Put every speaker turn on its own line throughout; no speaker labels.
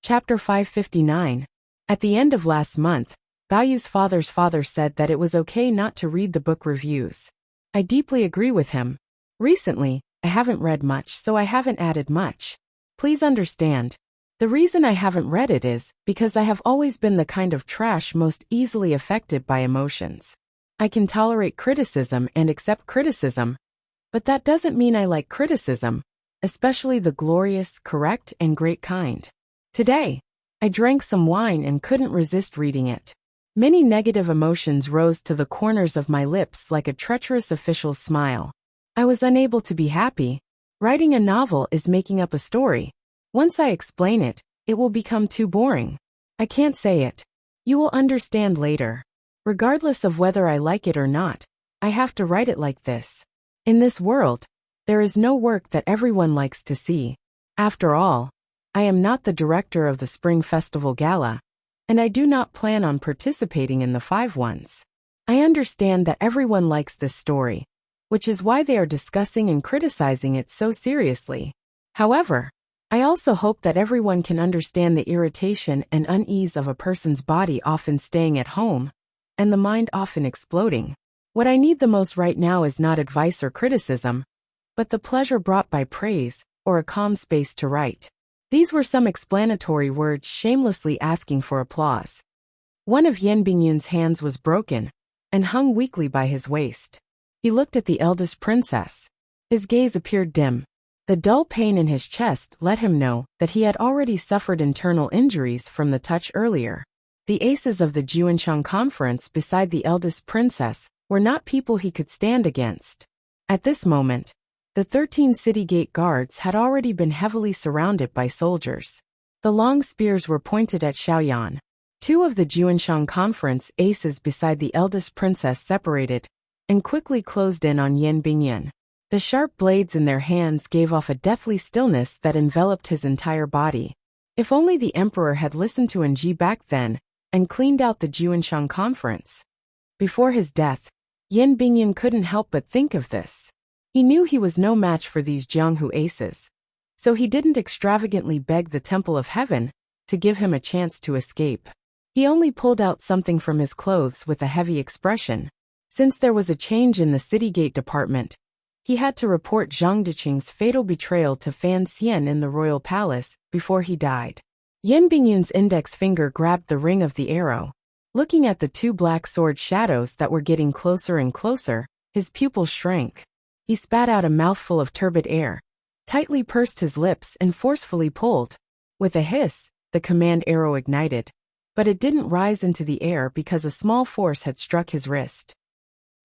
Chapter 559. At the end of last month, Baoyu's father's father said that it was okay not to read the book reviews. I deeply agree with him. Recently, I haven't read much, so I haven't added much. Please understand. The reason I haven't read it is because I have always been the kind of trash most easily affected by emotions. I can tolerate criticism and accept criticism, but that doesn't mean I like criticism, especially the glorious, correct, and great kind. Today, I drank some wine and couldn't resist reading it. Many negative emotions rose to the corners of my lips like a treacherous official's smile. I was unable to be happy. Writing a novel is making up a story. Once I explain it, it will become too boring. I can't say it. You will understand later. Regardless of whether I like it or not, I have to write it like this. In this world, there is no work that everyone likes to see. After all, I am not the director of the Spring Festival Gala, and I do not plan on participating in the 5 ones. I understand that everyone likes this story, which is why they are discussing and criticizing it so seriously. However, I also hope that everyone can understand the irritation and unease of a person's body often staying at home, and the mind often exploding. What I need the most right now is not advice or criticism, but the pleasure brought by praise, or a calm space to write. These were some explanatory words shamelessly asking for applause. One of Yan Bingyun's hands was broken, and hung weakly by his waist. He looked at the eldest princess. His gaze appeared dim. The dull pain in his chest let him know that he had already suffered internal injuries from the touch earlier. The aces of the Juancheng conference beside the eldest princess were not people he could stand against. At this moment, the 13 city gate guards had already been heavily surrounded by soldiers. The long spears were pointed at Xiaoyan. 2 of the Juancheng conference aces beside the eldest princess separated and quickly closed in on Yan Bingyun. The sharp blades in their hands gave off a deathly stillness that enveloped his entire body. If only the emperor had listened to Ji back then and cleaned out the Juancheng conference. Before his death, Yan Bingyun couldn't help but think of this. He knew he was no match for these Jianghu aces, so he didn't extravagantly beg the Temple of Heaven to give him a chance to escape. He only pulled out something from his clothes with a heavy expression. Since there was a change in the city gate department, he had to report Zhang Deqing's fatal betrayal to Fan Xian in the royal palace before he died. Yan Bingyun's index finger grabbed the ring of the arrow. Looking at the 2 black sword shadows that were getting closer and closer, his pupils shrank. He spat out a mouthful of turbid air, tightly pursed his lips and forcefully pulled. With a hiss, the command arrow ignited. But it didn't rise into the air because a small force had struck his wrist.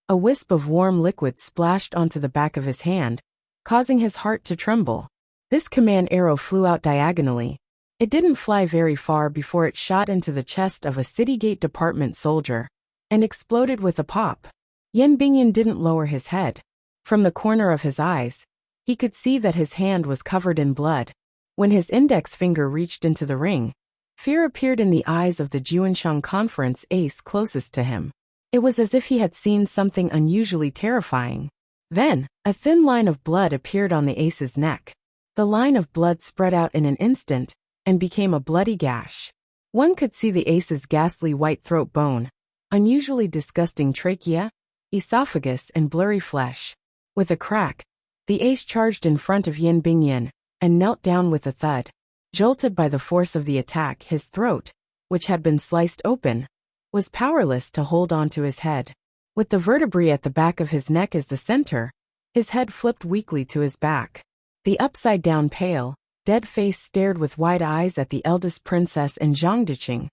A wisp of warm liquid splashed onto the back of his hand, causing his heart to tremble. This command arrow flew out diagonally. It didn't fly very far before it shot into the chest of a city gate department soldier and exploded with a pop. Yan Bingyun didn't lower his head. From the corner of his eyes, he could see that his hand was covered in blood. When his index finger reached into the ring, fear appeared in the eyes of the Juancheng conference ace closest to him. It was as if he had seen something unusually terrifying. Then, a thin line of blood appeared on the ace's neck. The line of blood spread out in an instant and became a bloody gash. One could see the ace's ghastly white throat bone, unusually disgusting trachea, esophagus, and blurry flesh. With a crack, the ace charged in front of Yan Bingyun and knelt down with a thud. Jolted by the force of the attack, his throat, which had been sliced open, was powerless to hold onto his head. With the vertebrae at the back of his neck as the center, his head flipped weakly to his back. The upside-down pale, dead face stared with wide eyes at the eldest princess and Zhang Deqing,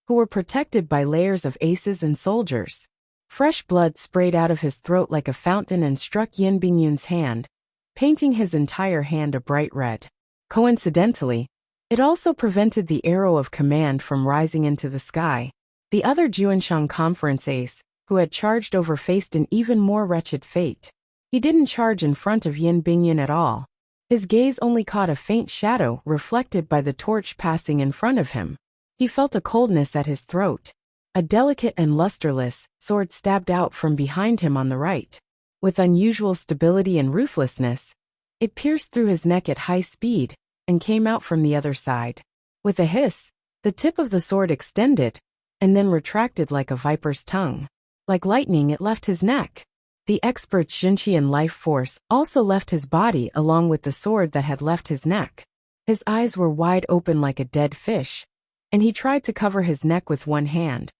who were protected by layers of aces and soldiers. Fresh blood sprayed out of his throat like a fountain and struck Yan Bingyun's hand, painting his entire hand a bright red. Coincidentally, it also prevented the arrow of command from rising into the sky. The other Juancheng conference ace, who had charged over, faced an even more wretched fate. He didn't charge in front of Yan Bingyun at all. His gaze only caught a faint shadow reflected by the torch passing in front of him. He felt a coldness at his throat. A delicate and lusterless sword stabbed out from behind him on the right. With unusual stability and ruthlessness, it pierced through his neck at high speed and came out from the other side. With a hiss, the tip of the sword extended, and then retracted like a viper's tongue. Like lightning, it left his neck. The expert's Xinqian life force also left his body along with the sword that had left his neck. His eyes were wide open like a dead fish, and he tried to cover his neck with one hand.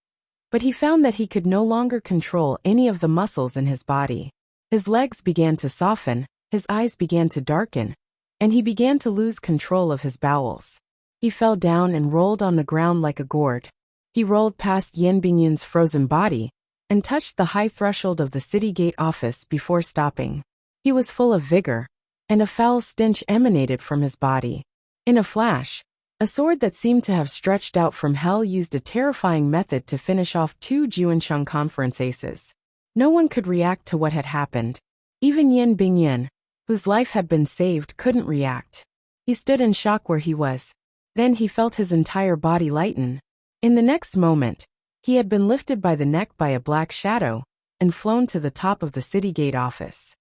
But he found that he could no longer control any of the muscles in his body. His legs began to soften, his eyes began to darken, and he began to lose control of his bowels. He fell down and rolled on the ground like a gourd. He rolled past Yan Bingyun's frozen body and touched the high threshold of the city gate office before stopping. He was full of vigor, and a foul stench emanated from his body. In a flash, a sword that seemed to have stretched out from hell used a terrifying method to finish off two Juansheng conference aces. No one could react to what had happened. Even Yan Bingyun, whose life had been saved, couldn't react. He stood in shock where he was. Then he felt his entire body lighten. In the next moment, he had been lifted by the neck by a black shadow and flown to the top of the city gate office.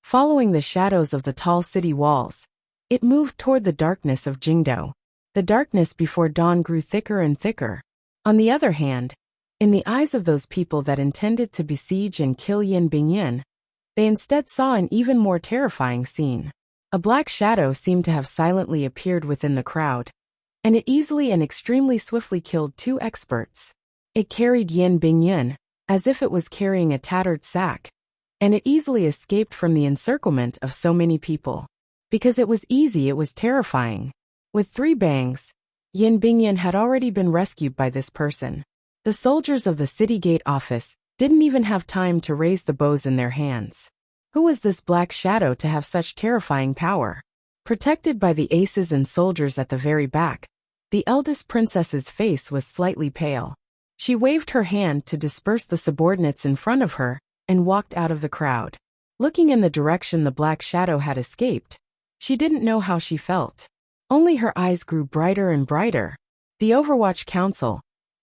Following the shadows of the tall city walls, it moved toward the darkness of Jingdou. The darkness before dawn grew thicker and thicker. On the other hand, in the eyes of those people that intended to besiege and kill Yan Bingyun, they instead saw an even more terrifying scene. A black shadow seemed to have silently appeared within the crowd, and it easily and extremely swiftly killed two experts. It carried Yan Bingyun, as if it was carrying a tattered sack, and it easily escaped from the encirclement of so many people. Because it was easy, it was terrifying. With 3 bangs, Yan Bingyun had already been rescued by this person. The soldiers of the city gate office didn't even have time to raise the bows in their hands. Who was this black shadow to have such terrifying power? Protected by the aces and soldiers at the very back, the eldest princess's face was slightly pale. She waved her hand to disperse the subordinates in front of her and walked out of the crowd. Looking in the direction the black shadow had escaped, she didn't know how she felt. Only her eyes grew brighter and brighter. The Overwatch Council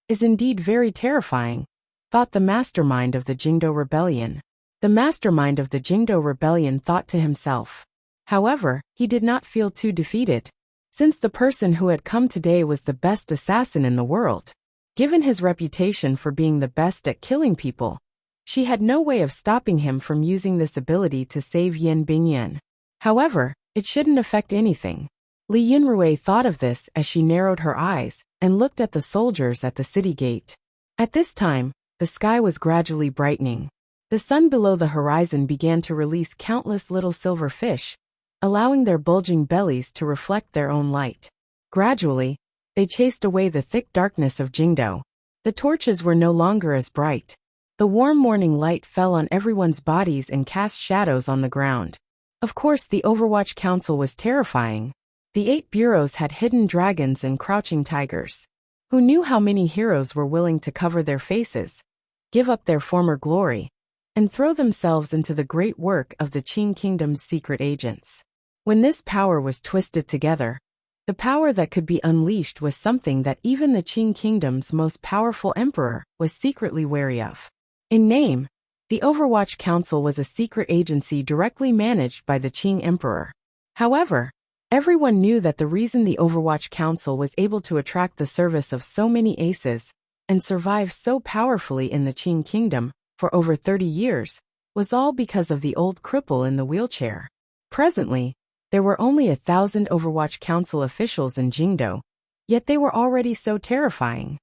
is indeed very terrifying, thought the mastermind of the Jingdou Rebellion. The mastermind of the Jingdou Rebellion thought to himself. However, he did not feel too defeated, since the person who had come today was the best assassin in the world. Given his reputation for being the best at killing people, she had no way of stopping him from using this ability to save Yan Bingyun. However, it shouldn't affect anything. Li Yunrui thought of this as she narrowed her eyes and looked at the soldiers at the city gate. At this time, the sky was gradually brightening. The sun below the horizon began to release countless little silver fish, allowing their bulging bellies to reflect their own light. Gradually, they chased away the thick darkness of Jingdou. The torches were no longer as bright. The warm morning light fell on everyone's bodies and cast shadows on the ground. Of course, the Overwatch Council was terrifying. The 8 bureaus had hidden dragons and crouching tigers. Who knew how many heroes were willing to cover their faces, give up their former glory, and throw themselves into the great work of the Qing Kingdom's secret agents? When this power was twisted together, the power that could be unleashed was something that even the Qing Kingdom's most powerful emperor was secretly wary of. In name, the Overwatch Council was a secret agency directly managed by the Qing Emperor. However, everyone knew that the reason the Overwatch Council was able to attract the service of so many aces and survive so powerfully in the Qing Kingdom for over 30 years was all because of the old cripple in the wheelchair. Presently, there were only 1,000 Overwatch Council officials in Jingdou, yet they were already so terrifying.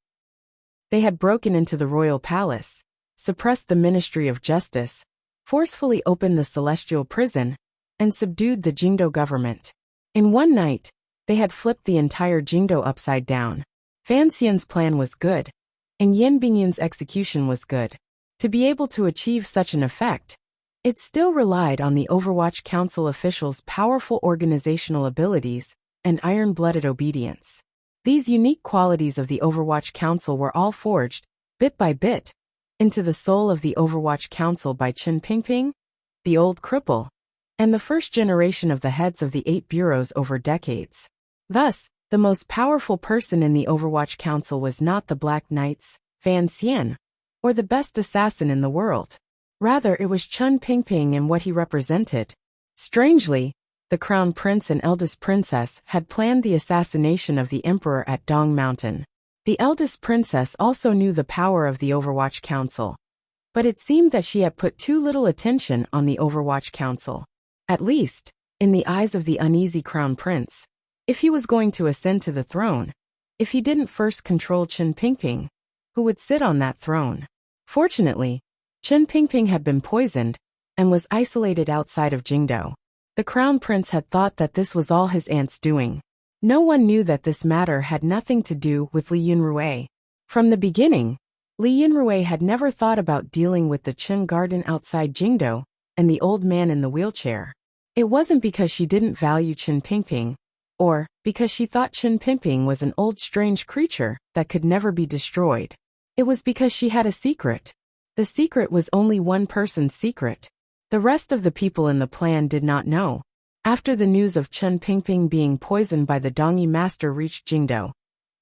They had broken into the royal palace, suppressed the Ministry of Justice, forcefully opened the Celestial Prison, and subdued the Jingdou government. In one night, they had flipped the entire Jingdou upside down. Fan Xian's plan was good, and Yan Bingyun's execution was good. To be able to achieve such an effect, it still relied on the Overwatch Council officials' powerful organizational abilities and iron-blooded obedience. These unique qualities of the Overwatch Council were all forged, bit by bit, into the soul of the Overwatch Council by Chen Pingping, the old cripple, and the first generation of the heads of the 8 bureaus over decades. Thus, the most powerful person in the Overwatch Council was not the Black Knights, Fan Xian, or the best assassin in the world. Rather, it was Chen Pingping and what he represented. Strangely, the crown prince and eldest princess, had planned the assassination of the emperor at Dong Mountain. The eldest princess also knew the power of the Overwatch Council. But it seemed that she had put too little attention on the Overwatch Council. At least, in the eyes of the uneasy crown prince. If he was going to ascend to the throne, if he didn't first control Chen Pingping, who would sit on that throne? Fortunately, Chen Pingping had been poisoned and was isolated outside of Jingdou. The crown prince had thought that this was all his aunt's doing. No one knew that this matter had nothing to do with Li Yunrui. From the beginning, Li Yunrui had never thought about dealing with the Chen garden outside Jingdou and the old man in the wheelchair. It wasn't because she didn't value Chen Pingping, or because she thought Chen Pingping was an old strange creature that could never be destroyed. It was because she had a secret. The secret was only one person's secret. The rest of the people in the plan did not know. After the news of Chen Pingping being poisoned by the Dongyi master reached Jingdou,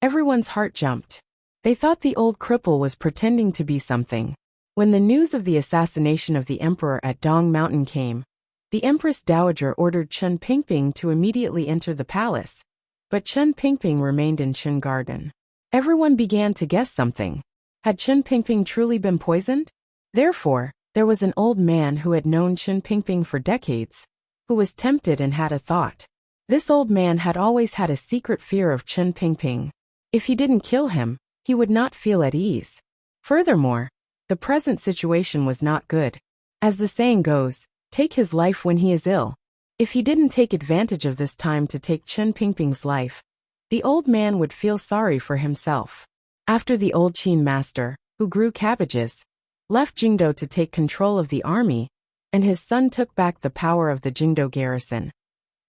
everyone's heart jumped. They thought the old cripple was pretending to be something. When the news of the assassination of the emperor at Dong Mountain came, the Empress Dowager ordered Chen Pingping to immediately enter the palace, but Chen Pingping remained in Chen Garden. Everyone began to guess something. Had Chen Pingping truly been poisoned? Therefore, there was an old man who had known Chen Pingping for decades, who was tempted and had a thought. This old man had always had a secret fear of Chen Pingping. If he didn't kill him, he would not feel at ease. Furthermore, the present situation was not good. As the saying goes, take his life when he is ill. If he didn't take advantage of this time to take Chen Pingping's life, the old man would feel sorry for himself. After the old Qin master, who grew cabbages, left Jingdou to take control of the army, and his son took back the power of the Jingdou garrison,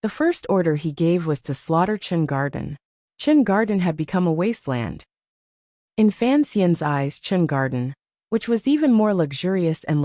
the first order he gave was to slaughter Chen Garden. Chen Garden had become a wasteland. In Fan Xian's eyes, Chen Garden, which was even more luxurious than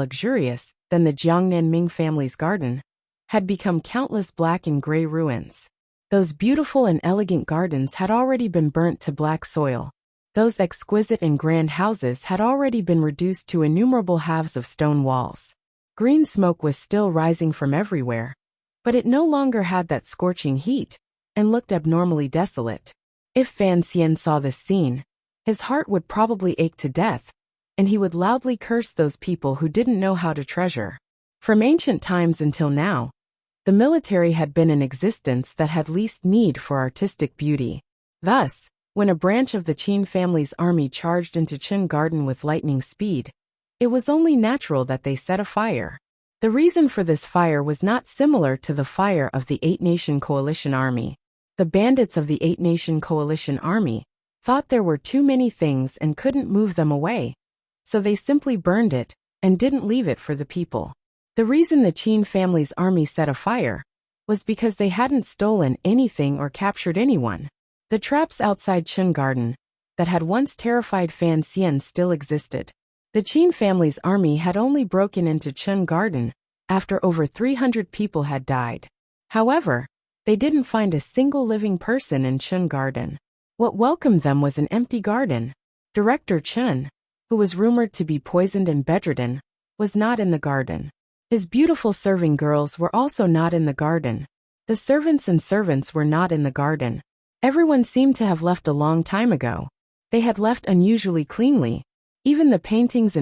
the Jiangnan Ming family's garden, had become countless black and gray ruins. Those beautiful and elegant gardens had already been burnt to black soil. Those exquisite and grand houses had already been reduced to innumerable halves of stone walls. Green smoke was still rising from everywhere, but it no longer had that scorching heat, and looked abnormally desolate. If Fan Xian saw this scene, his heart would probably ache to death, and he would loudly curse those people who didn't know how to treasure. From ancient times until now, the military had been in existence that had least need for artistic beauty. Thus, when a branch of the Qin family's army charged into Chen Garden with lightning speed, it was only natural that they set a fire. The reason for this fire was not similar to the fire of the Eight-Nation Coalition Army. The bandits of the Eight-Nation Coalition Army thought there were too many things and couldn't move them away, so they simply burned it and didn't leave it for the people. The reason the Qin family's army set a fire was because they hadn't stolen anything or captured anyone. The traps outside Chen Garden that had once terrified Fan Xian still existed. The Qin family's army had only broken into Chen Garden after over 300 people had died. However, they didn't find a single living person in Chen Garden. What welcomed them was an empty garden. Director Chen, who was rumored to be poisoned and bedridden, was not in the garden. His beautiful serving girls were also not in the garden. The servants were not in the garden. Everyone seemed to have left a long time ago. They had left unusually cleanly. Even the paintings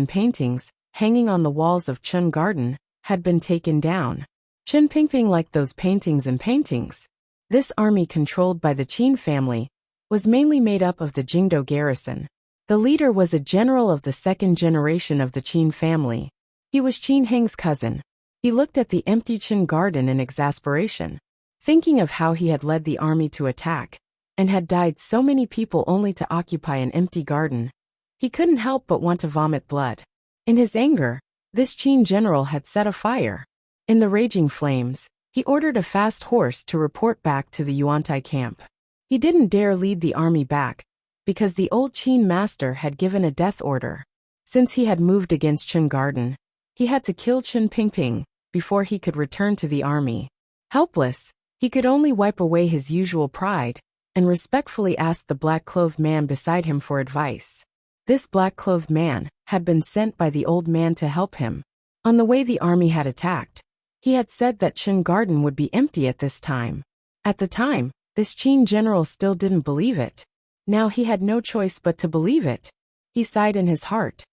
hanging on the walls of Chen Garden had been taken down. Chen Pingping liked those paintings. This army controlled by the Qin family was mainly made up of the Jingdou garrison. The leader was a general of the second generation of the Qin family. He was Qin Heng's cousin. He looked at the empty Chen Garden in exasperation, thinking of how he had led the army to attack, and had died so many people only to occupy an empty garden. He couldn't help but want to vomit blood. In his anger, this Qin general had set a fire. In the raging flames, he ordered a fast horse to report back to the Yuantai camp. He didn't dare lead the army back, because the old Qin master had given a death order. Since he had moved against Chen Garden, he had to kill Chen Pingping before he could return to the army. Helpless, he could only wipe away his usual pride and respectfully ask the black-clothed man beside him for advice. This black-clothed man had been sent by the old man to help him. On the way the army had attacked, He had said that Qin Garden would be empty at this time. At the time, this Qin general still didn't believe it. Now he had no choice but to believe it. He sighed in his heart.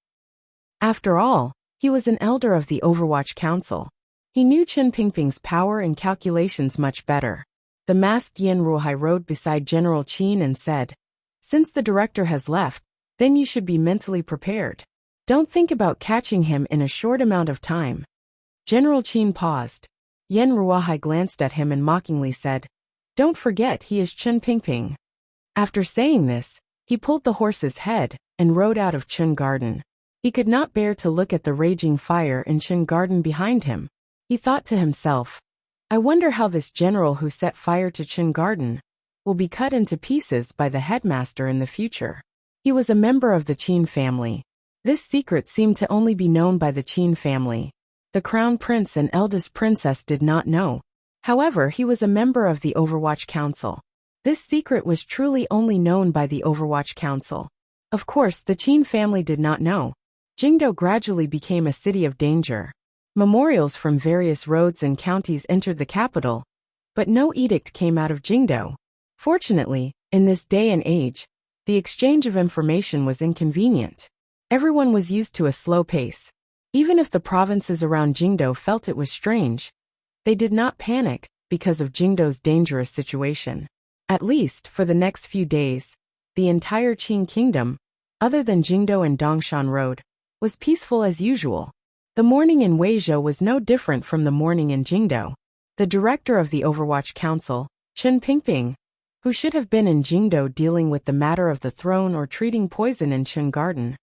After all, he was an elder of the Overwatch Council. He knew Qin Pingping's power and calculations much better. The masked Yan Ruohai rode beside General Qin and said, "Since the director has left, then you should be mentally prepared. Don't think about catching him in a short amount of time." General Qin paused. Yan Ruohai glanced at him and mockingly said, "Don't forget he is Qin Pingping." After saying this, he pulled the horse's head and rode out of Qin Garden. He could not bear to look at the raging fire in Qin Garden behind him. He thought to himself, "I wonder how this general who set fire to Qin Garden will be cut into pieces by the headmaster in the future." He was a member of the Qin family. This secret seemed to only be known by the Qin family. The crown prince and eldest princess did not know. However, he was a member of the Overwatch Council. This secret was truly only known by the Overwatch Council. Of course, the Qin family did not know. Jingdo gradually became a city of danger. Memorials from various roads and counties entered the capital, but no edict came out of Jingdo. Fortunately, in this day and age, the exchange of information was inconvenient. Everyone was used to a slow pace. Even if the provinces around Jingdo felt it was strange, they did not panic because of Jingdo's dangerous situation. At least, for the next few days, the entire Qin kingdom, other than Jingdo and Dongshan Road, was peaceful as usual. The morning in Weizhou was no different from the morning in Jingdo. The director of the Overwatch Council, Qin Pingping, who should have been in Jingdo dealing with the matter of the throne or treating poison in Qin Garden,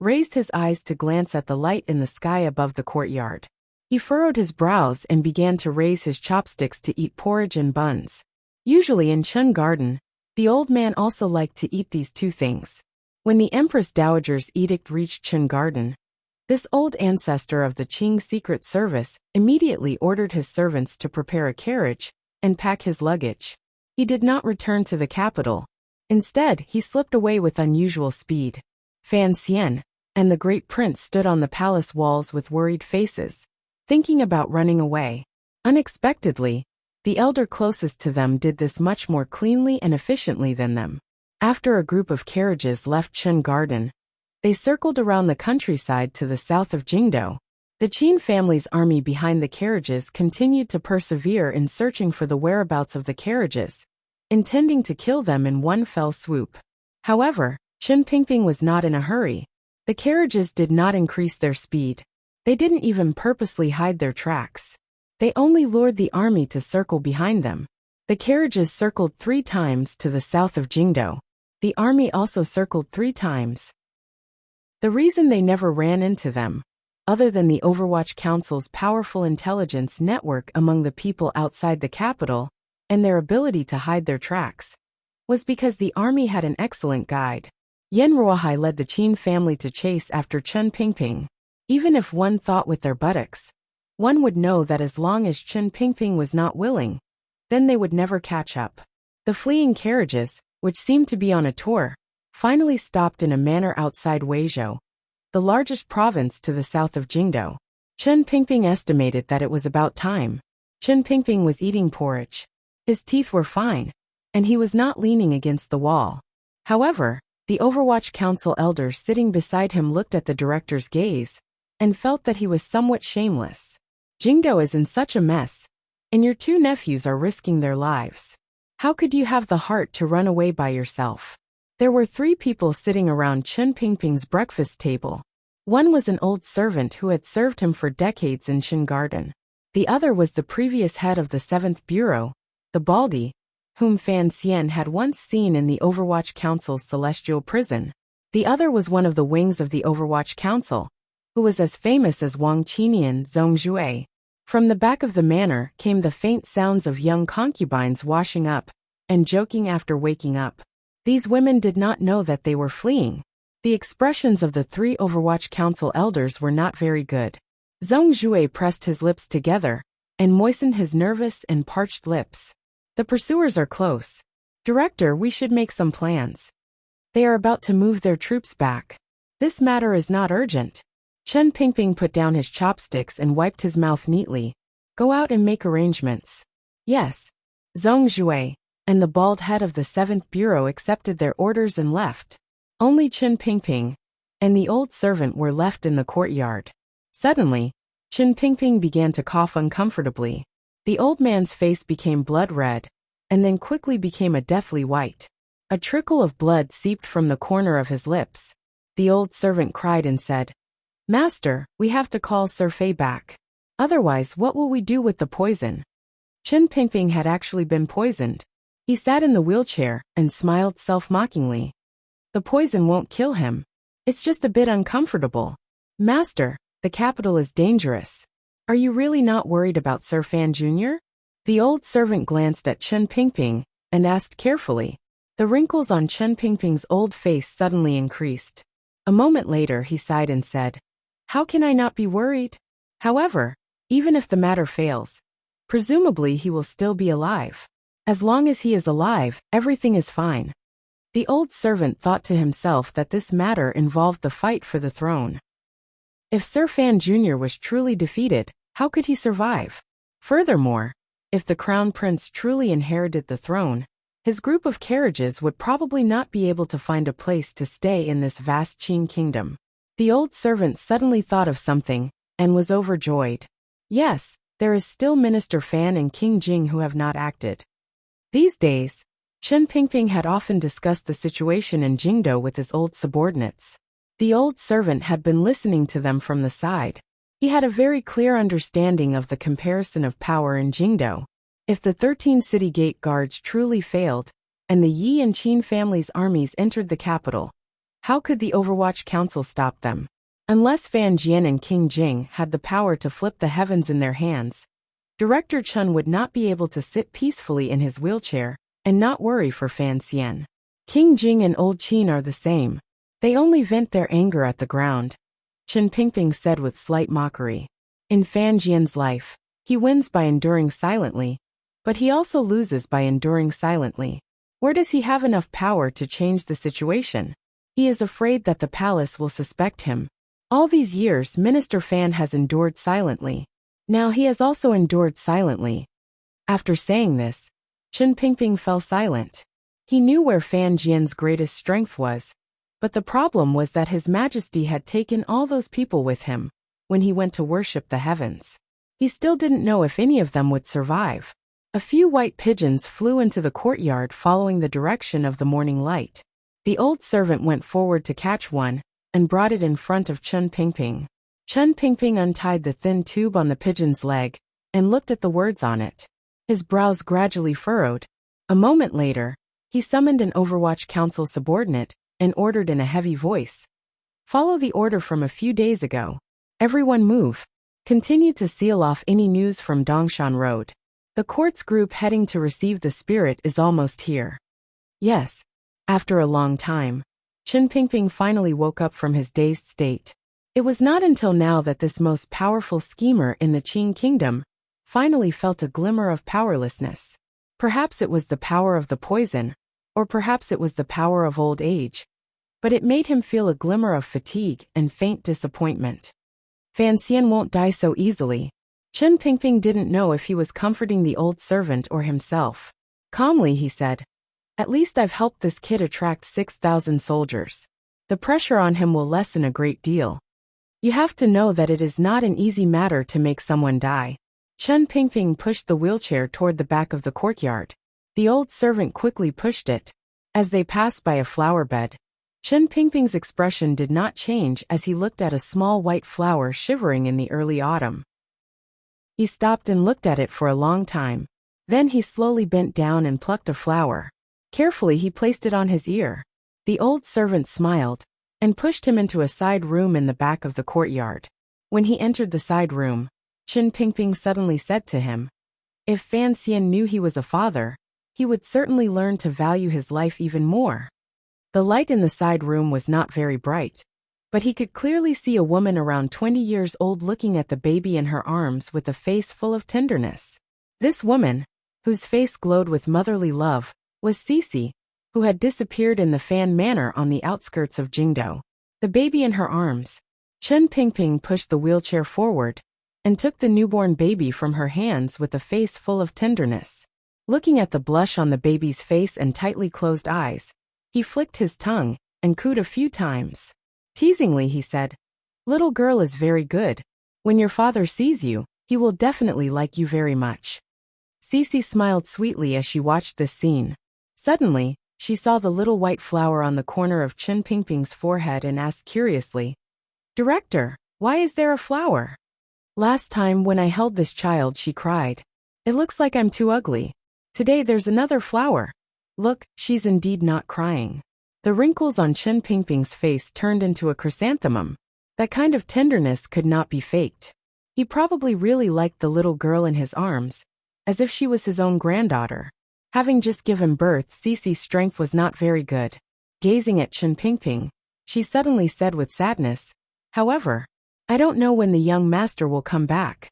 raised his eyes to glance at the light in the sky above the courtyard. He furrowed his brows and began to raise his chopsticks to eat porridge and buns. Usually in Qin Garden, the old man also liked to eat these two things. When the Empress Dowager's edict reached Qin Garden, this old ancestor of the Qing Secret Service immediately ordered his servants to prepare a carriage and pack his luggage. He did not return to the capital. Instead, he slipped away with unusual speed. Fan Xian and the great prince stood on the palace walls with worried faces, thinking about running away. Unexpectedly, the elder closest to them did this much more cleanly and efficiently than them. After a group of carriages left Qin Garden, they circled around the countryside to the south of Jingdo. The Qin family's army behind the carriages continued to persevere in searching for the whereabouts of the carriages, intending to kill them in one fell swoop. However, Qin Pingping was not in a hurry. The carriages did not increase their speed. They didn't even purposely hide their tracks. They only lured the army to circle behind them. The carriages circled 3 times to the south of Jingdo. The army also circled 3 times. The reason they never ran into them, other than the Overwatch Council's powerful intelligence network among the people outside the capital, and their ability to hide their tracks, was because the army had an excellent guide. Yan Ruohai led the Qin family to chase after Qin Pingping. Even if one thought with their buttocks, one would know that as long as Qin Pingping was not willing, then they would never catch up. The fleeing carriages, which seemed to be on a tour, finally stopped in a manor outside Weizhou, the largest province to the south of Jingdo. Qin Pingping estimated that it was about time. Qin Pingping was eating porridge. His teeth were fine, and he was not leaning against the wall. However, the Overwatch Council elders sitting beside him looked at the director's gaze and felt that he was somewhat shameless. Jingdo is in such a mess, and your 2 nephews are risking their lives. How could you have the heart to run away by yourself? There were 3 people sitting around Qin Pingping's breakfast table. One was an old servant who had served him for decades in Qin Garden. The other was the previous head of the 7th Bureau, the Baldi, whom Fan Xian had once seen in the Overwatch Council's celestial prison. The other was one of the wings of the Overwatch Council, who was as famous as Wang Qinian Zhongzhui. From the back of the manor came the faint sounds of young concubines washing up and joking after waking up. These women did not know that they were fleeing. The expressions of the 3 Overwatch Council elders were not very good. Zhongzhui pressed his lips together and moistened his nervous and parched lips. The pursuers are close. Director, we should make some plans. They are about to move their troops back. This matter is not urgent. Qin Pingping put down his chopsticks and wiped his mouth neatly. Go out and make arrangements. Yes. Zhong Zhui and the bald head of the 7th Bureau accepted their orders and left. Only Chen Pingping and the old servant were left in the courtyard. Suddenly, Chen Pingping began to cough uncomfortably. The old man's face became blood red, and then quickly became a deathly white. A trickle of blood seeped from the corner of his lips. The old servant cried and said, "Master, we have to call Sir Fei back. Otherwise, what will we do with the poison?" Chen Pingping had actually been poisoned. He sat in the wheelchair and smiled self-mockingly. The poison won't kill him. It's just a bit uncomfortable. Master, the capital is dangerous. Are you really not worried about Sir Fan Jr.? The old servant glanced at Chen Pingping and asked carefully. The wrinkles on Chen Pingping's old face suddenly increased. A moment later he sighed and said, "How can I not be worried? However, even if the matter fails, presumably he will still be alive. As long as he is alive, everything is fine." The old servant thought to himself that this matter involved the fight for the throne. If Sir Fan Jr. was truly defeated, how could he survive? Furthermore, if the crown prince truly inherited the throne, his group of carriages would probably not be able to find a place to stay in this vast Qin kingdom. The old servant suddenly thought of something and was overjoyed. Yes, there is still Minister Fan and King Jing who have not acted. These days, Chen Pingping had often discussed the situation in Jingdo with his old subordinates. The old servant had been listening to them from the side. He had a very clear understanding of the comparison of power in Jingdo. If the 13 city gate guards truly failed, and the Yi and Qin families' armies entered the capital, how could the Overwatch Council stop them? Unless Fan Jian and King Jing had the power to flip the heavens in their hands, Director Chen would not be able to sit peacefully in his wheelchair and not worry for Fan Xian. King Jing and Old Qin are the same. They only vent their anger at the ground, Chen Pingping said with slight mockery. In Fan Jian's life, he wins by enduring silently, but he also loses by enduring silently. Where does he have enough power to change the situation? He is afraid that the palace will suspect him. All these years Minister Fan has endured silently. Now he has also endured silently. After saying this, Chen Pingping fell silent. He knew where Fan Jian's greatest strength was, but the problem was that His Majesty had taken all those people with him when he went to worship the heavens. He still didn't know if any of them would survive. A few white pigeons flew into the courtyard following the direction of the morning light. The old servant went forward to catch one and brought it in front of Chen Pingping. Chen Pingping untied the thin tube on the pigeon's leg and looked at the words on it. His brows gradually furrowed. A moment later, he summoned an Overwatch Council subordinate and ordered in a heavy voice, "Follow the order from a few days ago. Everyone move. Continue to seal off any news from Dongshan Road. The court's group heading to receive the spirit is almost here." Yes. After a long time, Chen Pingping finally woke up from his dazed state. It was not until now that this most powerful schemer in the Qin kingdom finally felt a glimmer of powerlessness. Perhaps it was the power of the poison, or perhaps it was the power of old age, but it made him feel a glimmer of fatigue and faint disappointment. Fan Xian won't die so easily. Chen Pingping didn't know if he was comforting the old servant or himself. Calmly he said, "At least I've helped this kid attract 6,000 soldiers. The pressure on him will lessen a great deal. You have to know that it is not an easy matter to make someone die." Chen Pingping pushed the wheelchair toward the back of the courtyard. The old servant quickly pushed it. As they passed by a flower bed, Chen Pingping's expression did not change as he looked at a small white flower shivering in the early autumn. He stopped and looked at it for a long time. Then he slowly bent down and plucked a flower. Carefully he placed it on his ear. The old servant smiled and pushed him into a side room in the back of the courtyard. When he entered the side room, Chen Pingping suddenly said to him, "If Fan Xian knew he was a father, he would certainly learn to value his life even more." The light in the side room was not very bright, but he could clearly see a woman around 20 years old looking at the baby in her arms with a face full of tenderness. This woman, whose face glowed with motherly love, was Cece, who had disappeared in the Fan Manor on the outskirts of Jingdo. The baby in her arms. Chen Pingping pushed the wheelchair forward and took the newborn baby from her hands with a face full of tenderness. Looking at the blush on the baby's face and tightly closed eyes, he flicked his tongue and cooed a few times. Teasingly he said, "Little girl is very good. When your father sees you, he will definitely like you very much." Cece smiled sweetly as she watched this scene. Suddenly, she saw the little white flower on the corner of Chen Pingping's forehead and asked curiously, "Director, why is there a flower?" "Last time when I held this child she cried. It looks like I'm too ugly. Today there's another flower. Look, she's indeed not crying." The wrinkles on Chen Pingping's face turned into a chrysanthemum. That kind of tenderness could not be faked. He probably really liked the little girl in his arms, as if she was his own granddaughter. Having just given birth, Cece's strength was not very good. Gazing at Chen Pingping, she suddenly said with sadness, "However, I don't know when the young master will come back."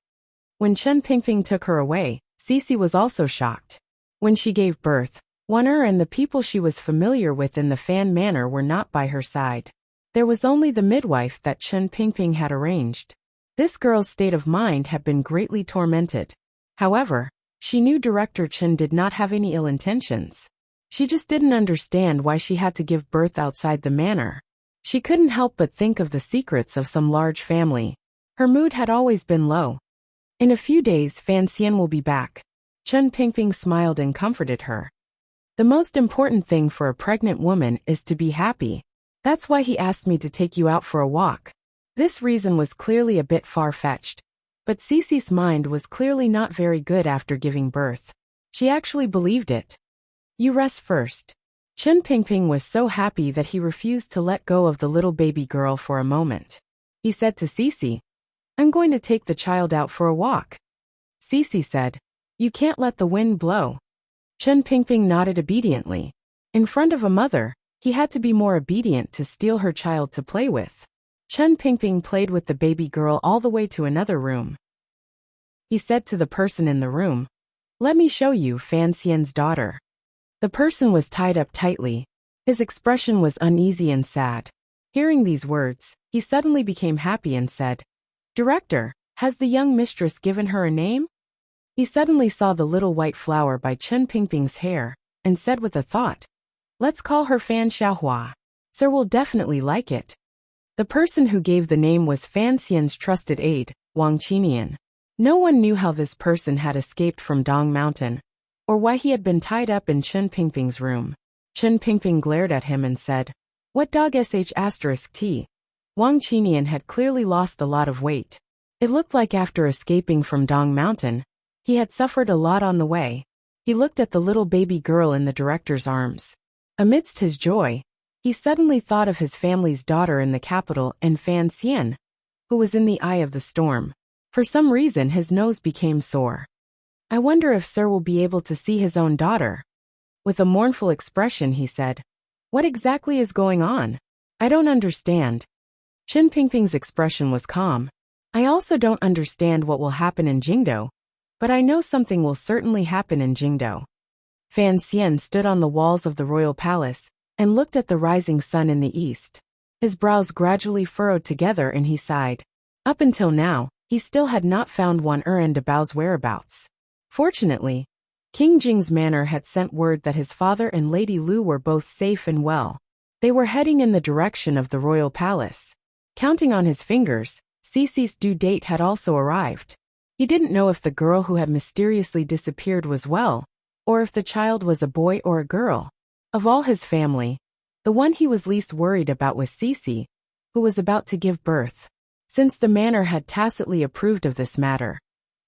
When Chen Pingping took her away, Cece was also shocked. When she gave birth, Wan-er and the people she was familiar with in the Fan Manor were not by her side. There was only the midwife that Chen Pingping had arranged. This girl's state of mind had been greatly tormented. However, she knew Director Chen did not have any ill intentions. She just didn't understand why she had to give birth outside the manor. She couldn't help but think of the secrets of some large family. Her mood had always been low. "In a few days Fan Xian will be back." Chen Pingping smiled and comforted her. "The most important thing for a pregnant woman is to be happy. That's why he asked me to take you out for a walk." This reason was clearly a bit far-fetched, but Cece's mind was clearly not very good after giving birth. She actually believed it. "You rest first." Chen Pingping was so happy that he refused to let go of the little baby girl for a moment. He said to Cece, "I'm going to take the child out for a walk." Cece said, "You can't let the wind blow." Chen Pingping nodded obediently. In front of a mother, he had to be more obedient to steal her child to play with. Chen Pingping played with the baby girl all the way to another room. He said to the person in the room, "Let me show you Fan Xian's daughter." The person was tied up tightly. His expression was uneasy and sad. Hearing these words, he suddenly became happy and said, "Director, has the young mistress given her a name?" He suddenly saw the little white flower by Chen Pingping's hair, and said with a thought, "Let's call her Fan Xiaohua. Sir will definitely like it." The person who gave the name was Fan Xian's trusted aide, Wang Qinian. No one knew how this person had escaped from Dong Mountain, or why he had been tied up in Chen Pingping's room. Chen Pingping glared at him and said, "What dog sh*t?" Wang Qinian had clearly lost a lot of weight. It looked like after escaping from Dong Mountain, he had suffered a lot on the way. He looked at the little baby girl in the director's arms. Amidst his joy, he suddenly thought of his family's daughter in the capital and Fan Xian, who was in the eye of the storm. For some reason his nose became sore. "I wonder if Sir will be able to see his own daughter." With a mournful expression he said, "What exactly is going on? I don't understand." Chen Pingping's expression was calm. "I also don't understand what will happen in Jingdo, but I know something will certainly happen in Jingdo." Fan Xian stood on the walls of the royal palace and looked at the rising sun in the east. His brows gradually furrowed together and he sighed. Up until now, he still had not found Wan-er and Dabao's whereabouts. Fortunately, King Jing's manor had sent word that his father and Lady Lu were both safe and well. They were heading in the direction of the royal palace. Counting on his fingers, Cece's due date had also arrived. He didn't know if the girl who had mysteriously disappeared was well, or if the child was a boy or a girl. Of all his family, the one he was least worried about was Cece, who was about to give birth. Since the manor had tacitly approved of this matter,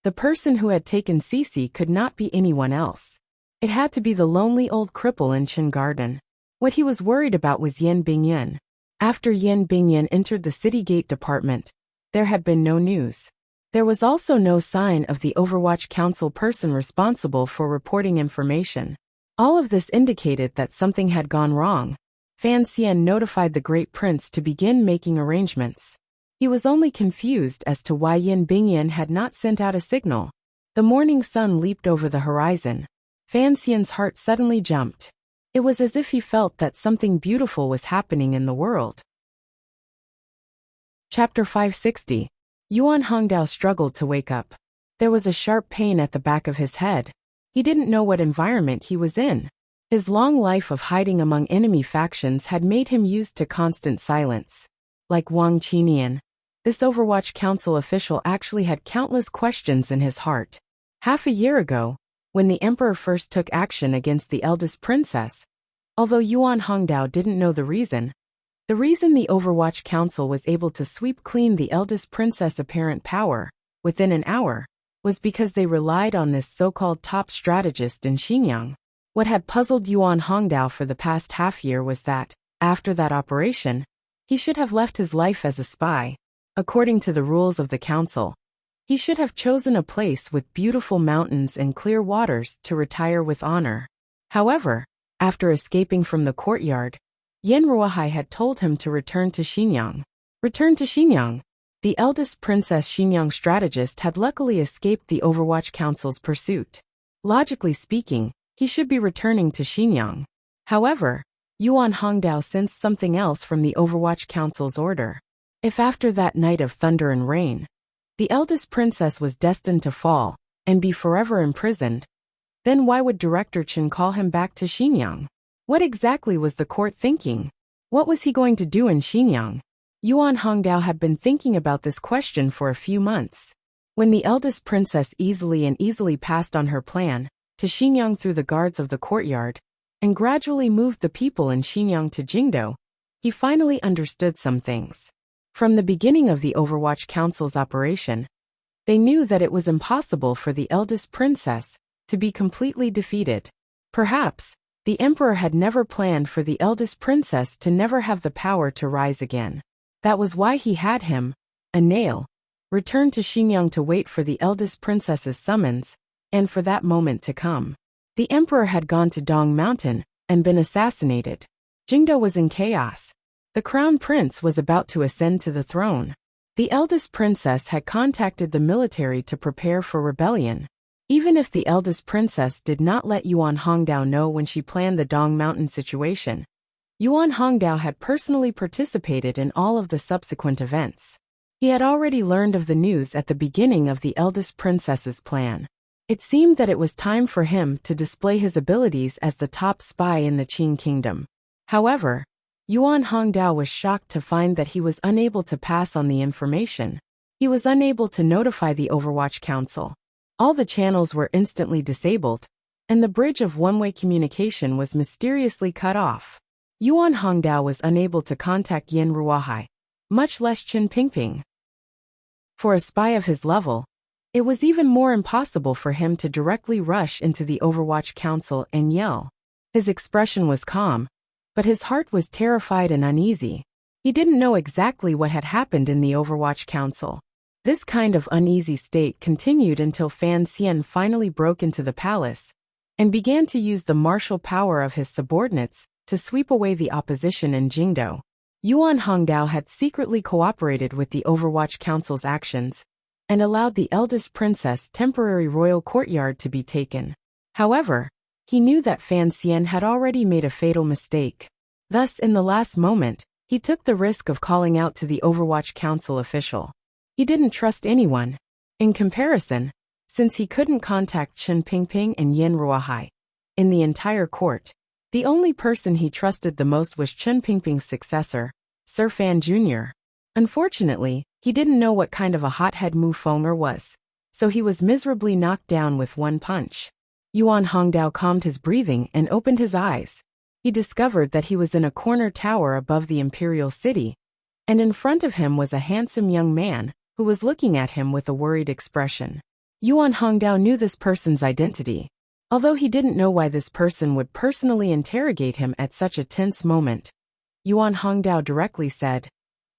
the person who had taken Cece could not be anyone else. It had to be the lonely old cripple in Qin Garden. What he was worried about was Yan Bingyan. After Yan Bingyan entered the city gate department, there had been no news. There was also no sign of the Overwatch Council person responsible for reporting information. All of this indicated that something had gone wrong. Fan Xian notified the Great Prince to begin making arrangements. He was only confused as to why Yan Bingyan had not sent out a signal. The morning sun leaped over the horizon. Fan Xian's heart suddenly jumped. It was as if he felt that something beautiful was happening in the world. Chapter 560. Yuan Hongdao struggled to wake up. There was a sharp pain at the back of his head. He didn't know what environment he was in. His long life of hiding among enemy factions had made him used to constant silence. Like Wang Qinian, this Overwatch Council official actually had countless questions in his heart. Half a year ago, when the emperor first took action against the eldest princess, although Yuan Hongdao didn't know the reason the Overwatch Council was able to sweep clean the eldest princess' apparent power within an hour was because they relied on this so-called top strategist in Xinjiang. What had puzzled Yuan Hongdao for the past half year was that, after that operation, he should have left his life as a spy. According to the rules of the council, he should have chosen a place with beautiful mountains and clear waters to retire with honor. However, after escaping from the courtyard, Yan Ruohai had told him to return to Xinjiang. Return to Xinjiang. The eldest princess Xinjiang strategist had luckily escaped the Overwatch Council's pursuit. Logically speaking, he should be returning to Xinjiang. However, Yuan Hongdao sensed something else from the Overwatch Council's order. If after that night of thunder and rain, the eldest princess was destined to fall and be forever imprisoned, then why would Director Chen call him back to Xinjiang? What exactly was the court thinking? What was he going to do in Xinjiang? Yuan Hongdao had been thinking about this question for a few months. When the eldest princess easily passed on her plan to Xinjiang through the guards of the courtyard and gradually moved the people in Xinjiang to Jingdo, he finally understood some things. From the beginning of the Overwatch Council's operation, they knew that it was impossible for the eldest princess to be completely defeated. Perhaps, the emperor had never planned for the eldest princess to never have the power to rise again. That was why he had him, a nail, return to Xinjiang to wait for the eldest princess's summons, and for that moment to come. The emperor had gone to Dong Mountain and been assassinated. Jingdo was in chaos. The crown prince was about to ascend to the throne. The eldest princess had contacted the military to prepare for rebellion. Even if the eldest princess did not let Yuan Hongdao know when she planned the Dong Mountain situation, Yuan Hongdao had personally participated in all of the subsequent events. He had already learned of the news at the beginning of the eldest princess's plan. It seemed that it was time for him to display his abilities as the top spy in the Qin kingdom. However, Yuan Hongdao was shocked to find that he was unable to pass on the information. He was unable to notify the Overwatch Council. All the channels were instantly disabled, and the bridge of one-way communication was mysteriously cut off. Yuan Hongdao was unable to contact Yan Ruohai, much less Chen Pingping. For a spy of his level, it was even more impossible for him to directly rush into the Overwatch Council and yell. His expression was calm, but his heart was terrified and uneasy. He didn't know exactly what had happened in the Overwatch Council. This kind of uneasy state continued until Fan Xian finally broke into the palace and began to use the martial power of his subordinates to sweep away the opposition in Jingdo. Yuan Hongdao had secretly cooperated with the Overwatch Council's actions and allowed the eldest princess' temporary royal courtyard to be taken. However, he knew that Fan Xian had already made a fatal mistake. Thus, in the last moment, he took the risk of calling out to the Overwatch Council official. He didn't trust anyone. In comparison, since he couldn't contact Chen Pingping and Yan Ruohai in the entire court, the only person he trusted the most was Chen Pingping's successor, Sir Fan Jr. Unfortunately, he didn't know what kind of a hothead Mu Fenger was, so he was miserably knocked down with one punch. Yuan Hongdao calmed his breathing and opened his eyes. He discovered that he was in a corner tower above the imperial city, and in front of him was a handsome young man who was looking at him with a worried expression. Yuan Hongdao knew this person's identity. Although he didn't know why this person would personally interrogate him at such a tense moment, Yuan Hongdao directly said,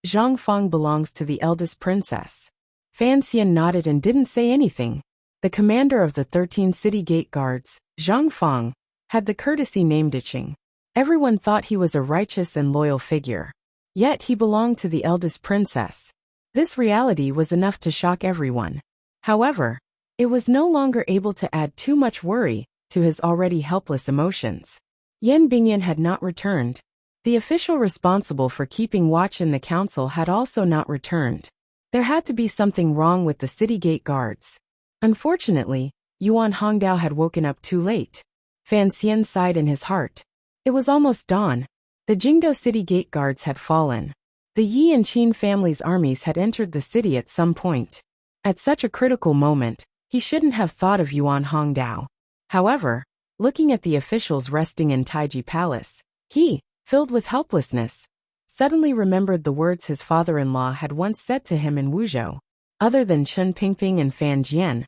"Zhang Feng belongs to the eldest princess." Fan Xian nodded and didn't say anything. The commander of the 13 city gate guards, Zhang Feng, had the courtesy name Diqing. Everyone thought he was a righteous and loyal figure. Yet he belonged to the eldest princess. This reality was enough to shock everyone. However, it was no longer able to add too much worry to his already helpless emotions. Yan Bingyan had not returned. The official responsible for keeping watch in the council had also not returned. There had to be something wrong with the city gate guards. Unfortunately, Yuan Hongdao had woken up too late. Fan Xian sighed in his heart. It was almost dawn. The Jingdo city gate guards had fallen. The Yi and Qin families' armies had entered the city at some point. At such a critical moment, he shouldn't have thought of Yuan Hongdao. However, looking at the officials resting in Taiji Palace, he, filled with helplessness, suddenly remembered the words his father-in-law had once said to him in Wuzhou. Other than Chen Pingping and Fan Jian,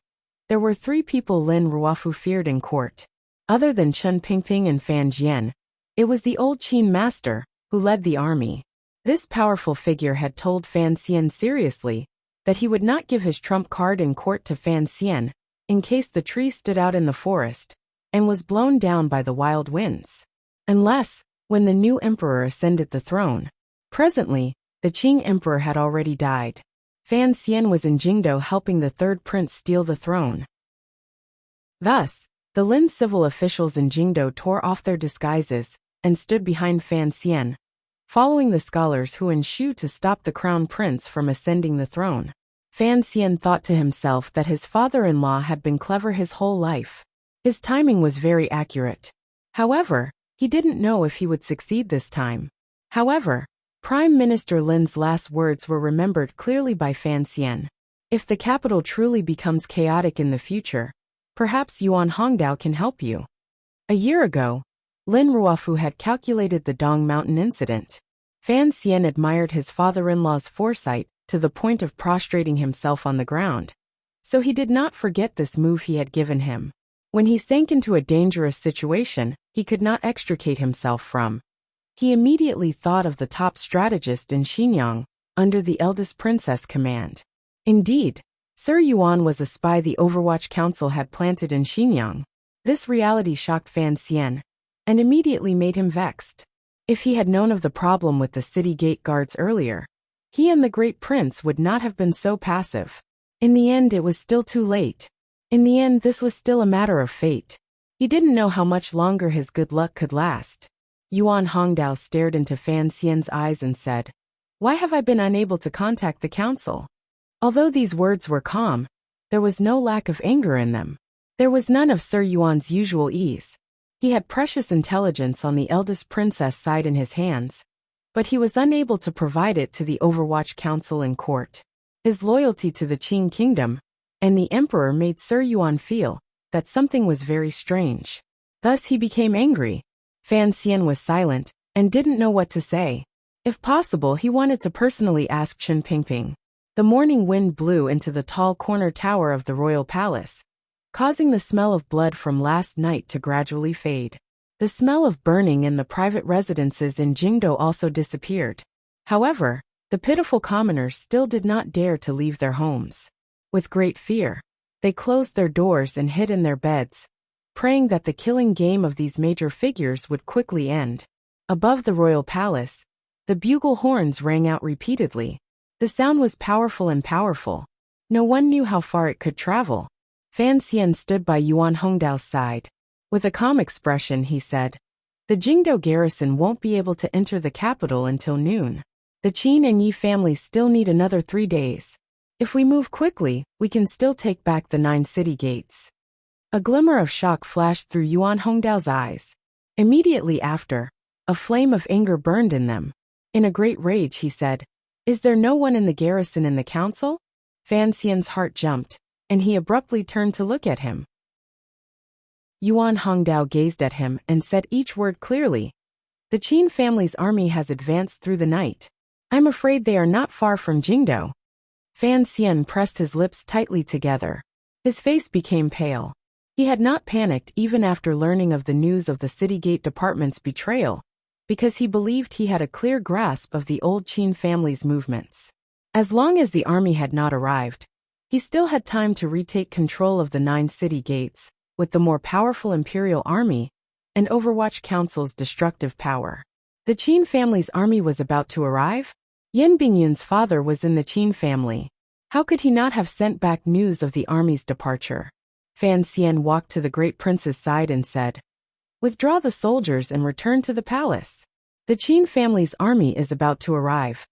there were 3 people Lin Ruofu feared in court. Other than Chen Pingping and Fan Jian, it was the old Qin master, who led the army. This powerful figure had told Fan Xian seriously that he would not give his trump card in court to Fan Xian in case the tree stood out in the forest and was blown down by the wild winds. Unless, when the new emperor ascended the throne. Presently, the Qing emperor had already died. Fan Xian was in Jingdo helping the 3rd prince steal the throne. Thus, the Lin civil officials in Jingdo tore off their disguises and stood behind Fan Xian, following the scholars Hu and Shu to stop the crown prince from ascending the throne. Fan Xian thought to himself that his father-in-law had been clever his whole life. His timing was very accurate. However, he didn't know if he would succeed this time. However, Prime Minister Lin's last words were remembered clearly by Fan Xian. If the capital truly becomes chaotic in the future, perhaps Yuan Hongdao can help you. A year ago, Lin Ruofu had calculated the Dong Mountain incident. Fan Xian admired his father-in-law's foresight to the point of prostrating himself on the ground. So he did not forget this move he had given him. When he sank into a dangerous situation he could not extricate himself from, he immediately thought of the top strategist in Xinyang, under the eldest princess command. Indeed, Sir Yuan was a spy the Overwatch Council had planted in Xinyang. This reality shocked Fan Xian, and immediately made him vexed. If he had known of the problem with the city gate guards earlier, he and the great prince would not have been so passive. In the end it was still too late. In the end this was still a matter of fate. He didn't know how much longer his good luck could last. Yuan Hongdao stared into Fan Xian's eyes and said, "Why have I been unable to contact the council?" Although these words were calm, there was no lack of anger in them. There was none of Sir Yuan's usual ease. He had precious intelligence on the eldest princess side in his hands, but he was unable to provide it to the Overwatch Council in court. His loyalty to the Qing kingdom and the emperor made Sir Yuan feel that something was very strange. Thus he became angry. Fan Xian was silent and didn't know what to say. If possible, he wanted to personally ask Chen Pingping. The morning wind blew into the tall corner tower of the royal palace, causing the smell of blood from last night to gradually fade. The smell of burning in the private residences in Jingdo also disappeared. However, the pitiful commoners still did not dare to leave their homes. With great fear, they closed their doors and hid in their beds, praying that the killing game of these major figures would quickly end. Above the royal palace, the bugle horns rang out repeatedly. The sound was powerful and powerful. No one knew how far it could travel. Fan Xian stood by Yuan Hongdao's side. With a calm expression he said, "The Jingdo garrison won't be able to enter the capital until noon. The Qin and Yi families still need another 3 days. If we move quickly, we can still take back the 9 city gates." A glimmer of shock flashed through Yuan Hongdao's eyes. Immediately after, a flame of anger burned in them. In a great rage he said, "Is there no one in the garrison in the council?" Fan Xian's heart jumped, and he abruptly turned to look at him. Yuan Hongdao gazed at him and said each word clearly. "The Qin family's army has advanced through the night. I'm afraid they are not far from Jingdo." Fan Xian pressed his lips tightly together. His face became pale. He had not panicked even after learning of the news of the City Gate Department's betrayal, because he believed he had a clear grasp of the old Qin family's movements. As long as the army had not arrived, he still had time to retake control of the 9 city gates, with the more powerful imperial army and Overwatch Council's destructive power. The Qin family's army was about to arrive? Yan Bingyun's father was in the Qin family. How could he not have sent back news of the army's departure? Fan Xian walked to the great prince's side and said, "Withdraw the soldiers and return to the palace. The Qin family's army is about to arrive."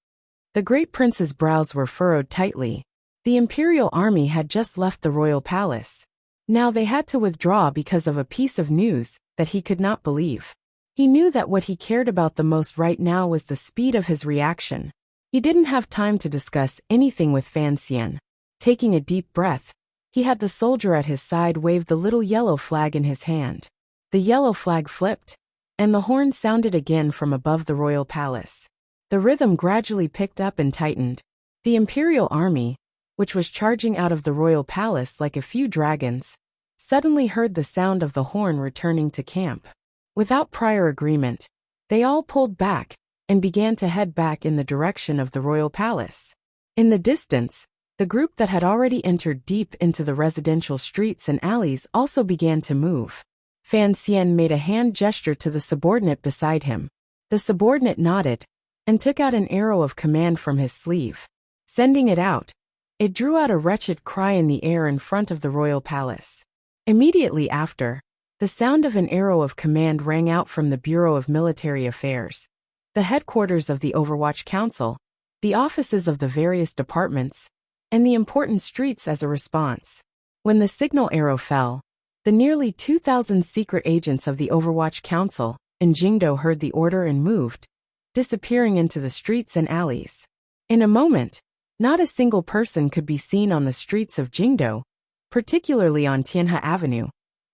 The great prince's brows were furrowed tightly. The imperial army had just left the royal palace. Now they had to withdraw because of a piece of news that he could not believe. He knew that what he cared about the most right now was the speed of his reaction. He didn't have time to discuss anything with Fan Xian. Taking a deep breath, he had the soldier at his side wave the little yellow flag in his hand. The yellow flag flipped, and the horn sounded again from above the royal palace. The rhythm gradually picked up and tightened. The imperial army, which was charging out of the royal palace like a few dragons, suddenly heard the sound of the horn returning to camp. Without prior agreement, they all pulled back and began to head back in the direction of the royal palace. In the distance, the group that had already entered deep into the residential streets and alleys also began to move. Fan Xian made a hand gesture to the subordinate beside him. The subordinate nodded and took out an arrow of command from his sleeve. Sending it out, it drew out a wretched cry in the air in front of the royal palace. Immediately after, the sound of an arrow of command rang out from the Bureau of Military Affairs, the headquarters of the Overwatch Council, the offices of the various departments, and the important streets as a response. When the signal arrow fell, the nearly 2,000 secret agents of the Overwatch Council in Jingdo heard the order and moved, disappearing into the streets and alleys. In a moment, not a single person could be seen on the streets of Jingdo, particularly on Tianhe Avenue,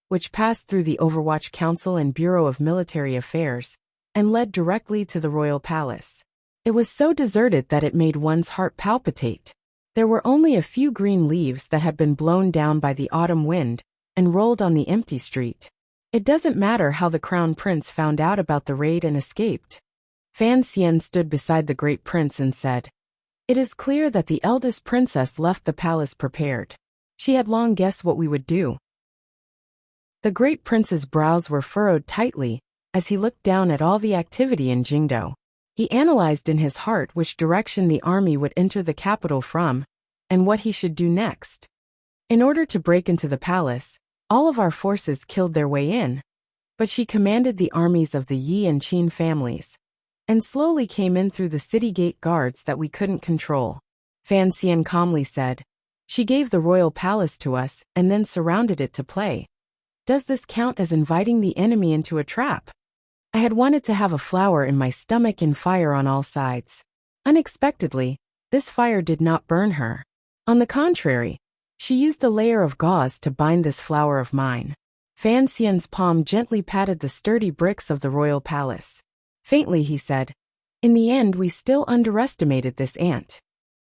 which passed through the Overwatch Council and Bureau of Military Affairs, and led directly to the royal palace. It was so deserted that it made one's heart palpitate. There were only a few green leaves that had been blown down by the autumn wind and rolled on the empty street. It doesn't matter how the crown prince found out about the raid and escaped. Fan Xian stood beside the great prince and said, "It is clear that the eldest princess left the palace prepared. She had long guessed what we would do." The great prince's brows were furrowed tightly as he looked down at all the activity in Jingdo. He analyzed in his heart which direction the army would enter the capital from, and what he should do next. In order to break into the palace, all of our forces killed their way in, but she commanded the armies of the Yi and Qin families, and slowly came in through the city gate guards that we couldn't control. Fan Xian calmly said, "She gave the royal palace to us and then surrounded it to play. Does this count as inviting the enemy into a trap?" I had wanted to have a flower in my stomach and fire on all sides. Unexpectedly, this fire did not burn her. On the contrary, she used a layer of gauze to bind this flower of mine. Fan Xian's palm gently patted the sturdy bricks of the royal palace. Faintly he said, "In the end we still underestimated this ant."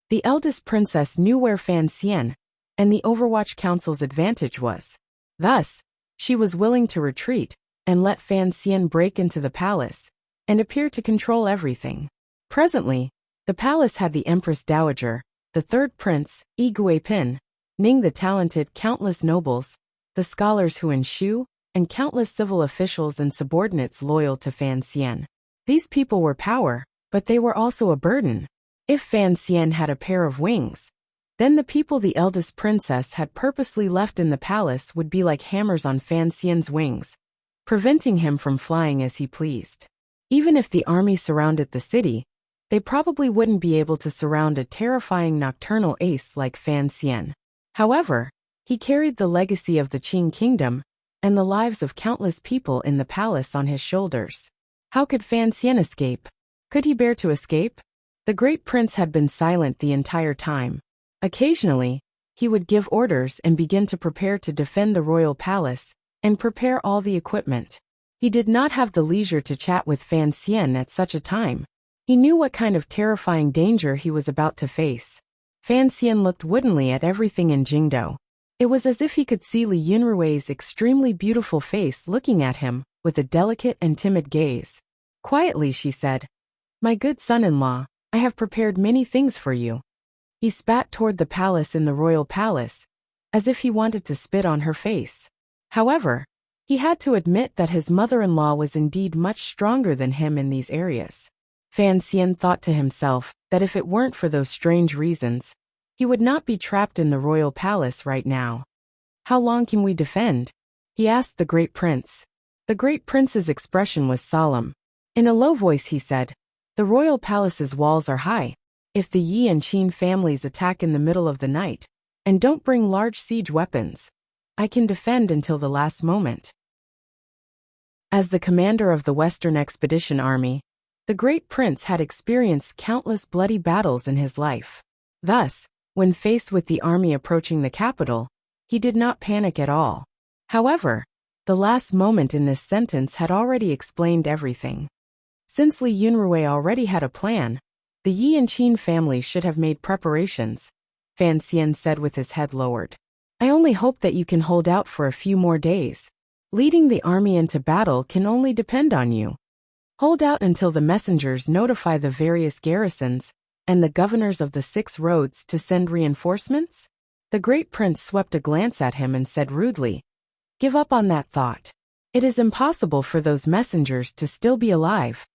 The eldest princess knew where Fan Xian and the Overwatch Council's advantage was. Thus, she was willing to retreat and let Fan Xian break into the palace and appear to control everything. Presently, the palace had the Empress Dowager, the third prince, Yi Guipin, Ning the talented, countless nobles, the scholars Huan Shu, and countless civil officials and subordinates loyal to Fan Xian. These people were power, but they were also a burden. If Fan Xian had a pair of wings, then the people the eldest princess had purposely left in the palace would be like hammers on Fan Xian's wings, preventing him from flying as he pleased. Even if the army surrounded the city, they probably wouldn't be able to surround a terrifying nocturnal ace like Fan Xian. However, he carried the legacy of the Qing kingdom and the lives of countless people in the palace on his shoulders. How could Fan Xian escape? Could he bear to escape? The great prince had been silent the entire time. Occasionally, he would give orders and begin to prepare to defend the royal palace and prepare all the equipment. He did not have the leisure to chat with Fan Xian at such a time. He knew what kind of terrifying danger he was about to face. Fan Xian looked woodenly at everything in Jingdo. It was as if he could see Li Yunrui's extremely beautiful face looking at him with a delicate and timid gaze. Quietly she said, "My good son-in-law, I have prepared many things for you." He spat toward the palace in the royal palace, as if he wanted to spit on her face. However, he had to admit that his mother-in-law was indeed much stronger than him in these areas. Fan Xian thought to himself that if it weren't for those strange reasons, he would not be trapped in the royal palace right now. "How long can we defend?" he asked the great prince. The great prince's expression was solemn. In a low voice he said, "The royal palace's walls are high. If the Yi and Qin families attack in the middle of the night, and don't bring large siege weapons, I can defend until the last moment. As the commander of the Western Expedition Army, the Great Prince had experienced countless bloody battles in his life. Thus, when faced with the army approaching the capital, he did not panic at all. However, the last moment in this sentence had already explained everything. Since Li Yunrui already had a plan, the Yi and Qin families should have made preparations, Fan Xian said with his head lowered. I only hope that you can hold out for a few more days. Leading the army into battle can only depend on you. Hold out until the messengers notify the various garrisons and the governors of the 6 roads to send reinforcements? The Great Prince swept a glance at him and said rudely, Give up on that thought. It is impossible for those messengers to still be alive.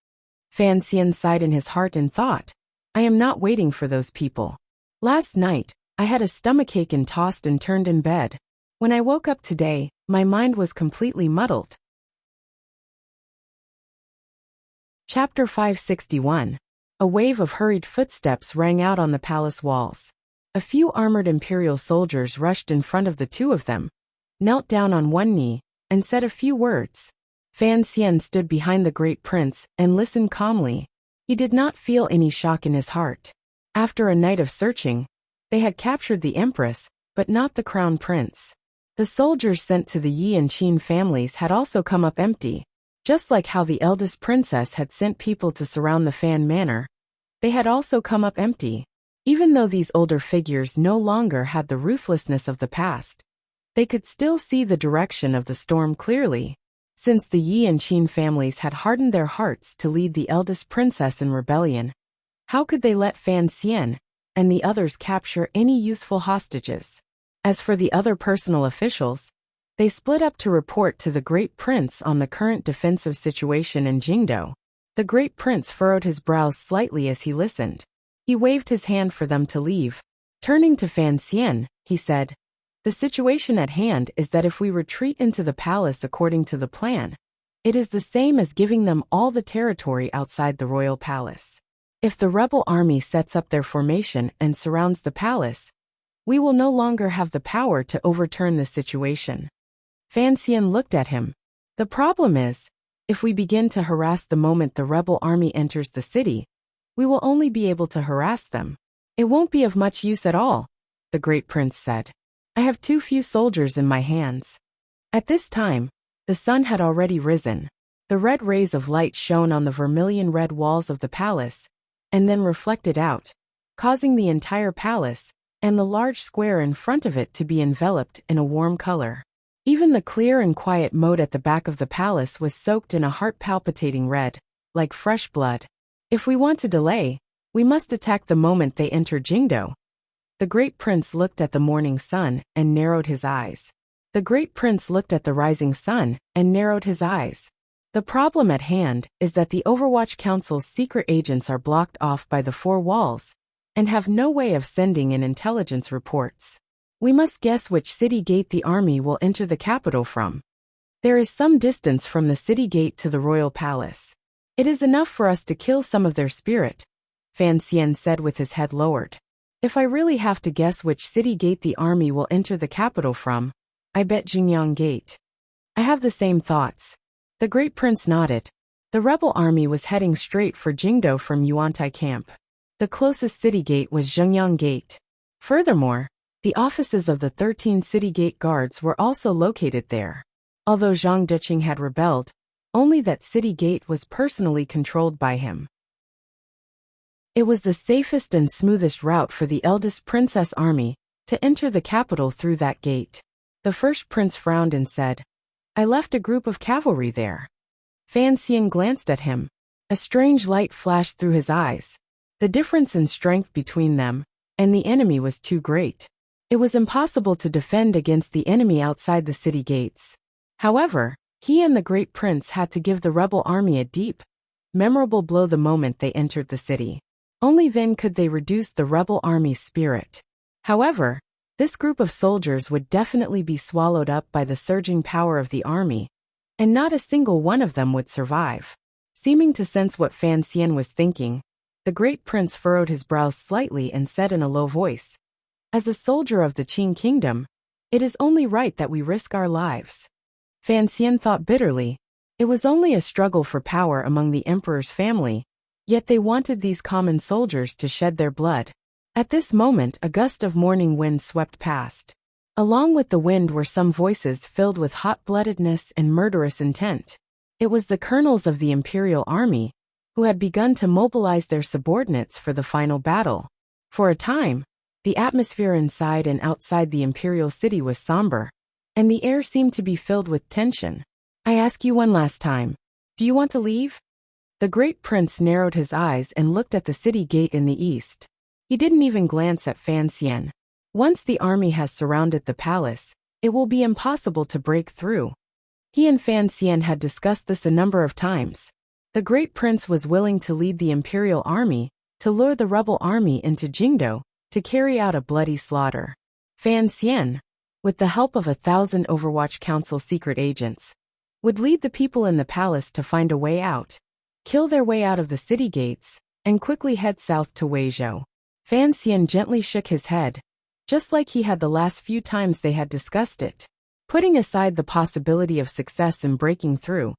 Fan Xian sighed in his heart and thought, I am not waiting for those people. Last night, I had a stomachache and tossed and turned in bed. When I woke up today, my mind was completely muddled. Chapter 561. A wave of hurried footsteps rang out on the palace walls. A few armored imperial soldiers rushed in front of the two of them, knelt down on one knee, and said a few words. Fan Xian stood behind the Great Prince and listened calmly. He did not feel any shock in his heart. After a night of searching, they had captured the Empress, but not the Crown Prince. The soldiers sent to the Yi and Qin families had also come up empty. Just like how the eldest princess had sent people to surround the Fan Manor, they had also come up empty. Even though these older figures no longer had the ruthlessness of the past, they could still see the direction of the storm clearly. Since the Yi and Qin families had hardened their hearts to lead the eldest princess in rebellion, how could they let Fan Xian and the others capture any useful hostages? As for the other personal officials, they split up to report to the Great Prince on the current defensive situation in Jingdo. The Great Prince furrowed his brows slightly as he listened. He waved his hand for them to leave. Turning to Fan Xian, he said, The situation at hand is that if we retreat into the palace according to the plan, it is the same as giving them all the territory outside the royal palace. If the rebel army sets up their formation and surrounds the palace, we will no longer have the power to overturn the situation. Fan Xian looked at him. The problem is, if we begin to harass the moment the rebel army enters the city, we will only be able to harass them. It won't be of much use at all, the Great Prince said. I have too few soldiers in my hands. At this time, the sun had already risen. The red rays of light shone on the vermilion-red walls of the palace, and then reflected out, causing the entire palace and the large square in front of it to be enveloped in a warm color. Even the clear and quiet moat at the back of the palace was soaked in a heart-palpitating red, like fresh blood. If we want to delay, we must attack the moment they enter Jingdo. The Great Prince looked at the morning sun and narrowed his eyes. The Great Prince looked at the rising sun and narrowed his eyes. The problem at hand is that the Overwatch Council's secret agents are blocked off by the 4 walls and have no way of sending in intelligence reports. We must guess which city gate the army will enter the capital from. There is some distance from the city gate to the royal palace. It is enough for us to kill some of their spirit, Fan Xian said with his head lowered. If I really have to guess which city gate the army will enter the capital from, I bet Jingyang Gate. I have the same thoughts. The Great Prince nodded. The rebel army was heading straight for Jingdo from Yuantai camp. The closest city gate was Zhengyang Gate. Furthermore, the offices of the 13 city gate guards were also located there. Although Zhang Deqing had rebelled, only that city gate was personally controlled by him. It was the safest and smoothest route for the eldest princess army to enter the capital through that gate. The first prince frowned and said, I left a group of cavalry there. Fan Xian glanced at him. A strange light flashed through his eyes. The difference in strength between them and the enemy was too great. It was impossible to defend against the enemy outside the city gates. However, he and the Great Prince had to give the rebel army a deep, memorable blow the moment they entered the city. Only then could they reduce the rebel army's spirit. However, this group of soldiers would definitely be swallowed up by the surging power of the army, and not a single one of them would survive. Seeming to sense what Fan Xian was thinking, The great prince furrowed his brows slightly and said in a low voice, "As a soldier of the Qing kingdom, it is only right that we risk our lives." Fan Xian thought bitterly. It was only a struggle for power among the emperor's family, yet they wanted these common soldiers to shed their blood. At this moment, a gust of morning wind swept past. Along with the wind were some voices filled with hot-bloodedness and murderous intent. It was the colonels of the imperial army, who had begun to mobilize their subordinates for the final battle. For a time, the atmosphere inside and outside the imperial city was somber, and the air seemed to be filled with tension. "I ask you one last time. Do you want to leave?" The great prince narrowed his eyes and looked at the city gate in the east. He didn't even glance at Fan Xian. Once the army has surrounded the palace, it will be impossible to break through. He and Fan Xian had discussed this a number of times. The great prince was willing to lead the imperial army, to lure the rebel army into Jingdo, to carry out a bloody slaughter. Fan Xian, with the help of 1,000 Overwatch Council secret agents, would lead the people in the palace to find a way out, kill their way out of the city gates, and quickly head south to Weizhou. Fan Xian gently shook his head, just like he had the last few times they had discussed it. Putting aside the possibility of success in breaking through,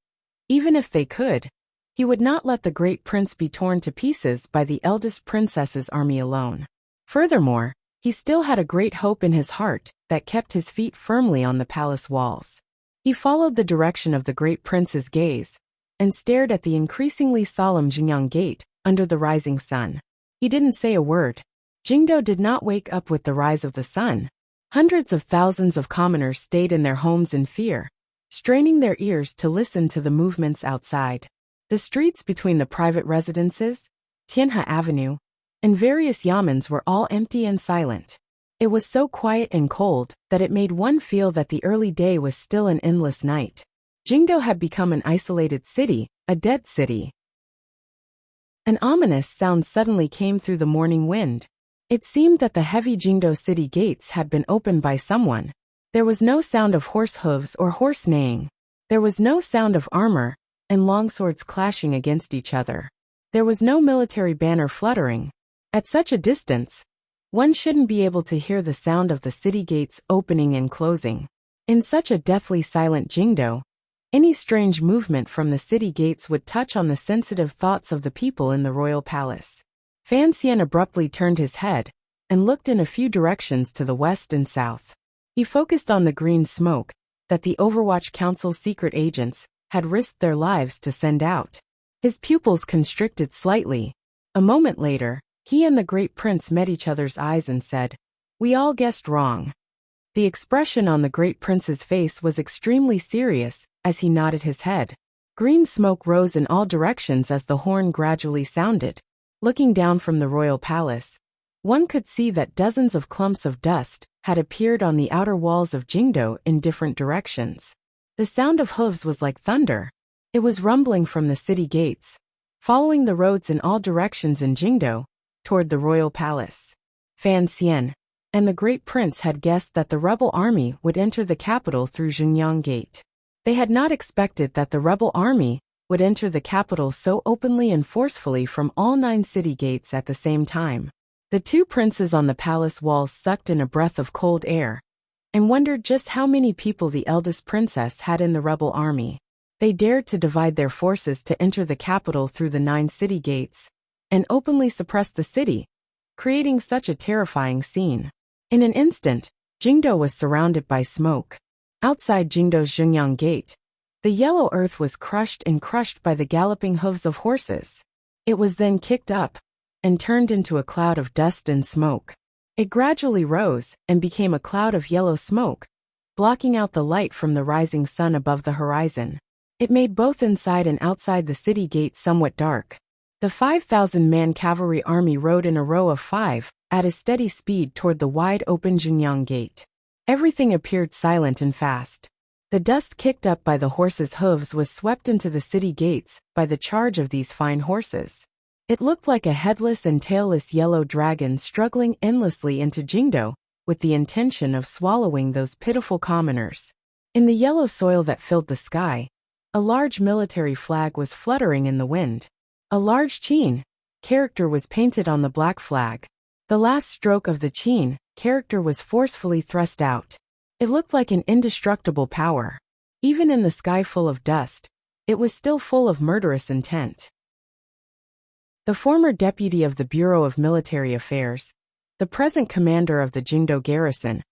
even if they could, he would not let the great prince be torn to pieces by the eldest princess's army alone. Furthermore, he still had a great hope in his heart that kept his feet firmly on the palace walls. He followed the direction of the great prince's gaze and stared at the increasingly solemn Jingyang Gate under the rising sun. He didn't say a word. Jingdo did not wake up with the rise of the sun. Hundreds of thousands of commoners stayed in their homes in fear, straining their ears to listen to the movements outside. The streets between the private residences, Tianhe Avenue, and various yamens were all empty and silent. It was so quiet and cold that it made one feel that the early day was still an endless night. Jingdo had become an isolated city, a dead city. An ominous sound suddenly came through the morning wind. It seemed that the heavy Jingdo city gates had been opened by someone. There was no sound of horse hooves or horse neighing. There was no sound of armor and longswords clashing against each other. There was no military banner fluttering. At such a distance, one shouldn't be able to hear the sound of the city gates opening and closing. In such a deathly silent Jingdo, any strange movement from the city gates would touch on the sensitive thoughts of the people in the royal palace. Fan Xian abruptly turned his head and looked in a few directions to the west and south. He focused on the green smoke that the Overwatch Council's secret agents had risked their lives to send out. His pupils constricted slightly. A moment later, he and the great prince met each other's eyes and said, "We all guessed wrong." The expression on the great prince's face was extremely serious as he nodded his head. Green smoke rose in all directions as the horn gradually sounded. Looking down from the royal palace, one could see that dozens of clumps of dust had appeared on the outer walls of Jingdo in different directions. The sound of hooves was like thunder. It was rumbling from the city gates, following the roads in all directions in Jingdo, toward the royal palace. Fan Xian and the great prince had guessed that the rebel army would enter the capital through Jingyang Gate. They had not expected that the rebel army would enter the capital so openly and forcefully from all 9 city gates at the same time. The two princes on the palace walls sucked in a breath of cold air and wondered just how many people the eldest princess had in the rebel army. They dared to divide their forces to enter the capital through the 9 city gates and openly suppress the city, creating such a terrifying scene. In an instant, Jingdo was surrounded by smoke. Outside Jingdo's Jingyang Gate, the yellow earth was crushed by the galloping hooves of horses. It was then kicked up and turned into a cloud of dust and smoke. It gradually rose and became a cloud of yellow smoke, blocking out the light from the rising sun above the horizon. It made both inside and outside the city gate somewhat dark. The 5,000-man cavalry army rode in a row of 5, at a steady speed toward the wide-open Jingyang Gate. Everything appeared silent and fast. The dust kicked up by the horses' hooves was swept into the city gates by the charge of these fine horses. It looked like a headless and tailless yellow dragon struggling endlessly into Jingdo, with the intention of swallowing those pitiful commoners. In the yellow soil that filled the sky, a large military flag was fluttering in the wind. A large qin, character was painted on the black flag. The last stroke of the Qin character was forcefully thrust out. It looked like an indestructible power. Even in the sky full of dust, it was still full of murderous intent. The former deputy of the Bureau of Military Affairs, the present commander of the Jingdo garrison,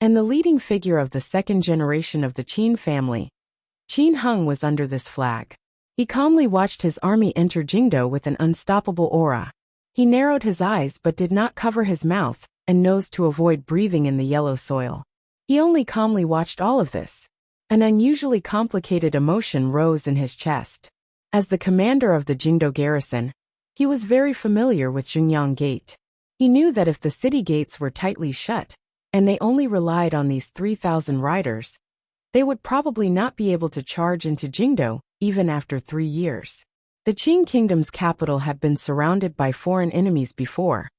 and the leading figure of the second generation of the Qin family, Qin Hung was under this flag. He calmly watched his army enter Jingdo with an unstoppable aura. He narrowed his eyes but did not cover his mouth and nose to avoid breathing in the yellow soil. He only calmly watched all of this. An unusually complicated emotion rose in his chest. As the commander of the Jingdo garrison, he was very familiar with Jungyang Gate. He knew that if the city gates were tightly shut, and they only relied on these 3,000 riders, they would probably not be able to charge into Jingdo, even after 3 years. The Qin kingdom's capital had been surrounded by foreign enemies before,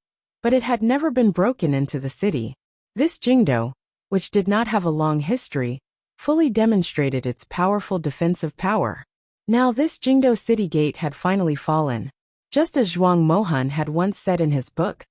but it had never been broken into the city. This Jingdo, which did not have a long history, fully demonstrated its powerful defensive power. Now this Jingdo city gate had finally fallen. Just as Zhuang Mohan had once said in his book,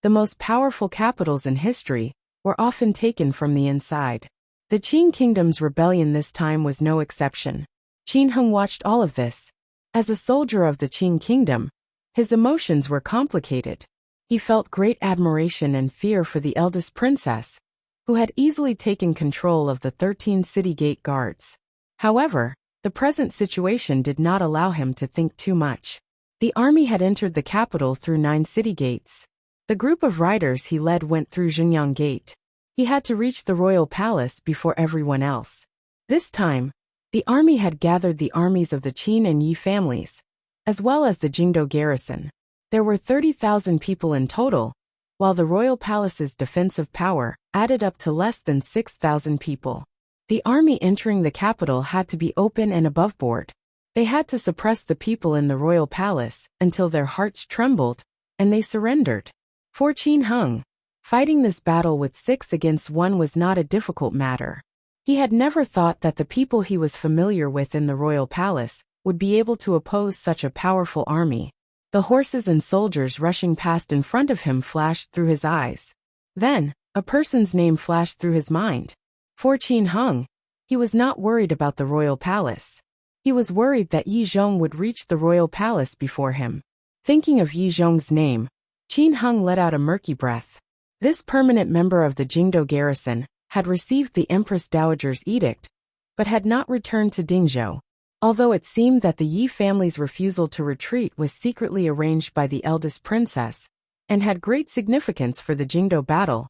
the most powerful capitals in history were often taken from the inside. The Qin kingdom's rebellion this time was no exception. Qin Hung watched all of this. As a soldier of the Qin kingdom, his emotions were complicated. He felt great admiration and fear for the eldest princess, who had easily taken control of the 13 city gate guards. However, the present situation did not allow him to think too much. The army had entered the capital through 9 city gates. The group of riders he led went through Jungyang Gate. He had to reach the royal palace before everyone else. This time, the army had gathered the armies of the Qin and Yi families, as well as the Jingdo garrison. There were 30,000 people in total, while the royal palace's defensive power added up to less than 6,000 people. The army entering the capital had to be open and above board. They had to suppress the people in the royal palace until their hearts trembled, and they surrendered. For Qin Hung, fighting this battle with 6 against 1 was not a difficult matter. He had never thought that the people he was familiar with in the royal palace would be able to oppose such a powerful army. The horses and soldiers rushing past in front of him flashed through his eyes. Then, a person's name flashed through his mind. For Qin Hung, he was not worried about the royal palace. He was worried that Yi Zhong would reach the royal palace before him. Thinking of Yi Zhong's name, Qin Hung let out a murky breath. This permanent member of the Jingdo garrison had received the Empress Dowager's edict, but had not returned to Dingzhou. Although it seemed that the Yi family's refusal to retreat was secretly arranged by the eldest princess, and had great significance for the Jingdo battle,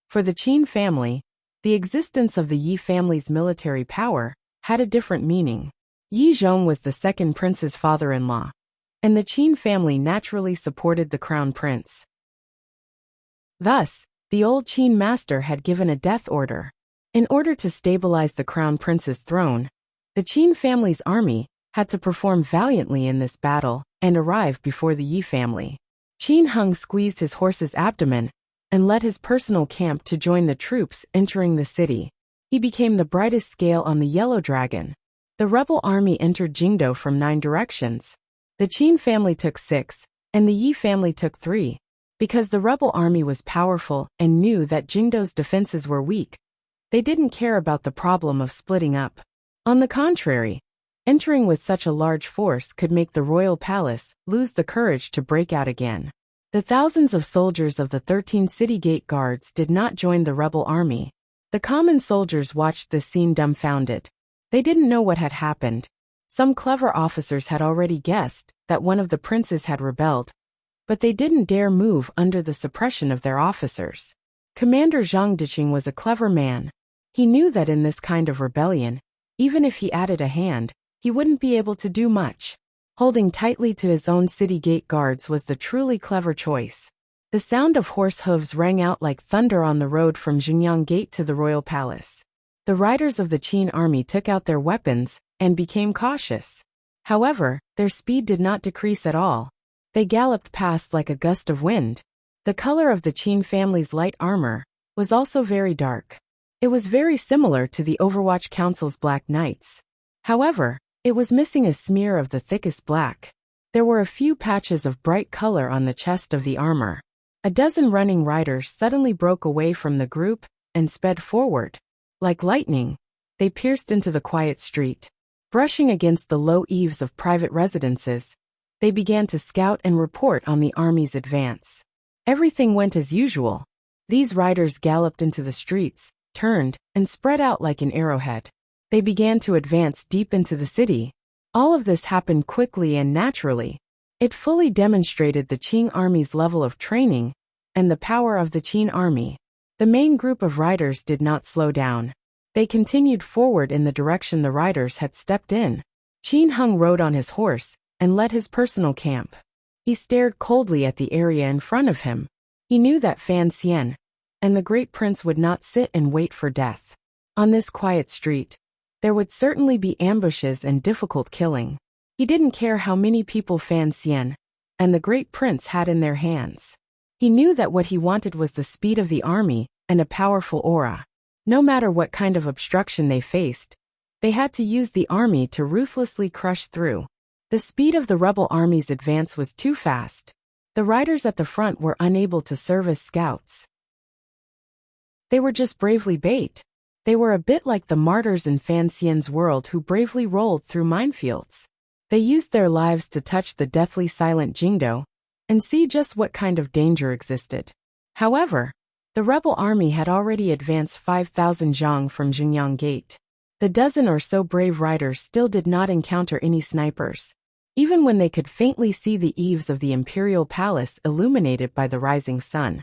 for the Qin family, the existence of the Yi family's military power had a different meaning. Yi Zhong was the second prince's father-in-law, and the Qin family naturally supported the crown prince. Thus, the old Qin master had given a death order. In order to stabilize the crown prince's throne, the Qin family's army had to perform valiantly in this battle and arrive before the Yi family. Qin Hung squeezed his horse's abdomen and led his personal camp to join the troops entering the city. He became the brightest scale on the yellow dragon. The rebel army entered Jingdo from 9 directions. The Qin family took 6, and the Yi family took 3. Because the rebel army was powerful and knew that Jingdo's defenses were weak, they didn't care about the problem of splitting up. On the contrary, entering with such a large force could make the royal palace lose the courage to break out again. The thousands of soldiers of the 13 city gate guards did not join the rebel army. The common soldiers watched this scene dumbfounded. They didn't know what had happened. Some clever officers had already guessed that one of the princes had rebelled, but they didn't dare move under the suppression of their officers. Commander Zhang Diqing was a clever man. He knew that in this kind of rebellion, even if he added a hand, he wouldn't be able to do much. Holding tightly to his own city gate guards was the truly clever choice. The sound of horse hooves rang out like thunder on the road from Jungyang Gate to the royal palace. The riders of the Qin army took out their weapons and became cautious. However, their speed did not decrease at all. They galloped past like a gust of wind. The color of the Qin family's light armor was also very dark. It was very similar to the Overwatch Council's Black Knights. However, it was missing a smear of the thickest black. There were a few patches of bright color on the chest of the armor. A dozen running riders suddenly broke away from the group and sped forward. Like lightning, they pierced into the quiet street. Brushing against the low eaves of private residences, they began to scout and report on the army's advance. Everything went as usual. These riders galloped into the streets, turned, and spread out like an arrowhead. They began to advance deep into the city. All of this happened quickly and naturally. It fully demonstrated the Qing army's level of training and the power of the Qing army. The main group of riders did not slow down. They continued forward in the direction the riders had stepped in. Qin Hung rode on his horse and led his personal camp. He stared coldly at the area in front of him. He knew that Fan Xian and the great prince would not sit and wait for death. On this quiet street, there would certainly be ambushes and difficult killing. He didn't care how many people Fan Xian and the great prince had in their hands. He knew that what he wanted was the speed of the army and a powerful aura. No matter what kind of obstruction they faced, they had to use the army to ruthlessly crush through. The speed of the rebel army's advance was too fast. The riders at the front were unable to serve as scouts. They were just bravely bait. They were a bit like the martyrs in Fan Xian's world who bravely rolled through minefields. They used their lives to touch the deathly silent Jingdo and see just what kind of danger existed. However, the rebel army had already advanced 5,000 zhang from Jingyang Gate. The dozen or so brave riders still did not encounter any snipers. Even when they could faintly see the eaves of the imperial palace illuminated by the rising sun,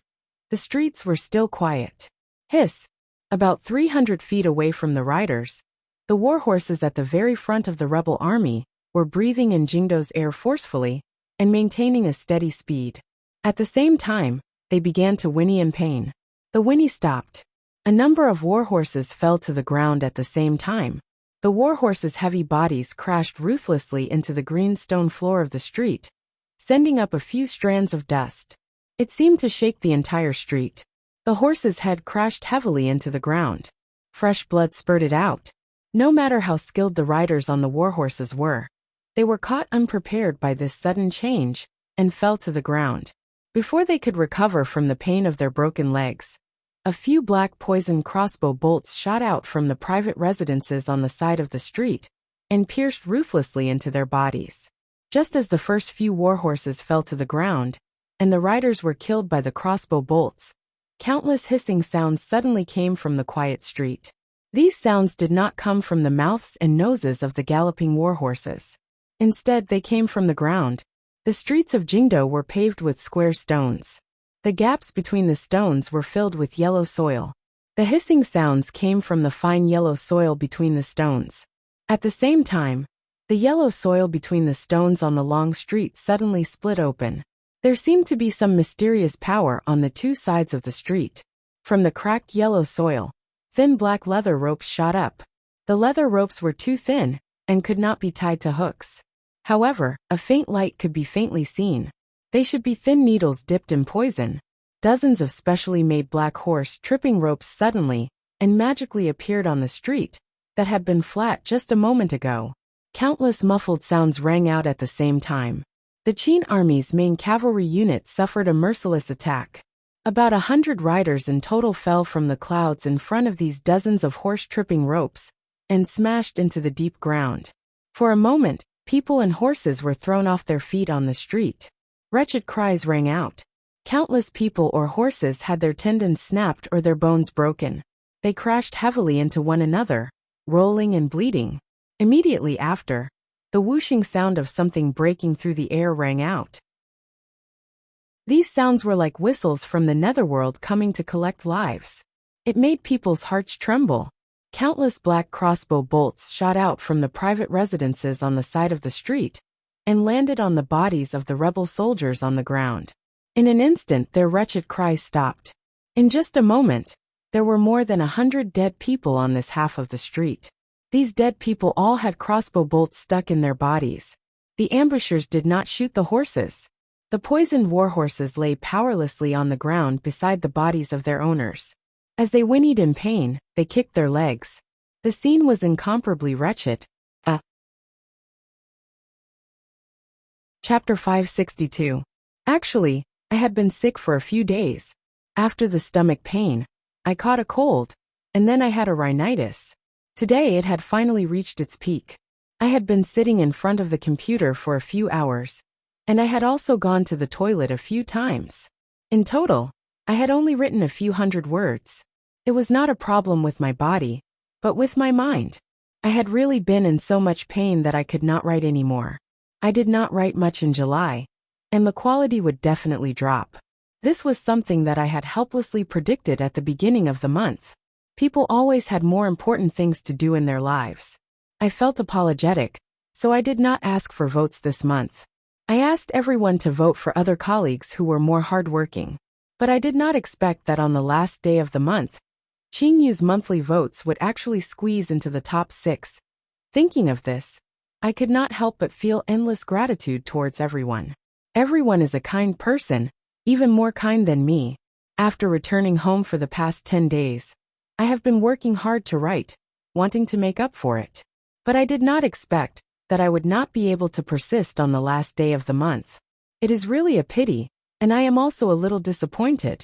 the streets were still quiet. Hiss! About 300 feet away from the riders, the warhorses at the very front of the rebel army were breathing in Jingdo's air forcefully and maintaining a steady speed. At the same time, they began to whinny in pain. The whinny stopped. A number of warhorses fell to the ground at the same time. The warhorses' heavy bodies crashed ruthlessly into the green stone floor of the street, sending up a few strands of dust. It seemed to shake the entire street. The horse's head crashed heavily into the ground. Fresh blood spurted out. No matter how skilled the riders on the warhorses were, they were caught unprepared by this sudden change and fell to the ground. Before they could recover from the pain of their broken legs, a few black poison crossbow bolts shot out from the private residences on the side of the street and pierced ruthlessly into their bodies. Just as the first few warhorses fell to the ground and the riders were killed by the crossbow bolts, countless hissing sounds suddenly came from the quiet street. These sounds did not come from the mouths and noses of the galloping warhorses. Instead, they came from the ground. The streets of Jingdo were paved with square stones. The gaps between the stones were filled with yellow soil. The hissing sounds came from the fine yellow soil between the stones. At the same time, the yellow soil between the stones on the long street suddenly split open. There seemed to be some mysterious power on the two sides of the street. From the cracked yellow soil, thin black leather ropes shot up. The leather ropes were too thin and could not be tied to hooks. However, a faint light could be faintly seen. They should be thin needles dipped in poison. Dozens of specially made black horse tripping ropes suddenly and magically appeared on the street that had been flat just a moment ago. Countless muffled sounds rang out at the same time. The Qin army's main cavalry unit suffered a merciless attack. About 100 riders in total fell from the clouds in front of these dozens of horse-tripping ropes and smashed into the deep ground. For a moment, people and horses were thrown off their feet on the street. Wretched cries rang out. Countless people or horses had their tendons snapped or their bones broken. They crashed heavily into one another, rolling and bleeding. Immediately after, the whooshing sound of something breaking through the air rang out. These sounds were like whistles from the netherworld coming to collect lives. It made people's hearts tremble. Countless black crossbow bolts shot out from the private residences on the side of the street and landed on the bodies of the rebel soldiers on the ground. In an instant, their wretched cries stopped. In just a moment, there were more than 100 dead people on this half of the street. These dead people all had crossbow bolts stuck in their bodies. The ambushers did not shoot the horses. The poisoned warhorses lay powerlessly on the ground beside the bodies of their owners. As they whinnied in pain, they kicked their legs. The scene was incomparably wretched. Chapter 562. Actually, I had been sick for a few days. After the stomach pain, I caught a cold, and then I had a rhinitis. Today it had finally reached its peak. I had been sitting in front of the computer for a few hours, and I had also gone to the toilet a few times. In total, I had only written a few hundred words. It was not a problem with my body, but with my mind. I had really been in so much pain that I could not write anymore. I did not write much in July, and the quality would definitely drop. This was something that I had helplessly predicted at the beginning of the month. People always had more important things to do in their lives. I felt apologetic, so I did not ask for votes this month. I asked everyone to vote for other colleagues who were more hardworking. But I did not expect that on the last day of the month, Qingyu's monthly votes would actually squeeze into the top 6. Thinking of this, I could not help but feel endless gratitude towards everyone. Everyone is a kind person, even more kind than me. After returning home for the past 10 days, I have been working hard to write, wanting to make up for it. But I did not expect that I would not be able to persist on the last day of the month. It is really a pity, and I am also a little disappointed.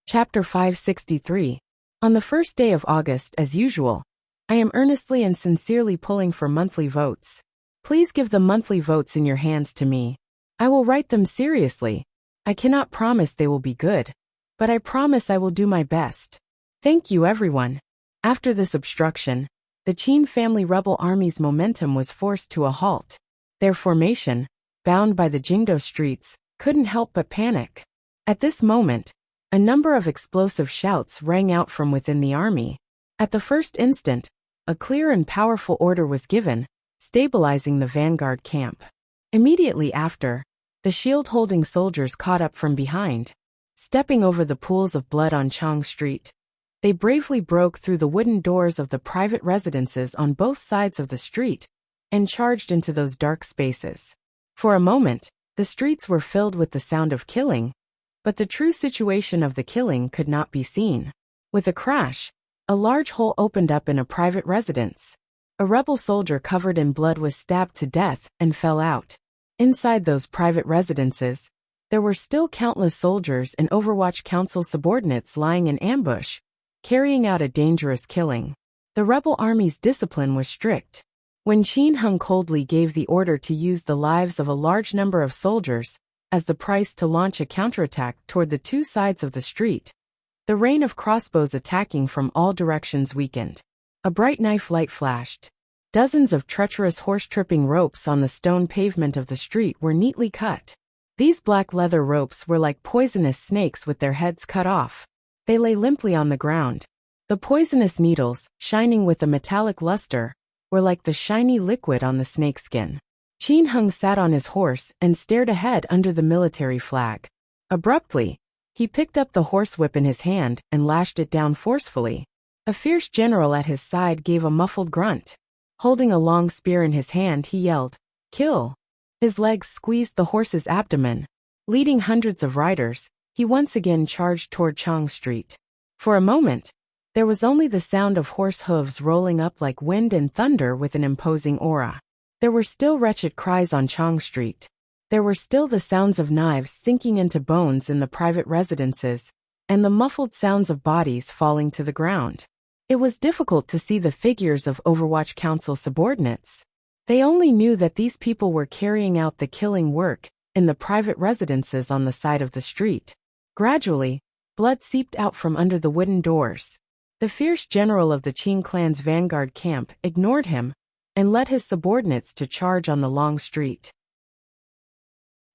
Chapter 563. On the first day of August, as usual, I am earnestly and sincerely pulling for monthly votes. Please give the monthly votes in your hands to me. I will write them seriously. I cannot promise they will be good, but I promise I will do my best. Thank you, everyone. After this obstruction, the Qin family rebel army's momentum was forced to a halt. Their formation, bound by the Jingdo streets, couldn't help but panic. At this moment, a number of explosive shouts rang out from within the army. At the first instant, a clear and powerful order was given, stabilizing the vanguard camp. Immediately after, the shield-holding soldiers caught up from behind. Stepping over the pools of blood on Chang Street, they bravely broke through the wooden doors of the private residences on both sides of the street and charged into those dark spaces. For a moment, the streets were filled with the sound of killing, but the true situation of the killing could not be seen. With a crash, a large hole opened up in a private residence. A rebel soldier covered in blood was stabbed to death and fell out. Inside those private residences, there were still countless soldiers and Overwatch Council subordinates lying in ambush, carrying out a dangerous killing. The rebel army's discipline was strict. When Qin Hung coldly gave the order to use the lives of a large number of soldiers as the price to launch a counterattack toward the two sides of the street, the rain of crossbows attacking from all directions weakened. A bright knife light flashed. Dozens of treacherous horse-tripping ropes on the stone pavement of the street were neatly cut. These black leather ropes were like poisonous snakes with their heads cut off. They lay limply on the ground. The poisonous needles, shining with a metallic luster, were like the shiny liquid on the snakeskin. Qin Hung sat on his horse and stared ahead under the military flag. Abruptly, he picked up the horsewhip in his hand and lashed it down forcefully. A fierce general at his side gave a muffled grunt. Holding a long spear in his hand, he yelled, "Kill!" His legs squeezed the horse's abdomen. Leading hundreds of riders, he once again charged toward Chang Street. For a moment, there was only the sound of horse hooves rolling up like wind and thunder with an imposing aura. There were still wretched cries on Chang Street. There were still the sounds of knives sinking into bones in the private residences, and the muffled sounds of bodies falling to the ground. It was difficult to see the figures of Overwatch Council subordinates. They only knew that these people were carrying out the killing work in the private residences on the side of the street. Gradually, blood seeped out from under the wooden doors. The fierce general of the Qin clan's vanguard camp ignored him and led his subordinates to charge on the long street.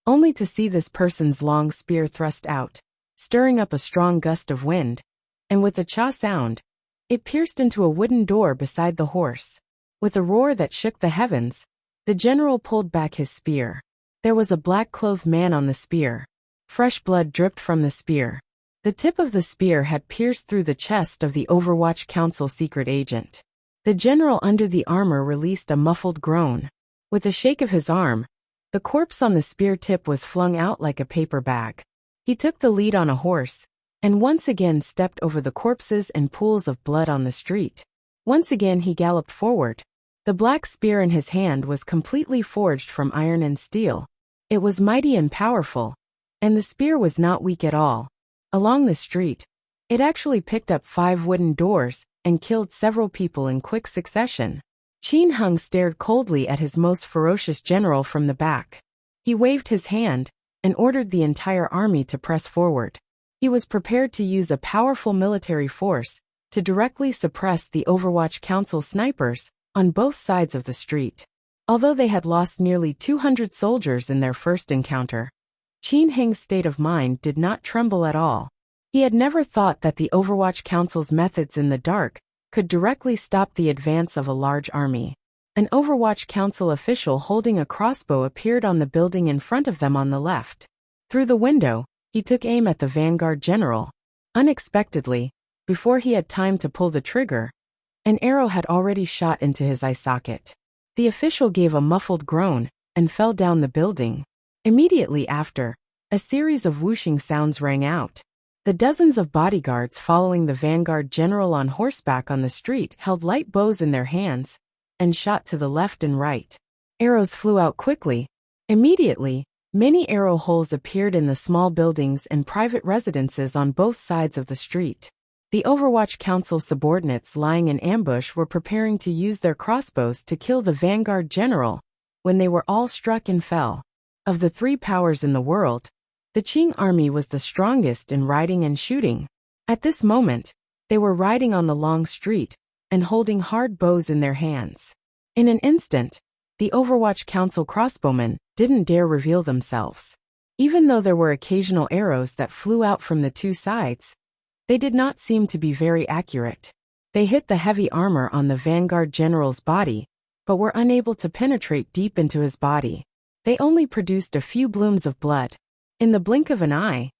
Only to see this person's long spear thrust out, stirring up a strong gust of wind, and with a cha sound, it pierced into a wooden door beside the horse. With a roar that shook the heavens, the general pulled back his spear. There was a black-clothed man on the spear. Fresh blood dripped from the spear. The tip of the spear had pierced through the chest of the Overwatch Council secret agent. The general under the armor released a muffled groan. With a shake of his arm, the corpse on the spear tip was flung out like a paper bag. He took the lead on a horse, and once again stepped over the corpses and pools of blood on the street. Once again he galloped forward, The black spear in his hand was completely forged from iron and steel. It was mighty and powerful, and the spear was not weak at all. Along the street, it actually picked up 5 wooden doors and killed several people in quick succession. Qin Heng stared coldly at his most ferocious general from the back. He waved his hand and ordered the entire army to press forward. He was prepared to use a powerful military force to directly suppress the Overwatch Council snipers on both sides of the street. Although they had lost nearly 200 soldiers in their first encounter, Qin Heng's state of mind did not tremble at all. He had never thought that the Overwatch Council's methods in the dark could directly stop the advance of a large army. An Overwatch Council official holding a crossbow appeared on the building in front of them on the left. Through the window, he took aim at the vanguard general. Unexpectedly, before he had time to pull the trigger, an arrow had already shot into his eye socket. The official gave a muffled groan and fell down the building. Immediately after, a series of whooshing sounds rang out. The dozens of bodyguards following the vanguard general on horseback on the street held light bows in their hands and shot to the left and right. Arrows flew out quickly. Immediately, many arrow holes appeared in the small buildings and private residences on both sides of the street. The Overwatch Council subordinates lying in ambush were preparing to use their crossbows to kill the vanguard general when they were all struck and fell. Of the 3 powers in the world, the Qing army was the strongest in riding and shooting. At this moment, they were riding on the long street and holding hard bows in their hands. In an instant, the Overwatch Council crossbowmen didn't dare reveal themselves. Even though there were occasional arrows that flew out from the 2 sides, they did not seem to be very accurate. They hit the heavy armor on the vanguard general's body, but were unable to penetrate deep into his body. They only produced a few blooms of blood. In the blink of an eye,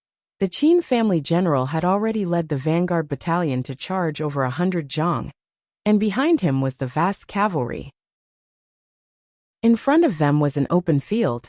the Qin family general had already led the vanguard battalion to charge over 100 zhang, and behind him was the vast cavalry. In front of them was an open field,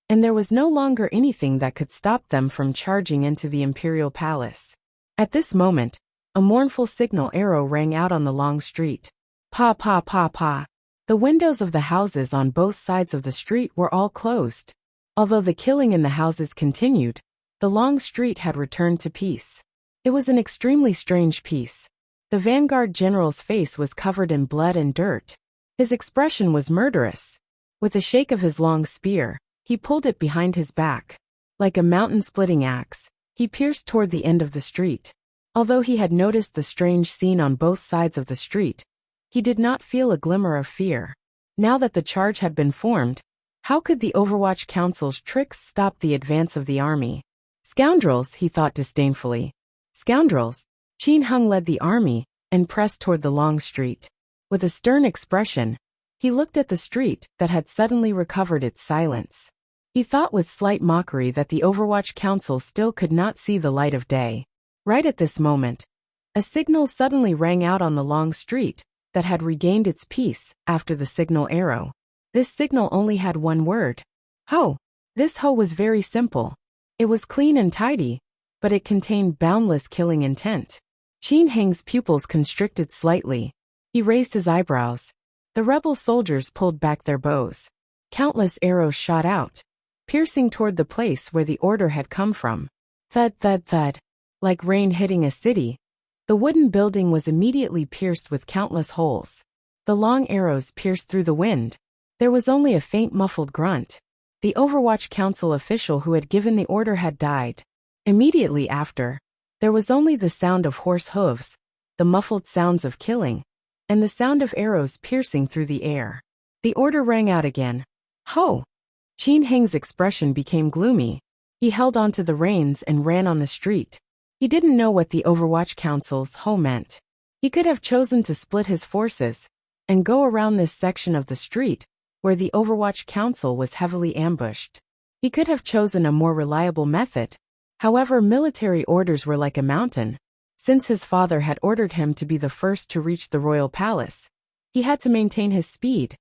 and there was no longer anything that could stop them from charging into the imperial palace. At this moment, a mournful signal arrow rang out on the long street. Pa pa pa pa. The windows of the houses on both sides of the street were all closed. Although the killing in the houses continued, the long street had returned to peace. It was an extremely strange peace. The vanguard general's face was covered in blood and dirt. His expression was murderous. With a shake of his long spear, he pulled it behind his back. Like a mountain-splitting axe, he pierced toward the end of the street. Although he had noticed the strange scene on both sides of the street, he did not feel a glimmer of fear. Now that the charge had been formed, how could the Overwatch Council's tricks stop the advance of the army? Scoundrels, he thought disdainfully. Scoundrels. Qin Heng led the army and pressed toward the long street. With a stern expression, he looked at the street that had suddenly recovered its silence. He thought with slight mockery that the Overwatch Council still could not see the light of day. Right at this moment, a signal suddenly rang out on the long street that had regained its peace after the signal arrow. This signal only had one word. Ho! This ho was very simple. It was clean and tidy, but it contained boundless killing intent. Qin Heng's pupils constricted slightly. He raised his eyebrows. The rebel soldiers pulled back their bows. Countless arrows shot out, piercing toward the place where the order had come from. Thud, thud, thud. Like rain hitting a city, the wooden building was immediately pierced with countless holes. The long arrows pierced through the wind. There was only a faint muffled grunt. The Overwatch Council official who had given the order had died. Immediately after, there was only the sound of horse hooves, the muffled sounds of killing, and the sound of arrows piercing through the air. The order rang out again. Ho! Qin Heng's expression became gloomy. He held onto the reins and ran on the street. He didn't know what the Overwatch Council's ho meant. He could have chosen to split his forces and go around this section of the street where the Overwatch Council was heavily ambushed. He could have chosen a more reliable method. However, military orders were like a mountain. Since his father had ordered him to be the first to reach the royal palace, he had to maintain his speed,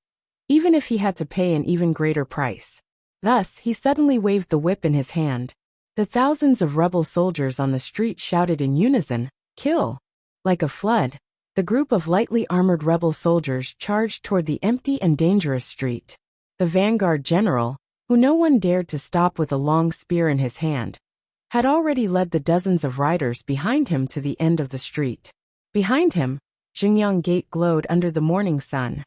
even if he had to pay an even greater price. Thus, he suddenly waved the whip in his hand. The thousands of rebel soldiers on the street shouted in unison, "Kill!" Like a flood, the group of lightly armored rebel soldiers charged toward the empty and dangerous street. The vanguard general, who no one dared to stop with a long spear in his hand, had already led the dozens of riders behind him to the end of the street. Behind him, Xingyang Gate glowed under the morning sun.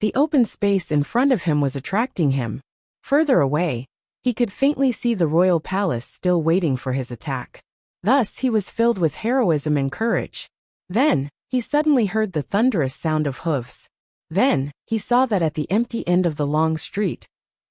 The open space in front of him was attracting him. Further away, he could faintly see the royal palace still waiting for his attack. Thus he was filled with heroism and courage. Then, he suddenly heard the thunderous sound of hooves. Then, he saw that at the empty end of the long street,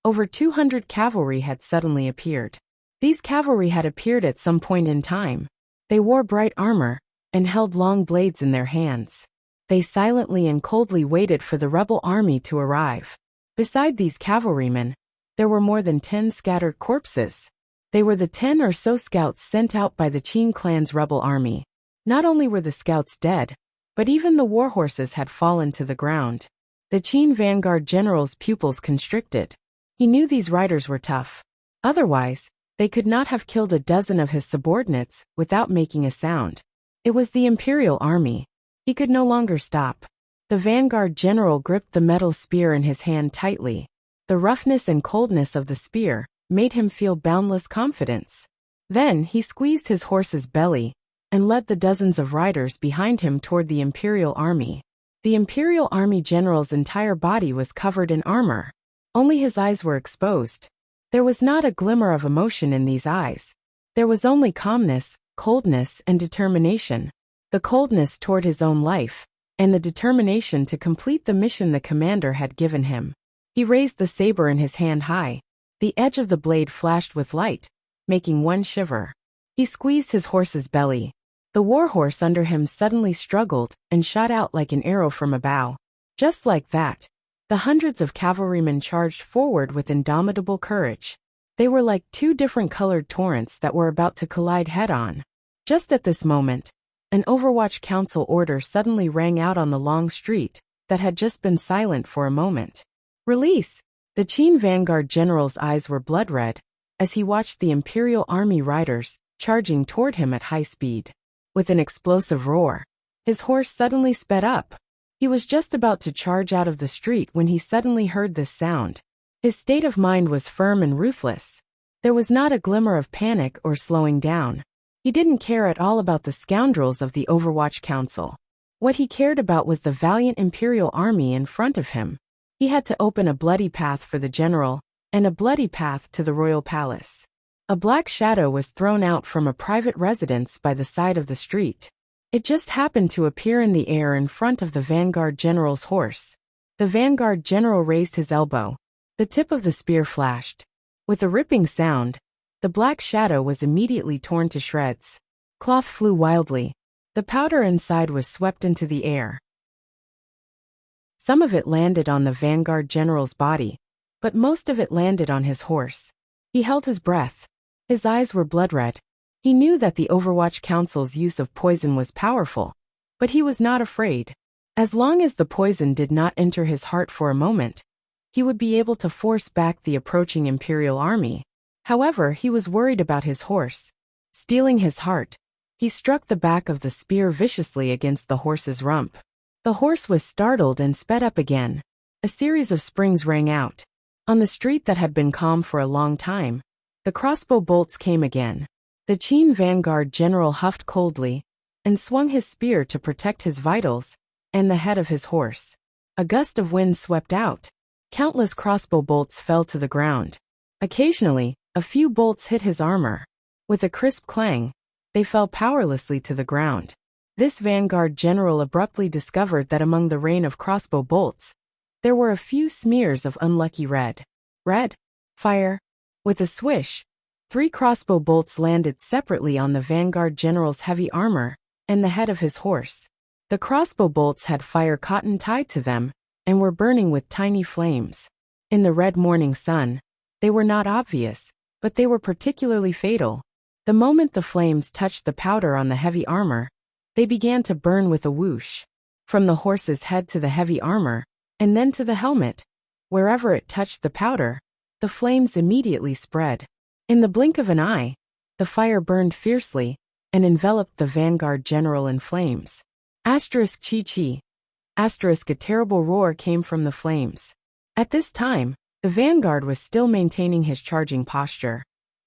over 200 cavalry had suddenly appeared. These cavalry had appeared at some point in time. They wore bright armor and held long blades in their hands. They silently and coldly waited for the rebel army to arrive. Beside these cavalrymen, there were more than 10 scattered corpses. They were the 10 or so scouts sent out by the Qin clan's rebel army. Not only were the scouts dead, but even the warhorses had fallen to the ground. The Qin vanguard general's pupils constricted. He knew these riders were tough. Otherwise, they could not have killed a dozen of his subordinates without making a sound. It was the imperial army. He could no longer stop. The vanguard general gripped the metal spear in his hand tightly. The roughness and coldness of the spear made him feel boundless confidence. Then he squeezed his horse's belly and led the dozens of riders behind him toward the imperial army. The imperial army general's entire body was covered in armor. Only his eyes were exposed. There was not a glimmer of emotion in these eyes. There was only calmness, coldness, and determination. The coldness toward his own life, and the determination to complete the mission the commander had given him. He raised the saber in his hand high. The edge of the blade flashed with light, making one shiver. He squeezed his horse's belly. The warhorse under him suddenly struggled and shot out like an arrow from a bow. Just like that, the hundreds of cavalrymen charged forward with indomitable courage. They were like two different colored torrents that were about to collide head-on. Just at this moment, an Overwatch Council order suddenly rang out on the long street that had just been silent for a moment. Release! The Qin vanguard general's eyes were blood-red as he watched the Imperial Army riders charging toward him at high speed. With an explosive roar, his horse suddenly sped up. He was just about to charge out of the street when he suddenly heard this sound. His state of mind was firm and ruthless. There was not a glimmer of panic or slowing down. He didn't care at all about the scoundrels of the Overwatch Council. What he cared about was the valiant Imperial Army in front of him. He had to open a bloody path for the general, and a bloody path to the royal palace. A black shadow was thrown out from a private residence by the side of the street. It just happened to appear in the air in front of the vanguard general's horse. The vanguard general raised his elbow. The tip of the spear flashed. With a ripping sound, the black shadow was immediately torn to shreds. Cloth flew wildly. The powder inside was swept into the air. Some of it landed on the vanguard general's body, but most of it landed on his horse. He held his breath. His eyes were blood-red. He knew that the Overwatch Council's use of poison was powerful, but he was not afraid. As long as the poison did not enter his heart for a moment, he would be able to force back the approaching Imperial Army. However, he was worried about his horse. Stealing his heart, he struck the back of the spear viciously against the horse's rump. The horse was startled and sped up again. A series of springs rang out. On the street that had been calm for a long time, the crossbow bolts came again. The Qin vanguard general huffed coldly and swung his spear to protect his vitals and the head of his horse. A gust of wind swept out. Countless crossbow bolts fell to the ground. Occasionally, a few bolts hit his armor. With a crisp clang, they fell powerlessly to the ground. This vanguard general abruptly discovered that among the rain of crossbow bolts, there were a few smears of unlucky red. Red? Fire? With a swish, 3 crossbow bolts landed separately on the vanguard general's heavy armor and the head of his horse. The crossbow bolts had fire cotton tied to them and were burning with tiny flames. In the red morning sun, they were not obvious, but they were particularly fatal. The moment the flames touched the powder on the heavy armor, they began to burn with a whoosh. From the horse's head to the heavy armor, and then to the helmet, wherever it touched the powder, the flames immediately spread. In the blink of an eye, the fire burned fiercely and enveloped the vanguard general in flames. Asterisk chi chi. Asterisk a terrible roar came from the flames. At this time, the vanguard was still maintaining his charging posture.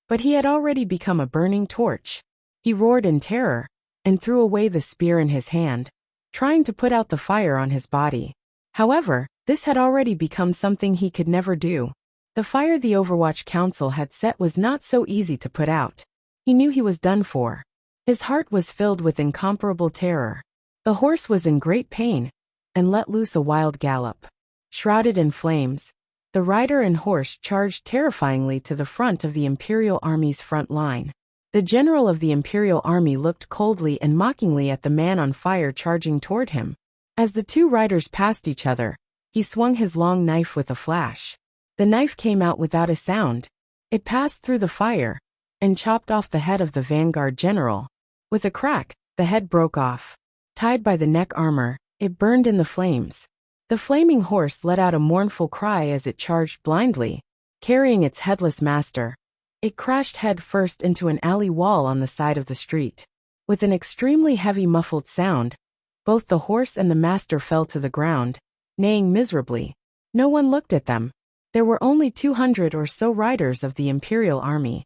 But he had already become a burning torch. He roared in terror, and threw away the spear in his hand, trying to put out the fire on his body. However, this had already become something he could never do. The fire the Overwatch Council had set was not so easy to put out. He knew he was done for. His heart was filled with incomparable terror. The horse was in great pain, and let loose a wild gallop. Shrouded in flames, the rider and horse charged terrifyingly to the front of the Imperial Army's front line. The general of the Imperial Army looked coldly and mockingly at the man on fire charging toward him. As the two riders passed each other, he swung his long knife with a flash. The knife came out without a sound. It passed through the fire, and chopped off the head of the vanguard general. With a crack, the head broke off. Tied by the neck armor, it burned in the flames. The flaming horse let out a mournful cry as it charged blindly, carrying its headless master. It crashed head first into an alley wall on the side of the street. With an extremely heavy muffled sound, both the horse and the master fell to the ground, neighing miserably. No one looked at them. There were only 200 or so riders of the Imperial Army.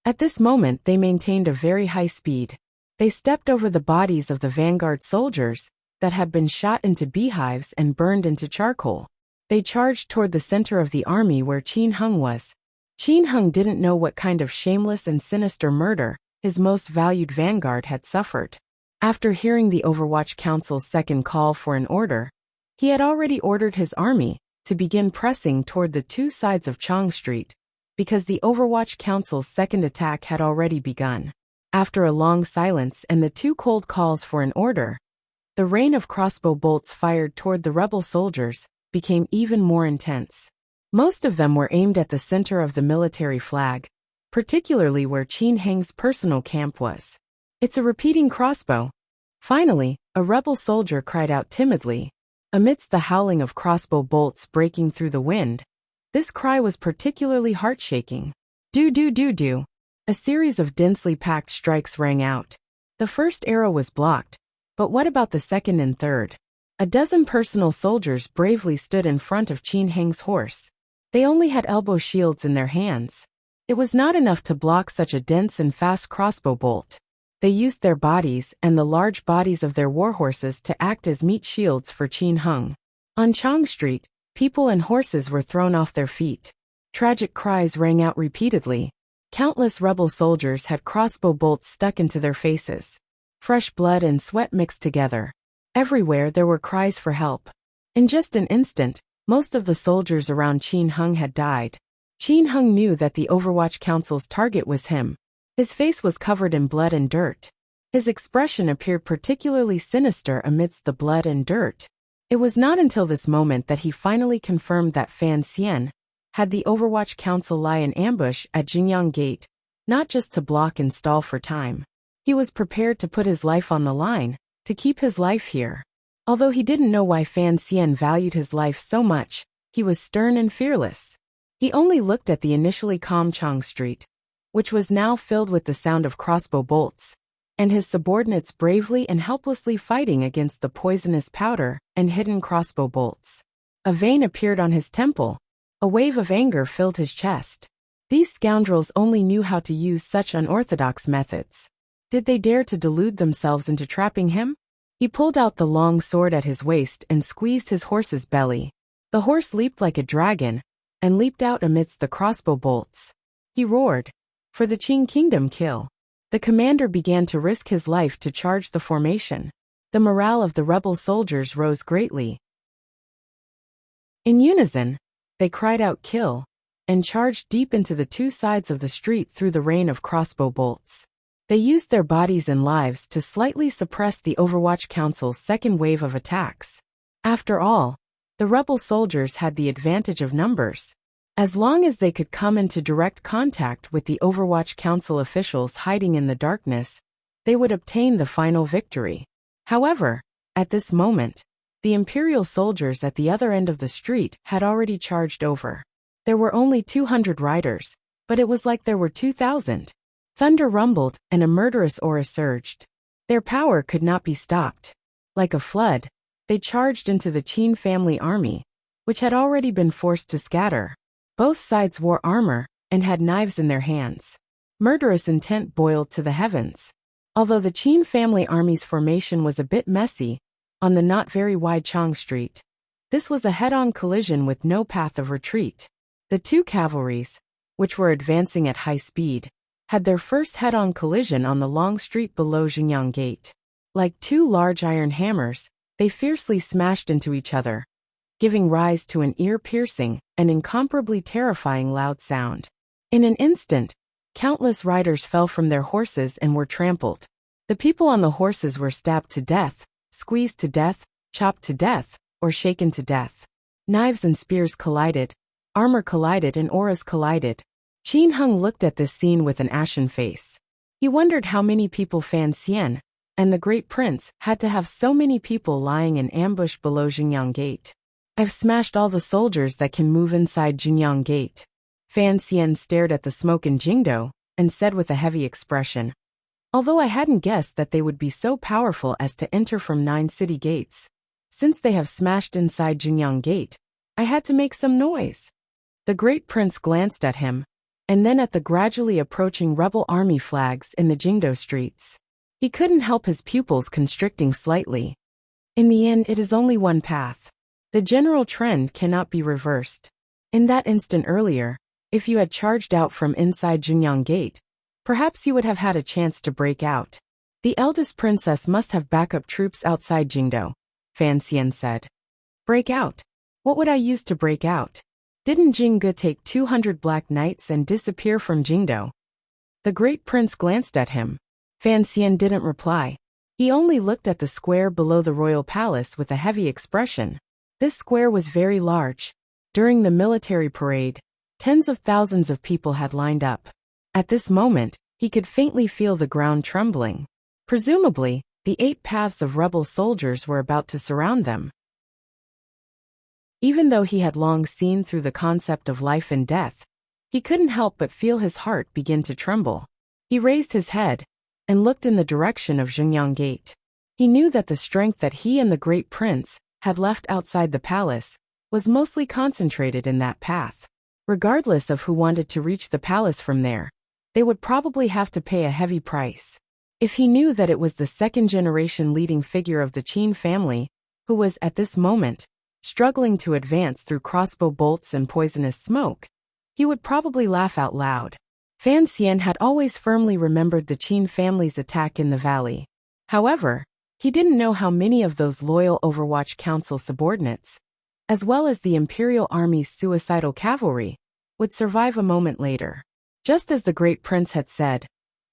At this moment they maintained a very high speed. They stepped over the bodies of the vanguard soldiers that had been shot into beehives and burned into charcoal. They charged toward the center of the army where Qin Hung was. Qin Hung didn't know what kind of shameless and sinister murder his most valued vanguard had suffered. After hearing the Overwatch Council's second call for an order, he had already ordered his army to begin pressing toward the two sides of Chong Street, because the Overwatch Council's second attack had already begun. After a long silence and the two cold calls for an order, the rain of crossbow bolts fired toward the rebel soldiers became even more intense. Most of them were aimed at the center of the military flag, particularly where Qin Heng's personal camp was. "It's a repeating crossbow." Finally, a rebel soldier cried out timidly. Amidst the howling of crossbow bolts breaking through the wind, this cry was particularly heart-shaking. Do do do do. A series of densely packed strikes rang out. The first arrow was blocked, but what about the second and third? A dozen personal soldiers bravely stood in front of Qin Heng's horse. They only had elbow shields in their hands. It was not enough to block such a dense and fast crossbow bolt. They used their bodies and the large bodies of their warhorses to act as meat shields for Qin Heng. On Chong Street, people and horses were thrown off their feet. Tragic cries rang out repeatedly. Countless rebel soldiers had crossbow bolts stuck into their faces. Fresh blood and sweat mixed together. Everywhere there were cries for help. In just an instant, most of the soldiers around Qin Heng had died. Qin Heng knew that the Overwatch Council's target was him. His face was covered in blood and dirt. His expression appeared particularly sinister amidst the blood and dirt. It was not until this moment that he finally confirmed that Fan Xian had the Overwatch Council lie in ambush at Jingyang Gate, not just to block and stall for time. He was prepared to put his life on the line, to keep his life here. Although he didn't know why Fan Xian valued his life so much, he was stern and fearless. He only looked at the initially calm Chong Street, which was now filled with the sound of crossbow bolts, and his subordinates bravely and helplessly fighting against the poisonous powder and hidden crossbow bolts. A vein appeared on his temple. A wave of anger filled his chest. These scoundrels only knew how to use such unorthodox methods. Did they dare to delude themselves into trapping him? He pulled out the long sword at his waist and squeezed his horse's belly. The horse leaped like a dragon, and leaped out amidst the crossbow bolts. He roared, "For the Qing Kingdom kill." The commander began to risk his life to charge the formation. The morale of the rebel soldiers rose greatly. In unison, they cried out "kill," and charged deep into the two sides of the street through the rain of crossbow bolts. They used their bodies and lives to slightly suppress the Overwatch Council's second wave of attacks. After all, the rebel soldiers had the advantage of numbers. As long as they could come into direct contact with the Overwatch Council officials hiding in the darkness, they would obtain the final victory. However, at this moment, the Imperial soldiers at the other end of the street had already charged over. There were only 200 riders, but it was like there were 2,000. Thunder rumbled, and a murderous aura surged. Their power could not be stopped. Like a flood, they charged into the Qin family army, which had already been forced to scatter. Both sides wore armor and had knives in their hands. Murderous intent boiled to the heavens. Although the Qin family army's formation was a bit messy, on the not very wide Chang Street, this was a head-on collision with no path of retreat. The two cavalries, which were advancing at high speed, had their first head-on collision on the long street below Xingyang Gate. Like two large iron hammers, they fiercely smashed into each other, giving rise to an ear-piercing and incomparably terrifying loud sound. In an instant, countless riders fell from their horses and were trampled. The people on the horses were stabbed to death, squeezed to death, chopped to death, or shaken to death. Knives and spears collided, armor collided and auras collided. Qin Heng looked at this scene with an ashen face. He wondered how many people Fan Xian and the Great Prince had to have so many people lying in ambush below Xingyang Gate. I've smashed all the soldiers that can move inside Xingyang Gate. Fan Xian stared at the smoke in Jingdo and said with a heavy expression, although I hadn't guessed that they would be so powerful as to enter from 9 city gates. Since they have smashed inside Xingyang Gate, I had to make some noise. The Great Prince glanced at him, and then at the gradually approaching rebel army flags in the Jingdo streets. He couldn't help his pupils constricting slightly. In the end, it is only one path. The general trend cannot be reversed. In that instant earlier, if you had charged out from inside Xingyang Gate, perhaps you would have had a chance to break out. The eldest princess must have backup troops outside Jingdo, Fan Xian said. Break out? What would I use to break out? Didn't Jingge take 200 black knights and disappear from Jingdo? The Great Prince glanced at him. Fan Xian didn't reply. He only looked at the square below the royal palace with a heavy expression. This square was very large. During the military parade, tens of thousands of people had lined up. At this moment, he could faintly feel the ground trembling. Presumably, the 8 paths of rebel soldiers were about to surround them. Even though he had long seen through the concept of life and death, he couldn't help but feel his heart begin to tremble. He raised his head and looked in the direction of Xingyang Gate. He knew that the strength that he and the Great Prince had left outside the palace was mostly concentrated in that path. Regardless of who wanted to reach the palace from there, they would probably have to pay a heavy price. If he knew that it was the second-generation leading figure of the Qin family, who was, at this moment, struggling to advance through crossbow bolts and poisonous smoke, he would probably laugh out loud. Fan Xian had always firmly remembered the Qin family's attack in the valley. However, he didn't know how many of those loyal Overwatch Council subordinates, as well as the Imperial Army's suicidal cavalry, would survive a moment later. Just as the Great Prince had said,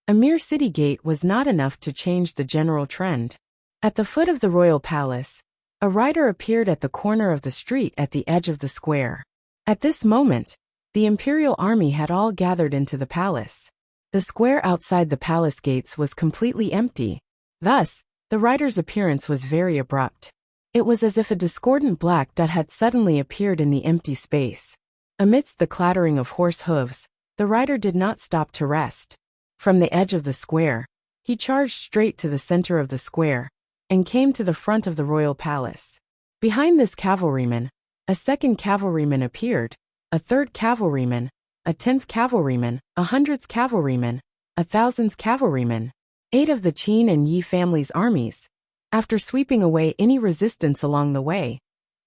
a mere city gate was not enough to change the general trend. At the foot of the royal palace, a rider appeared at the corner of the street at the edge of the square. At this moment, the Imperial Army had all gathered into the palace. The square outside the palace gates was completely empty. Thus, the rider's appearance was very abrupt. It was as if a discordant black dot had suddenly appeared in the empty space. Amidst the clattering of horse hooves, the rider did not stop to rest. From the edge of the square, he charged straight to the center of the square, and came to the front of the royal palace. Behind this cavalryman, a second cavalryman appeared, a third cavalryman, a 10th cavalryman, a 100th cavalryman, a 1000th cavalryman. 8 of the Qin and Yi families' armies, after sweeping away any resistance along the way,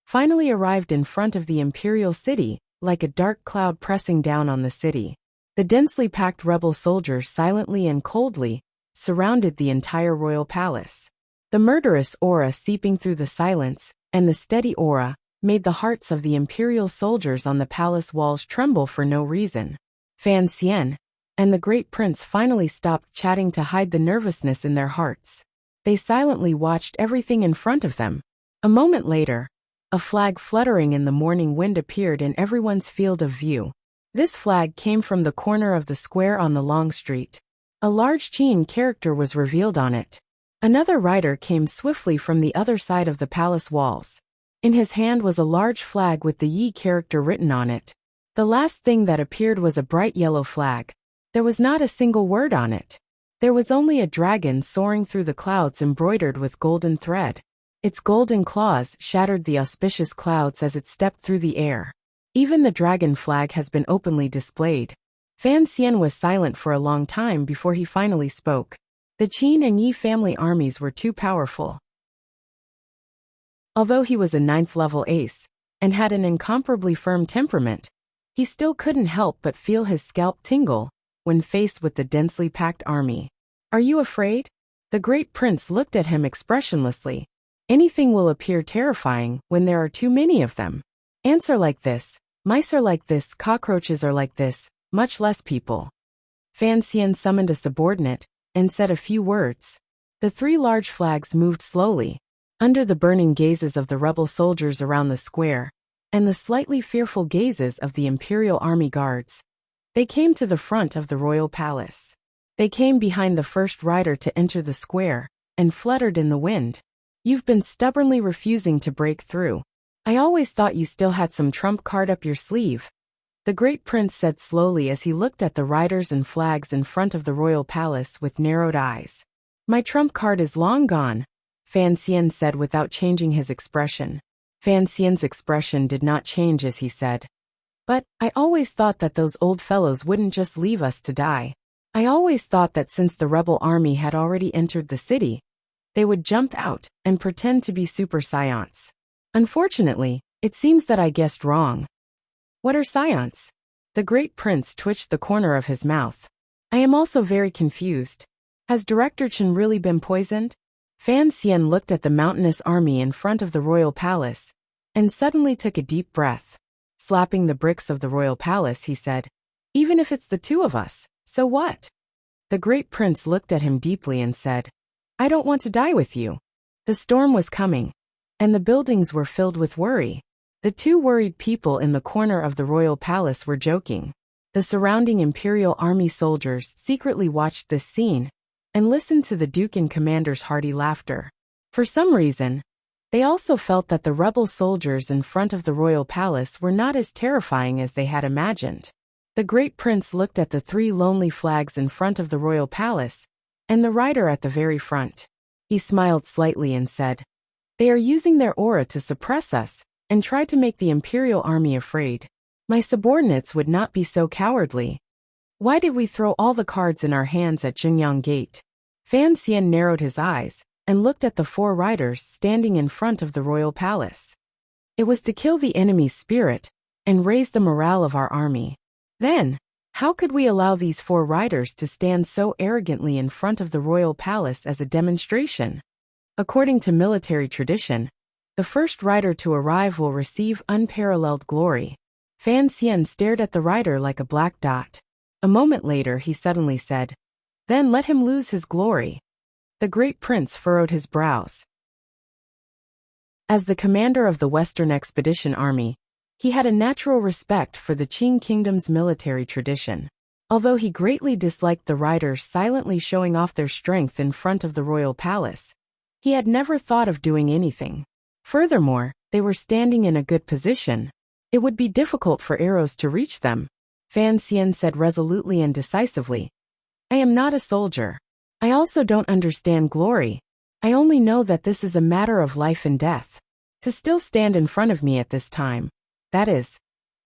finally arrived in front of the imperial city, like a dark cloud pressing down on the city. The densely packed rebel soldiers silently and coldly surrounded the entire royal palace. The murderous aura seeping through the silence, and the steady aura, made the hearts of the imperial soldiers on the palace walls tremble for no reason. Fan Xian and the Great Prince finally stopped chatting to hide the nervousness in their hearts. They silently watched everything in front of them. A moment later, a flag fluttering in the morning wind appeared in everyone's field of view. This flag came from the corner of the square on the long street. A large Qin character was revealed on it. Another rider came swiftly from the other side of the palace walls. In his hand was a large flag with the Yi character written on it. The last thing that appeared was a bright yellow flag. There was not a single word on it. There was only a dragon soaring through the clouds embroidered with golden thread. Its golden claws shattered the auspicious clouds as it stepped through the air. Even the dragon flag has been openly displayed. Fan Xian was silent for a long time before he finally spoke. The Qin and Yi family armies were too powerful. Although he was a 9th-level ace, and had an incomparably firm temperament, he still couldn't help but feel his scalp tingle when faced with the densely packed army. "Are you afraid?" The great prince looked at him expressionlessly. "Anything will appear terrifying when there are too many of them. Ants are like this, mice are like this, cockroaches are like this, much less people." Fan Xian summoned a subordinate and said a few words. The 3 large flags moved slowly, under the burning gazes of the rebel soldiers around the square, and the slightly fearful gazes of the Imperial Army guards. They came to the front of the royal palace. They came behind the first rider to enter the square, and fluttered in the wind. "You've been stubbornly refusing to break through. I always thought you still had some trump card up your sleeve," the great prince said slowly as he looked at the riders and flags in front of the royal palace with narrowed eyes. "My trump card is long gone," Fan Xian said without changing his expression. Fan Xian's expression did not change as he said, "But I always thought that those old fellows wouldn't just leave us to die. I always thought that since the rebel army had already entered the city, they would jump out and pretend to be super scions. Unfortunately, it seems that I guessed wrong." "What are scions?" The great prince twitched the corner of his mouth. "I am also very confused. Has Director Chen really been poisoned?" Fan Xian looked at the mountainous army in front of the royal palace, and suddenly took a deep breath. Slapping the bricks of the royal palace, he said, "Even if it's the 2 of us, so what?" The great prince looked at him deeply and said, "I don't want to die with you." The storm was coming, and the buildings were filled with worry. The 2 worried people in the corner of the royal palace were joking. The surrounding Imperial Army soldiers secretly watched this scene and listened to the Duke and Commander's hearty laughter. For some reason, they also felt that the rebel soldiers in front of the royal palace were not as terrifying as they had imagined. The great prince looked at the 3 lonely flags in front of the royal palace, and the rider at the very front. He smiled slightly and said, "They are using their aura to suppress us and try to make the Imperial Army afraid. My subordinates would not be so cowardly. Why did we throw all the cards in our hands at Jingyang Gate?" Fan Xian narrowed his eyes and looked at the 4 riders standing in front of the royal palace. "It was to kill the enemy's spirit and raise the morale of our army. Then, how could we allow these 4 riders to stand so arrogantly in front of the royal palace as a demonstration? According to military tradition, the first rider to arrive will receive unparalleled glory." Fan Xian stared at the rider like a black dot. A moment later he suddenly said, "Then let him lose his glory." The great prince furrowed his brows. As the commander of the Western Expedition Army, he had a natural respect for the Qing Kingdom's military tradition. Although he greatly disliked the riders silently showing off their strength in front of the royal palace, he had never thought of doing anything. Furthermore, they were standing in a good position. It would be difficult for arrows to reach them. Fan Xian said resolutely and decisively, "I am not a soldier. I also don't understand glory. I only know that this is a matter of life and death. To still stand in front of me at this time, that is..."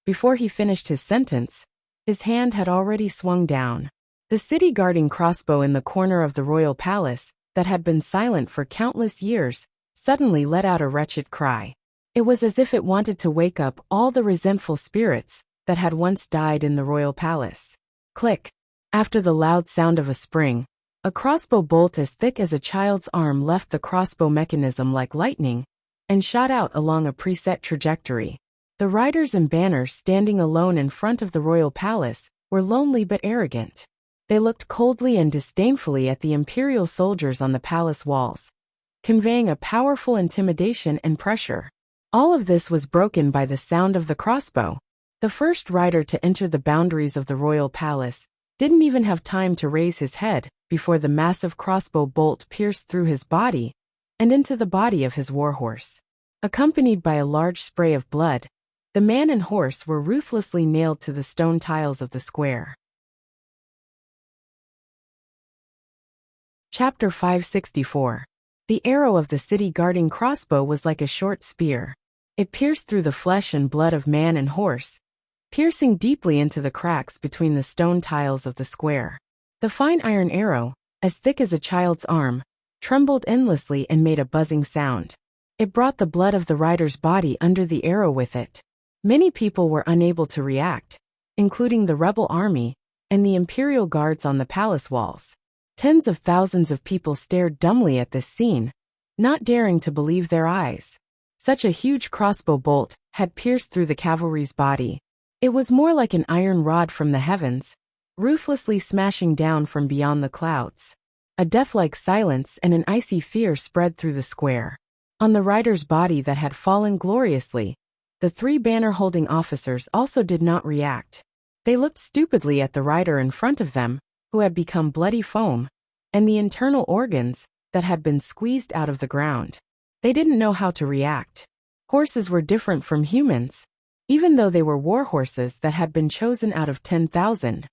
Before he finished his sentence, his hand had already swung down. The city-guarding crossbow in the corner of the royal palace, that had been silent for countless years, suddenly let out a wretched cry. It was as if it wanted to wake up all the resentful spirits that had once died in the royal palace. Click! After the loud sound of a spring, a crossbow bolt as thick as a child's arm left the crossbow mechanism like lightning and shot out along a preset trajectory. The riders and banners standing alone in front of the royal palace were lonely but arrogant. They looked coldly and disdainfully at the imperial soldiers on the palace walls, conveying a powerful intimidation and pressure. All of this was broken by the sound of the crossbow. The first rider to enter the boundaries of the royal palace didn't even have time to raise his head before the massive crossbow bolt pierced through his body and into the body of his warhorse. Accompanied by a large spray of blood, the man and horse were ruthlessly nailed to the stone tiles of the square. Chapter 564. The arrow of the city-guarding crossbow was like a short spear. It pierced through the flesh and blood of man and horse, piercing deeply into the cracks between the stone tiles of the square. The fine iron arrow, as thick as a child's arm, trembled endlessly and made a buzzing sound. It brought the blood of the rider's body under the arrow with it. Many people were unable to react, including the rebel army and the imperial guards on the palace walls. Tens of thousands of people stared dumbly at this scene, not daring to believe their eyes. Such a huge crossbow bolt had pierced through the cavalry's body. It was more like an iron rod from the heavens, ruthlessly smashing down from beyond the clouds. A death-like silence and an icy fear spread through the square. On the rider's body that had fallen gloriously, the three banner-holding officers also did not react. They looked stupidly at the rider in front of them, who had become bloody foam, and the internal organs that had been squeezed out of the ground. They didn't know how to react. Horses were different from humans, even though they were war horses that had been chosen out of 10,000.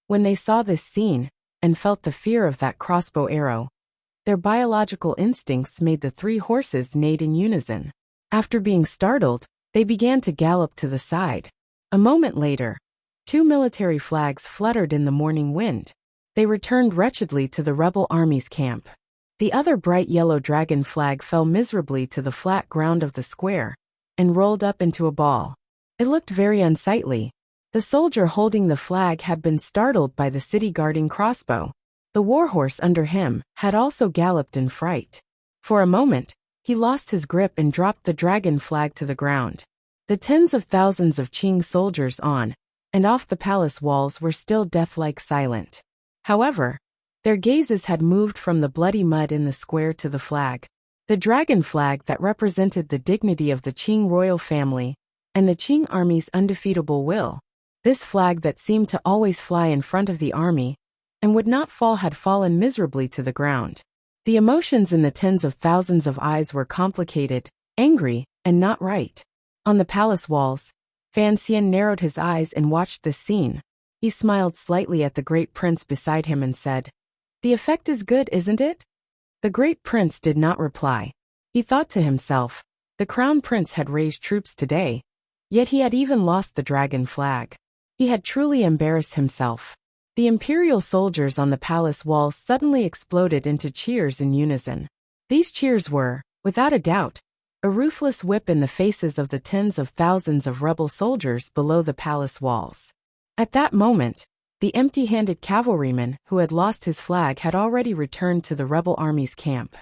When they saw this scene and felt the fear of that crossbow arrow, their biological instincts made the three horses neigh in unison. After being startled, they began to gallop to the side. A moment later, two military flags fluttered in the morning wind. They returned wretchedly to the rebel army's camp. The other bright yellow dragon flag fell miserably to the flat ground of the square and rolled up into a ball. It looked very unsightly. The soldier holding the flag had been startled by the city-guarding crossbow. The warhorse under him had also galloped in fright. For a moment, he lost his grip and dropped the dragon flag to the ground. The tens of thousands of Qing soldiers on and off the palace walls were still death-like silent. However, their gazes had moved from the bloody mud in the square to the flag. The dragon flag that represented the dignity of the Qing royal family and the Qing army's undefeatable will. This flag that seemed to always fly in front of the army and would not fall had fallen miserably to the ground. The emotions in the tens of thousands of eyes were complicated, angry, and not right. On the palace walls, Fan Xian narrowed his eyes and watched this scene. He smiled slightly at the great prince beside him and said, "The effect is good, isn't it?" The great prince did not reply. He thought to himself, the crown prince had raised troops today, yet he had even lost the dragon flag. He had truly embarrassed himself. The imperial soldiers on the palace walls suddenly exploded into cheers in unison. These cheers were, without a doubt, a ruthless whip in the faces of the tens of thousands of rebel soldiers below the palace walls. At that moment, the empty-handed cavalryman who had lost his flag had already returned to the rebel army's camp.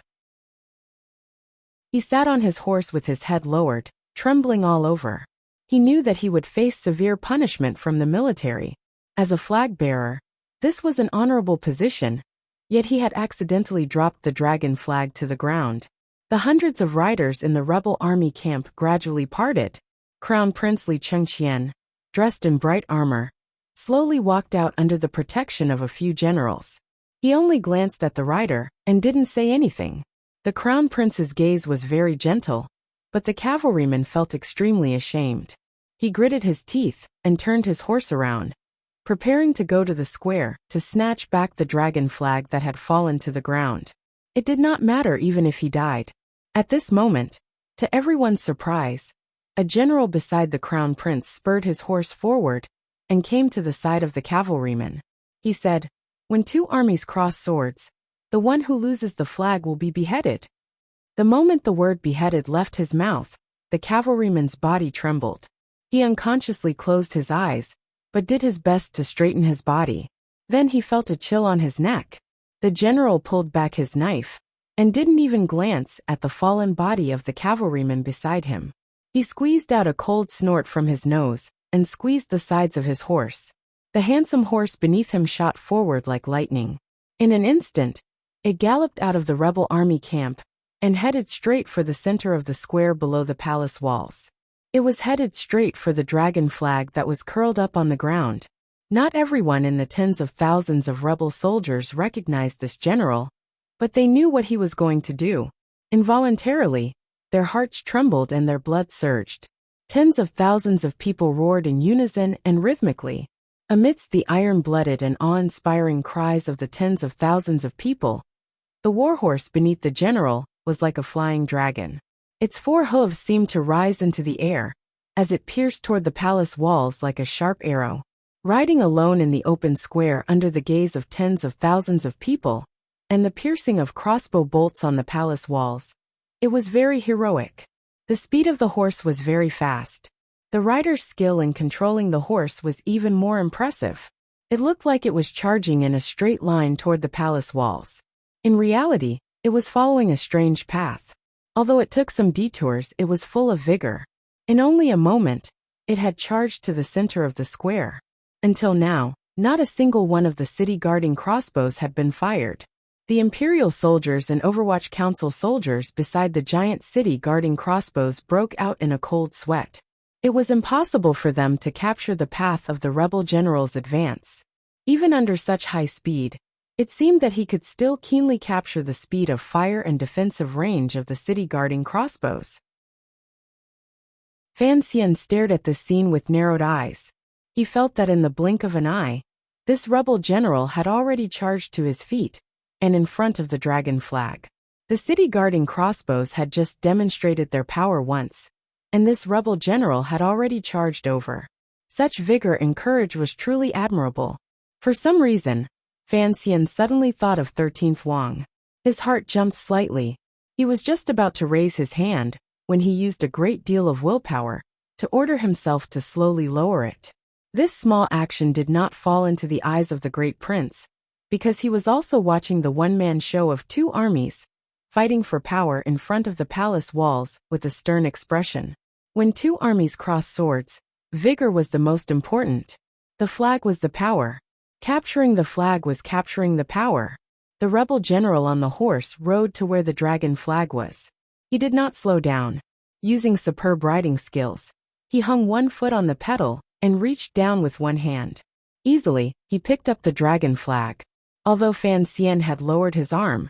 He sat on his horse with his head lowered, trembling all over. He knew that he would face severe punishment from the military. As a flag-bearer, this was an honorable position, yet he had accidentally dropped the dragon flag to the ground. The hundreds of riders in the rebel army camp gradually parted. Crown Prince Li Chengqian, dressed in bright armor, slowly walked out under the protection of a few generals. He only glanced at the rider and didn't say anything. The crown prince's gaze was very gentle, but the cavalryman felt extremely ashamed. He gritted his teeth and turned his horse around, preparing to go to the square to snatch back the dragon flag that had fallen to the ground. It did not matter even if he died. At this moment, to everyone's surprise, a general beside the crown prince spurred his horse forward and came to the side of the cavalryman. He said, "When two armies cross swords, the one who loses the flag will be beheaded." The moment the word beheaded left his mouth, the cavalryman's body trembled. He unconsciously closed his eyes, but did his best to straighten his body. Then he felt a chill on his neck. The general pulled back his knife and didn't even glance at the fallen body of the cavalryman beside him. He squeezed out a cold snort from his nose and squeezed the sides of his horse. The handsome horse beneath him shot forward like lightning. In an instant, it galloped out of the rebel army camp and headed straight for the center of the square below the palace walls. It was headed straight for the dragon flag that was curled up on the ground. Not everyone in the tens of thousands of rebel soldiers recognized this general, but they knew what he was going to do. Involuntarily, their hearts trembled and their blood surged. Tens of thousands of people roared in unison and rhythmically. Amidst the iron-blooded and awe-inspiring cries of the tens of thousands of people, The warhorse beneath the general was like a flying dragon. Its 4 hooves seemed to rise into the air, as it pierced toward the palace walls like a sharp arrow. Riding alone in the open square under the gaze of tens of thousands of people, and the piercing of crossbow bolts on the palace walls, it was very heroic. The speed of the horse was very fast. The rider's skill in controlling the horse was even more impressive. It looked like it was charging in a straight line toward the palace walls. In reality, it was following a strange path. Although it took some detours, it was full of vigor. In only a moment, it had charged to the center of the square. Until now, not a single one of the city guarding crossbows had been fired. The Imperial soldiers and Overwatch Council soldiers beside the giant city guarding crossbows broke out in a cold sweat. It was impossible for them to capture the path of the rebel general's advance. Even under such high speed, it seemed that he could still keenly capture the speed of fire and defensive range of the city guarding crossbows. Fan Xian stared at this scene with narrowed eyes. He felt that in the blink of an eye, this rebel general had already charged to his feet, and in front of the dragon flag. The city guarding crossbows had just demonstrated their power once, and this rebel general had already charged over. Such vigor and courage was truly admirable. For some reason, Fan Xian suddenly thought of 13th Wang. His heart jumped slightly. He was just about to raise his hand, when he used a great deal of willpower, to order himself to slowly lower it. This small action did not fall into the eyes of the great prince, because he was also watching the one-man show of 2 armies, fighting for power in front of the palace walls with a stern expression. When 2 armies crossed swords, vigor was the most important. The flag was the power. Capturing the flag was capturing the power. The rebel general on the horse rode to where the dragon flag was. He did not slow down. Using superb riding skills, he hung 1 foot on the pedal and reached down with 1 hand. Easily, he picked up the dragon flag. Although Fan Xian had lowered his arm,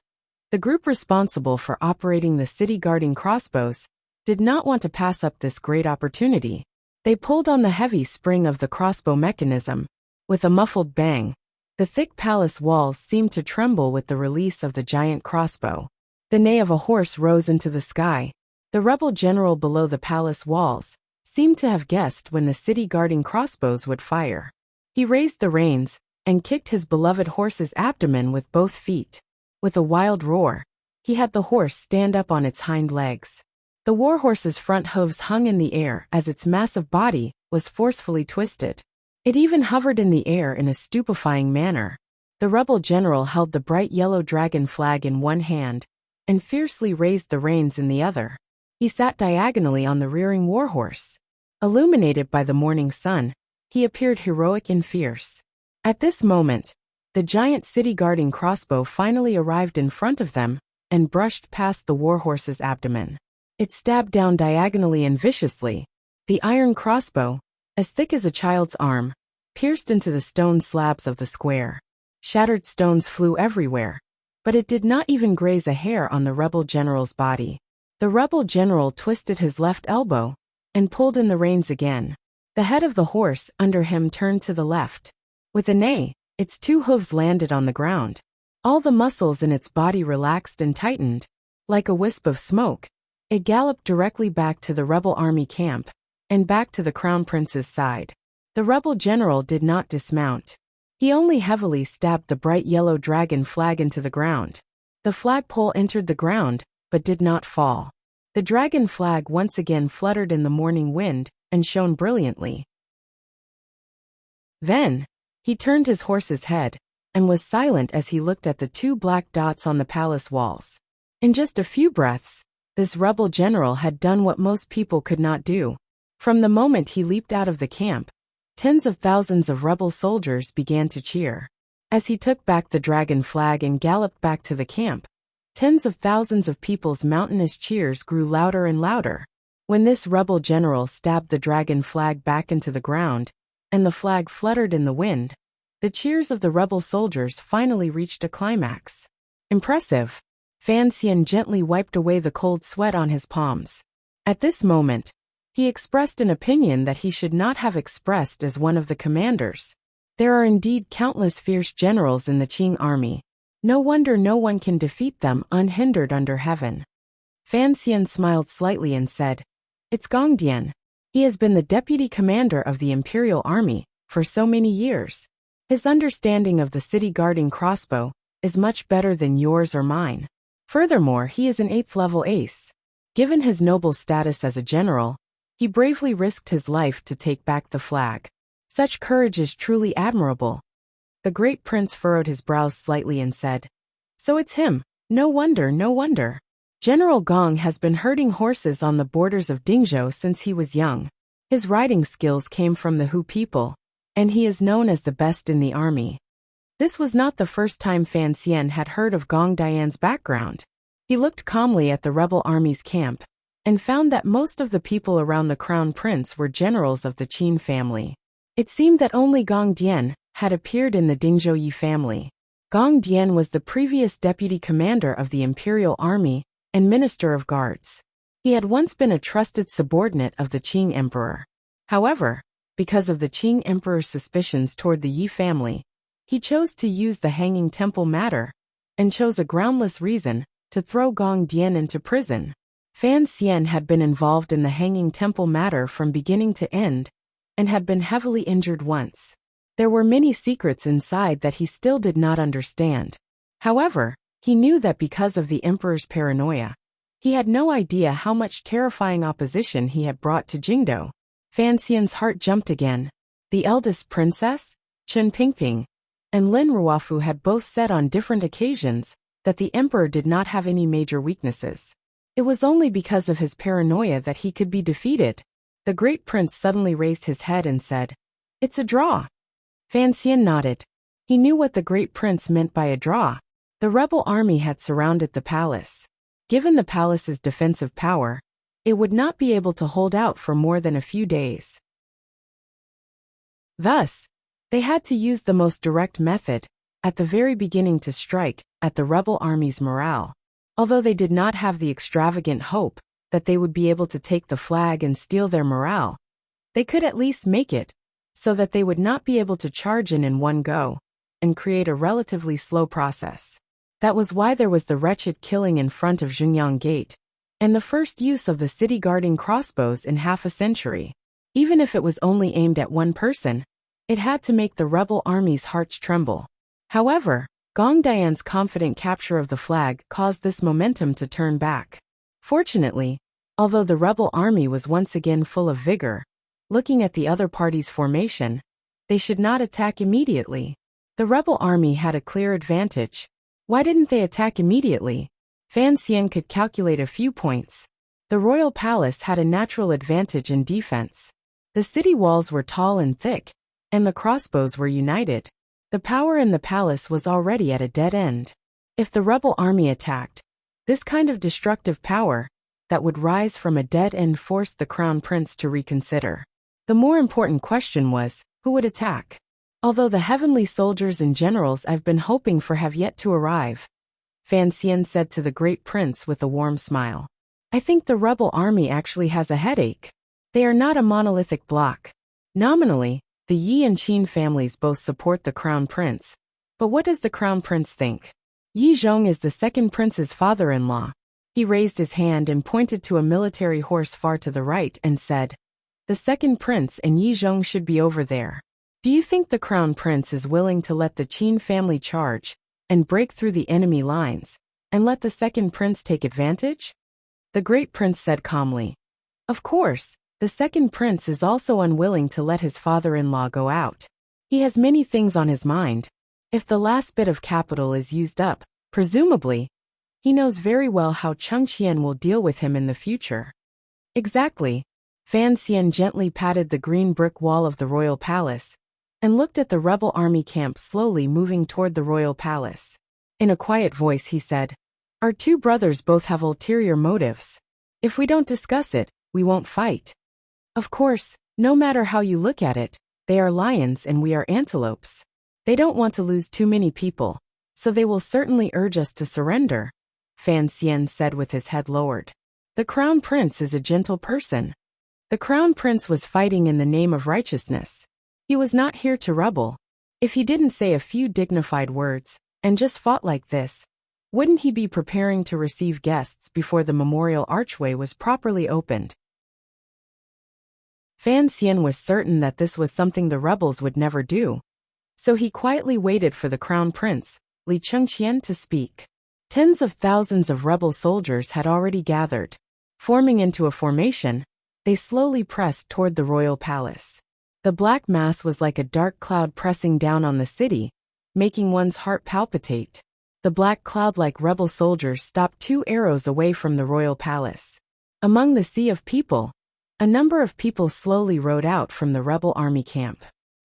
the group responsible for operating the city guarding crossbows did not want to pass up this great opportunity. They pulled on the heavy spring of the crossbow mechanism. With a muffled bang, the thick palace walls seemed to tremble with the release of the giant crossbow. The neigh of a horse rose into the sky. The rebel general below the palace walls seemed to have guessed when the city guarding crossbows would fire. He raised the reins and kicked his beloved horse's abdomen with both feet. With a wild roar, he had the horse stand up on its hind legs. The warhorse's front hooves hung in the air as its massive body was forcefully twisted. It even hovered in the air in a stupefying manner. The rebel general held the bright yellow dragon flag in 1 hand and fiercely raised the reins in the other. He sat diagonally on the rearing warhorse. Illuminated by the morning sun, he appeared heroic and fierce. At this moment, the giant city guarding crossbow finally arrived in front of them and brushed past the warhorse's abdomen. It stabbed down diagonally and viciously. The iron crossbow, as thick as a child's arm, pierced into the stone slabs of the square. Shattered stones flew everywhere, but it did not even graze a hair on the rebel general's body. The rebel general twisted his left elbow and pulled in the reins again. The head of the horse under him turned to the left. With a neigh, its 2 hooves landed on the ground. All the muscles in its body relaxed and tightened. Like a wisp of smoke, it galloped directly back to the rebel army camp, and back to the crown prince's side. The rebel general did not dismount. He only heavily stabbed the bright yellow dragon flag into the ground. The flagpole entered the ground, but did not fall. The dragon flag once again fluttered in the morning wind and shone brilliantly. Then, he turned his horse's head and was silent as he looked at the 2 black dots on the palace walls. In just a few breaths, this rebel general had done what most people could not do. From the moment he leaped out of the camp, tens of thousands of rebel soldiers began to cheer. As he took back the dragon flag and galloped back to the camp, tens of thousands of people's mountainous cheers grew louder and louder. When this rebel general stabbed the dragon flag back into the ground, and the flag fluttered in the wind, the cheers of the rebel soldiers finally reached a climax. Impressive. Fan Xian gently wiped away the cold sweat on his palms. At this moment, he expressed an opinion that he should not have expressed as one of the commanders. There are indeed countless fierce generals in the Qing army. No wonder no one can defeat them unhindered under heaven. Fan Xian smiled slightly and said, It's Gong Dian. He has been the deputy commander of the Imperial Army for so many years. His understanding of the city guarding crossbow is much better than yours or mine. Furthermore, he is an 8th level ace. Given his noble status as a general, he bravely risked his life to take back the flag. Such courage is truly admirable. The great prince furrowed his brows slightly and said, So it's him. No wonder, no wonder. General Gong has been herding horses on the borders of Dingzhou since he was young. His riding skills came from the Hu people, and he is known as the best in the army. This was not the first time Fan Xian had heard of Gong Dian's background. He looked calmly at the rebel army's camp, and found that most of the people around the crown prince were generals of the Qin family. It seemed that only Gong Dian had appeared in the Dingzhou Yi family. Gong Dian was the previous deputy commander of the Imperial Army and Minister of Guards. He had once been a trusted subordinate of the Qing Emperor. However, because of the Qing Emperor's suspicions toward the Yi family, he chose to use the Hanging Temple matter, and chose a groundless reason to throw Gong Dian into prison. Fan Xian had been involved in the Hanging Temple matter from beginning to end, and had been heavily injured once. There were many secrets inside that he still did not understand. However, he knew that because of the Emperor's paranoia, he had no idea how much terrifying opposition he had brought to Jingdou. Fan Xian's heart jumped again. The eldest princess, Chen Pingping, and Lin Ruofu had both said on different occasions that the Emperor did not have any major weaknesses. It was only because of his paranoia that he could be defeated. The great prince suddenly raised his head and said, It's a draw. Fan Xian nodded. He knew what the great prince meant by a draw. The rebel army had surrounded the palace. Given the palace's defensive power, it would not be able to hold out for more than a few days. Thus, they had to use the most direct method at the very beginning to strike at the rebel army's morale. Although they did not have the extravagant hope that they would be able to take the flag and steal their morale, they could at least make it so that they would not be able to charge in one go and create a relatively slow process. That was why there was the wretched killing in front of Zhengyang Gate, and the first use of the city guarding crossbows in half a century. Even if it was only aimed at one person, it had to make the rebel army's hearts tremble. However, Gong Dian's confident capture of the flag caused this momentum to turn back. Fortunately, although the rebel army was once again full of vigor, looking at the other party's formation, they should not attack immediately. The rebel army had a clear advantage. Why didn't they attack immediately? Fan Xian could calculate a few points. The royal palace had a natural advantage in defense. The city walls were tall and thick, and the crossbows were united. The power in the palace was already at a dead end. If the rebel army attacked, this kind of destructive power that would rise from a dead end forced the crown prince to reconsider. The more important question was, who would attack? Although the heavenly soldiers and generals I've been hoping for have yet to arrive, Fan Xian said to the great prince with a warm smile. I think the rebel army actually has a headache. They are not a monolithic bloc. Nominally, the Yi and Qin families both support the crown prince. But what does the crown prince think? Yi Zhong is the second prince's father-in-law. He raised his hand and pointed to a military horse far to the right and said, The second prince and Yi Zhong should be over there. Do you think the crown prince is willing to let the Qin family charge and break through the enemy lines, and let the second prince take advantage? The great prince said calmly. Of course, the second prince is also unwilling to let his father-in-law go out. He has many things on his mind. If the last bit of capital is used up, presumably, he knows very well how Chengqian will deal with him in the future. Exactly. Fan Xian gently patted the green brick wall of the royal palace, and looked at the rebel army camp slowly moving toward the royal palace. In a quiet voice he said, Our two brothers both have ulterior motives. If we don't discuss it, we won't fight. Of course, no matter how you look at it, they are lions and we are antelopes. They don't want to lose too many people, so they will certainly urge us to surrender, Fan Xian said with his head lowered. The crown prince is a gentle person. The crown prince was fighting in the name of righteousness. He was not here to rebel. If he didn't say a few dignified words and just fought like this. Wouldn't he be preparing to receive guests before the memorial archway was properly opened? Fan Xian was certain that this was something the rebels would never do. So he quietly waited for the crown prince, Li Chengqian, to speak. Tens of thousands of rebel soldiers had already gathered. Forming into a formation, they slowly pressed toward the royal palace. The black mass was like a dark cloud pressing down on the city, making one's heart palpitate. The black cloud-like rebel soldiers stopped 2 arrows away from the royal palace. Among the sea of people, a number of people slowly rode out from the rebel army camp.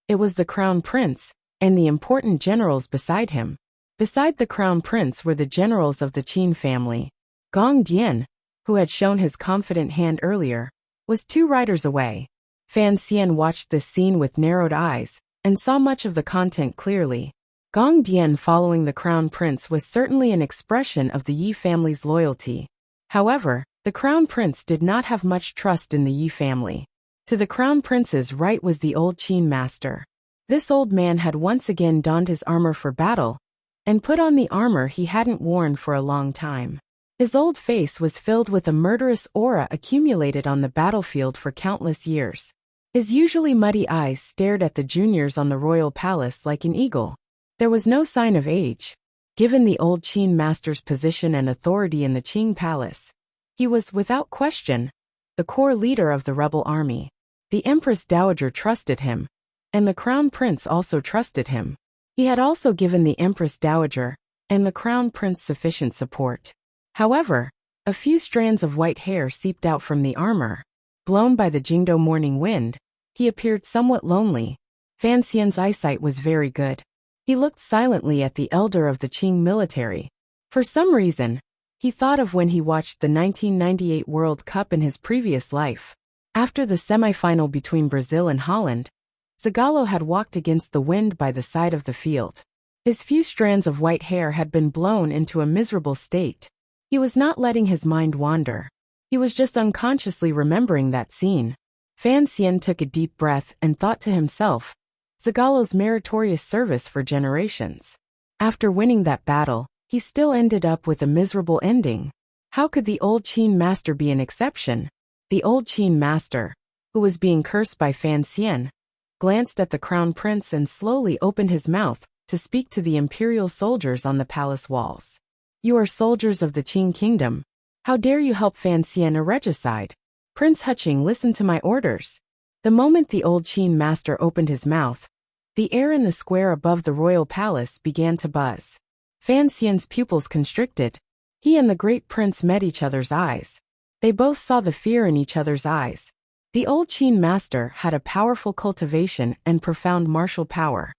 It was the crown prince, and the important generals beside him. Beside the crown prince were the generals of the Qin family. Gong Dian, who had shown his confident hand earlier, was 2 riders away. Fan Xian watched this scene with narrowed eyes, and saw much of the content clearly. Gong Dian following the crown prince was certainly an expression of the Yi family's loyalty. However, the crown prince did not have much trust in the Yi family. To the crown prince's right was the old Qin master. This old man had once again donned his armor for battle, and put on the armor he hadn't worn for a long time. His old face was filled with a murderous aura accumulated on the battlefield for countless years. His usually muddy eyes stared at the juniors on the royal palace like an eagle. There was no sign of age. Given the old Qin master's position and authority in the Qing palace, he was, without question, the core leader of the rebel army. The Empress Dowager trusted him, and the Crown Prince also trusted him. He had also given the Empress Dowager and the Crown Prince sufficient support. However, a few strands of white hair seeped out from the armor. Blown by the Jingdo morning wind, he appeared somewhat lonely. Fan Xian's eyesight was very good. He looked silently at the elder of the Qing military. For some reason, he thought of when he watched the 1998 World Cup in his previous life. After the semi-final between Brazil and Holland, Zagallo had walked against the wind by the side of the field. His few strands of white hair had been blown into a miserable state. He was not letting his mind wander. He was just unconsciously remembering that scene. Fan Xian took a deep breath and thought to himself, Zagallo's meritorious service for generations. After winning that battle, he still ended up with a miserable ending. How could the old Qin master be an exception? The old Qin master, who was being cursed by Fan Xian, glanced at the crown prince and slowly opened his mouth to speak to the imperial soldiers on the palace walls. You are soldiers of the Qin kingdom. How dare you help Fan Xian, a regicide? Prince Huqing, listen to my orders. The moment the old Qin master opened his mouth, the air in the square above the royal palace began to buzz. Fan Xian's pupils constricted. He and the great prince met each other's eyes. They both saw the fear in each other's eyes. The old Qin master had a powerful cultivation and profound martial power.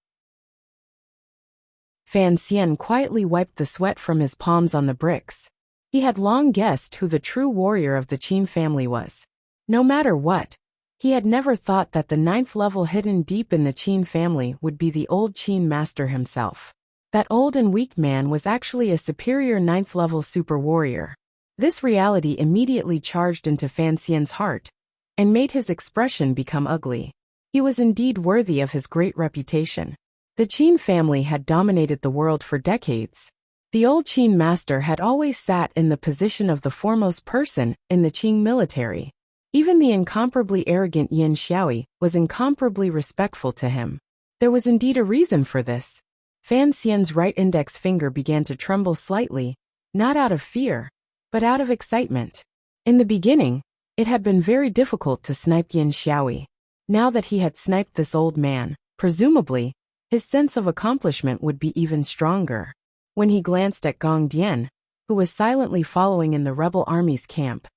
Fan Xian quietly wiped the sweat from his palms on the bricks. He had long guessed who the true warrior of the Qin family was. No matter what, he had never thought that the 9th level hidden deep in the Qin family would be the old Qin master himself. That old and weak man was actually a superior 9th level super warrior. This reality immediately charged into Fan Xian's heart, and made his expression become ugly. He was indeed worthy of his great reputation. The Qin family had dominated the world for decades. The old Qin master had always sat in the position of the foremost person in the Qing military. Even the incomparably arrogant Yin Xiaoyi was incomparably respectful to him. There was indeed a reason for this. Fan Xian's right index finger began to tremble slightly, not out of fear, but out of excitement. In the beginning, it had been very difficult to snipe Yin Xiaoyi. Now that he had sniped this old man, presumably, his sense of accomplishment would be even stronger. When he glanced at Gong Dian, who was silently following in the rebel army's camp,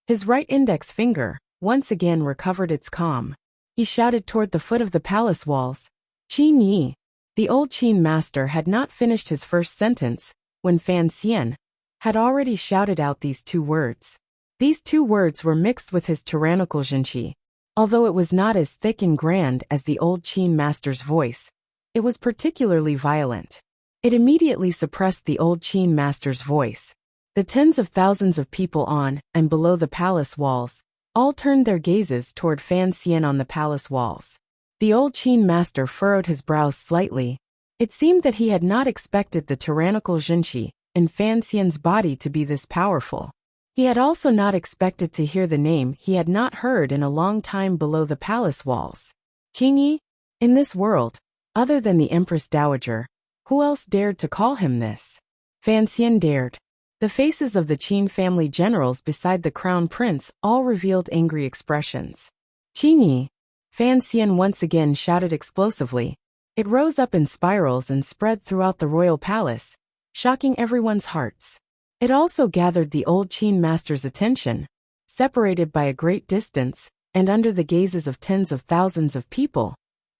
his right index finger once again recovered its calm. He shouted toward the foot of the palace walls, Qin Yi. The old Qin master had not finished his first sentence when Fan Xian had already shouted out these 2 words. These 2 words were mixed with his tyrannical zhenqi. Although it was not as thick and grand as the old Qin master's voice, it was particularly violent. It immediately suppressed the old Qin master's voice. The tens of thousands of people on and below the palace walls all turned their gazes toward Fan Xian on the palace walls. The old Qin master furrowed his brows slightly. It seemed that he had not expected the tyrannical Jinqi in Fan Xian's body to be this powerful. He had also not expected to hear the name he had not heard in a long time below the palace walls. Qingyi? In this world, other than the Empress Dowager, who else dared to call him this? Fan Xian dared. The faces of the Qin family generals beside the crown prince all revealed angry expressions. Qingyi! Fan Xian once again shouted explosively. It rose up in spirals and spread throughout the royal palace, shocking everyone's hearts. It also gathered the old Qin master's attention. Separated by a great distance, and under the gazes of tens of thousands of people,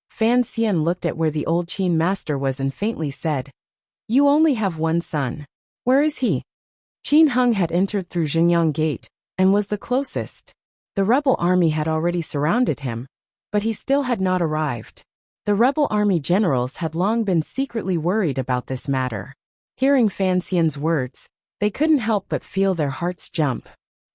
Fan Xian looked at where the old Qin master was and faintly said, "You only have one son. Where is he?" Qin Hung had entered through Xingyang Gate, and was the closest. The rebel army had already surrounded him, but he still had not arrived. The rebel army generals had long been secretly worried about this matter. Hearing Fan Xian's words, they couldn't help but feel their hearts jump.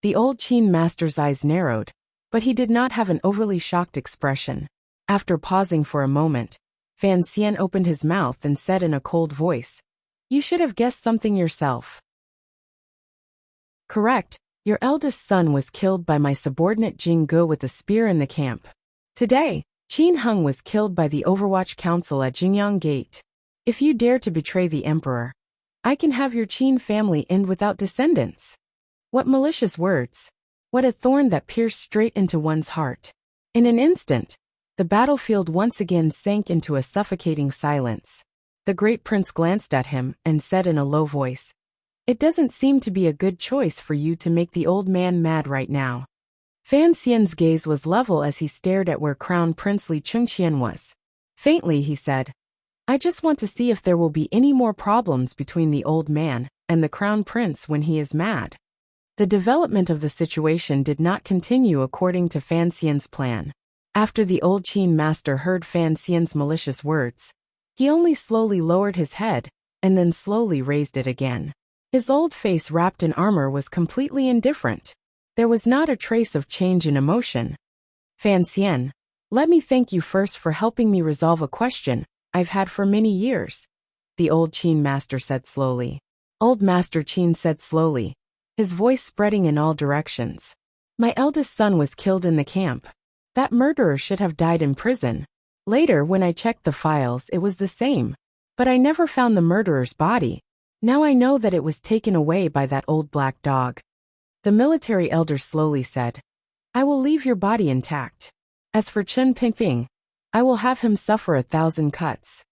The old Qin master's eyes narrowed, but he did not have an overly shocked expression. After pausing for a moment, Fan Xian opened his mouth and said in a cold voice, "You should have guessed something yourself." "Correct, your eldest son was killed by my subordinate Jing Ge with a spear in the camp. Today, Qin Hung was killed by the Overwatch Council at Xingyang Gate. If you dare to betray the emperor, I can have your Qin family end without descendants." What malicious words! What a thorn that pierced straight into one's heart. In an instant, the battlefield once again sank into a suffocating silence. The great prince glanced at him and said in a low voice, "It doesn't seem to be a good choice for you to make the old man mad right now." Fan Xian's gaze was level as he stared at where Crown Prince Li Chengqian was. Faintly he said, "I just want to see if there will be any more problems between the old man and the crown prince when he is mad." The development of the situation did not continue according to Fan Xian's plan. After the old Qin master heard Fan Xian's malicious words, he only slowly lowered his head and then slowly raised it again. His old face wrapped in armor was completely indifferent. There was not a trace of change in emotion. "Fan Xian, let me thank you first for helping me resolve a question I've had for many years," the old Qin master said slowly. Old Master Qin said slowly, his voice spreading in all directions. "My eldest son was killed in the camp. That murderer should have died in prison. Later, when I checked the files, it was the same. But I never found the murderer's body. Now I know that it was taken away by that old black dog." The military elder slowly said, "I will leave your body intact. As for Chen Pingping, I will have him suffer 1,000 cuts.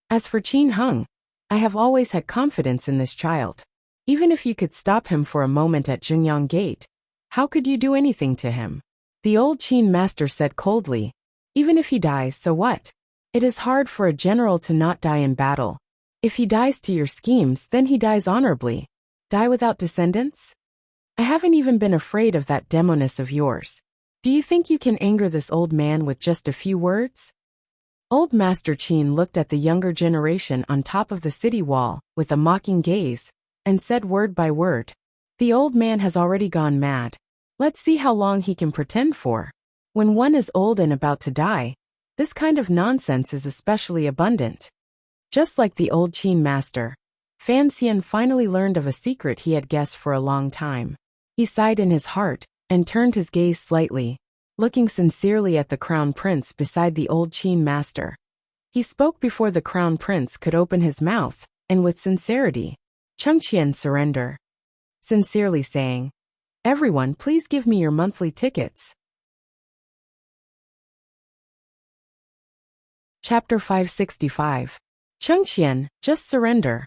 As for Qin Hung, I have always had confidence in this child. Even if you could stop him for a moment at Xingyang Gate, how could you do anything to him?" The old Qin master said coldly, "Even if he dies, so what? It is hard for a general to not die in battle. If he dies to your schemes, then he dies honorably. Die without descendants? I haven't even been afraid of that demoness of yours. Do you think you can anger this old man with just a few words?" Old Master Qin looked at the younger generation on top of the city wall with a mocking gaze, and said word by word, "The old man has already gone mad. Let's see how long he can pretend for. When one is old and about to die, this kind of nonsense is especially abundant." Just like the old Qin master, Fan Xian finally learned of a secret he had guessed for a long time. He sighed in his heart and turned his gaze slightly, looking sincerely at the crown prince beside the old Qin master. He spoke before the crown prince could open his mouth, and with sincerity, "Chengqian, surrender." Sincerely saying, "Everyone, please give me your monthly tickets." Chapter 565. Chengqian, just surrender.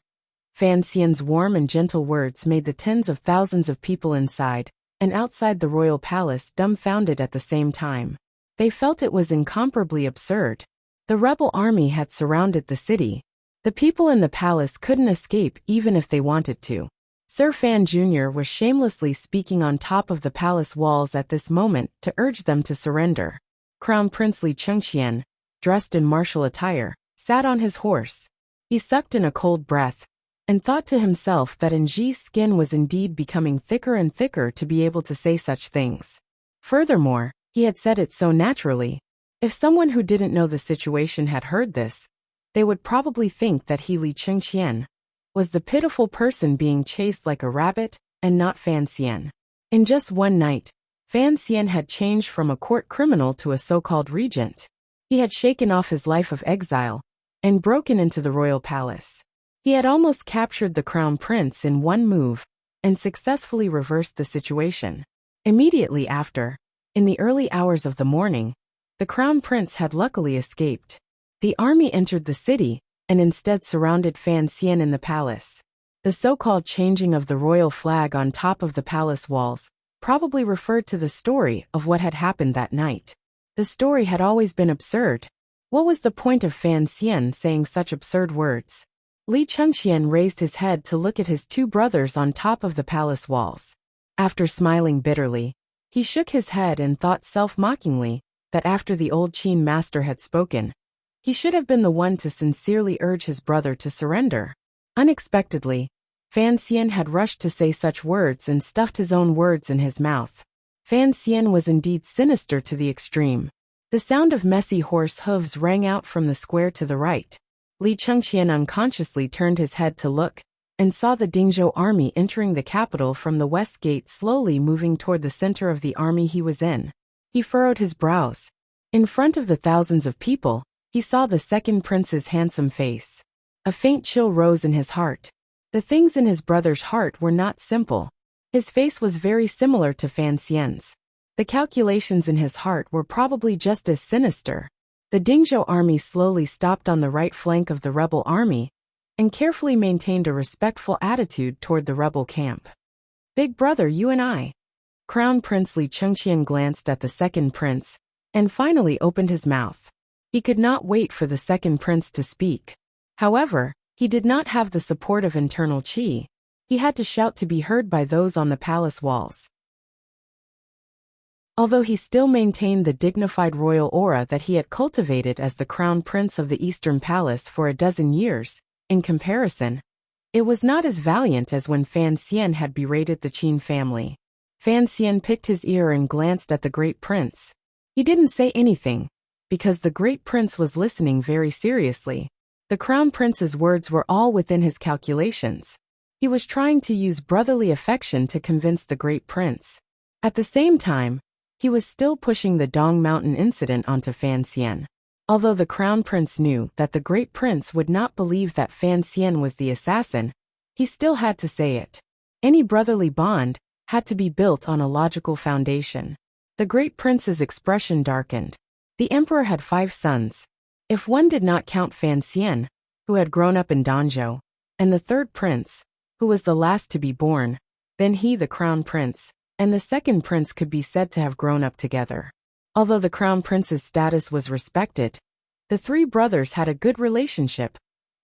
Fan Xian's warm and gentle words made the tens of thousands of people inside and outside the royal palace dumbfounded at the same time. They felt it was incomparably absurd. The rebel army had surrounded the city. The people in the palace couldn't escape even if they wanted to. Sir Fan Jr. was shamelessly speaking on top of the palace walls at this moment to urge them to surrender. Crown Prince Li Chengqian, dressed in martial attire, sat on his horse. He sucked in a cold breath, and thought to himself that Nji's skin was indeed becoming thicker and thicker to be able to say such things. Furthermore, he had said it so naturally. If someone who didn't know the situation had heard this, they would probably think that he Li Chengqian was the pitiful person being chased like a rabbit, and not Fan Xian. In just one night, Fan Xian had changed from a court criminal to a so-called regent. He had shaken off his life of exile and broken into the royal palace. He had almost captured the crown prince in one move and successfully reversed the situation. Immediately after, in the early hours of the morning, the crown prince had luckily escaped. The army entered the city and instead surrounded Fan Xian in the palace. The so-called changing of the royal flag on top of the palace walls probably referred to the story of what had happened that night. The story had always been absurd. What was the point of Fan Xian saying such absurd words? Li Chengqian raised his head to look at his two brothers on top of the palace walls. After smiling bitterly, he shook his head and thought self-mockingly that after the old Qin master had spoken, he should have been the one to sincerely urge his brother to surrender. Unexpectedly, Fan Xian had rushed to say such words and stuffed his own words in his mouth. Fan Xian was indeed sinister to the extreme. The sound of messy horse hooves rang out from the square to the right. Li Chengqian unconsciously turned his head to look, and saw the Dingzhou army entering the capital from the west gate, slowly moving toward the center of the army he was in. He furrowed his brows. In front of the thousands of people, he saw the second prince's handsome face. A faint chill rose in his heart. The things in his brother's heart were not simple. His face was very similar to Fan Xian's. The calculations in his heart were probably just as sinister. The Dingzhou army slowly stopped on the right flank of the rebel army and carefully maintained a respectful attitude toward the rebel camp. "Big brother, you and I." Crown Prince Li Chengqian glanced at the second prince and finally opened his mouth. He could not wait for the second prince to speak. However, he did not have the support of internal qi. He had to shout to be heard by those on the palace walls. Although he still maintained the dignified royal aura that he had cultivated as the crown prince of the Eastern Palace for a dozen years, in comparison, it was not as valiant as when Fan Xian had berated the Qin family. Fan Xian picked his ear and glanced at the great prince. He didn't say anything, because the great prince was listening very seriously. The crown prince's words were all within his calculations. He was trying to use brotherly affection to convince the great prince. At the same time, he was still pushing the Dong Mountain incident onto Fan Xian. Although the crown prince knew that the great prince would not believe that Fan Xian was the assassin, he still had to say it. Any brotherly bond had to be built on a logical foundation. The great prince's expression darkened. The emperor had 5 sons. If one did not count Fan Xian, who had grown up in Dongzhou, and the third prince, who was the last to be born, then he, the crown prince, and the second prince could be said to have grown up together. Although the crown prince's status was respected, the 3 brothers had a good relationship,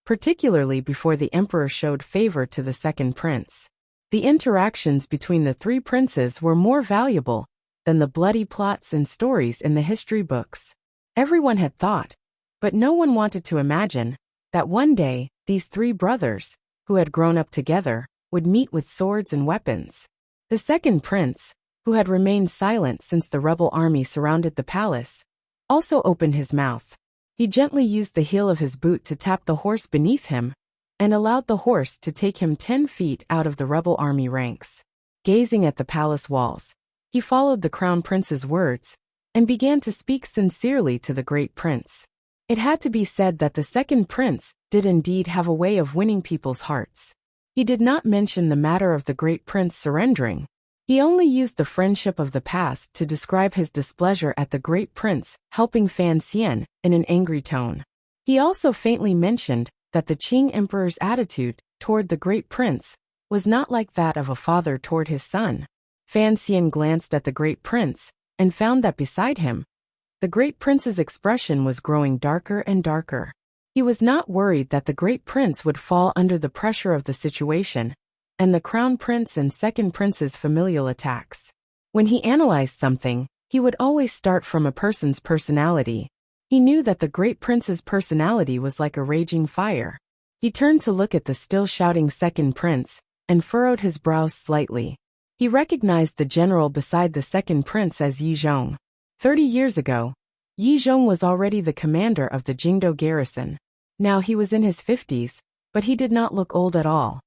particularly before the emperor showed favor to the second prince. The interactions between the 3 princes were more valuable than the bloody plots and stories in the history books. Everyone had thought, but no one wanted to imagine, that one day, these 3 brothers, who had grown up together, would meet with swords and weapons. The second prince, who had remained silent since the rebel army surrounded the palace, also opened his mouth. He gently used the heel of his boot to tap the horse beneath him, and allowed the horse to take him 10 feet out of the rebel army ranks. Gazing at the palace walls, he followed the crown prince's words, and began to speak sincerely to the great prince. It had to be said that the second prince did indeed have a way of winning people's hearts. He did not mention the matter of the great prince surrendering. He only used the friendship of the past to describe his displeasure at the great prince helping Fan Xian in an angry tone. He also faintly mentioned that the Qing emperor's attitude toward the great prince was not like that of a father toward his son. Fan Xian glanced at the great prince and found that beside him, the great prince's expression was growing darker and darker. He was not worried that the great prince would fall under the pressure of the situation and the crown prince and second prince's familial attacks. When he analyzed something, he would always start from a person's personality. He knew that the great prince's personality was like a raging fire. He turned to look at the still shouting second prince and furrowed his brows slightly. He recognized the general beside the second prince as Yi Zhong. 30 years ago, Yi Zhong was already the commander of the Jingdou garrison. Now he was in his 50s, but he did not look old at all.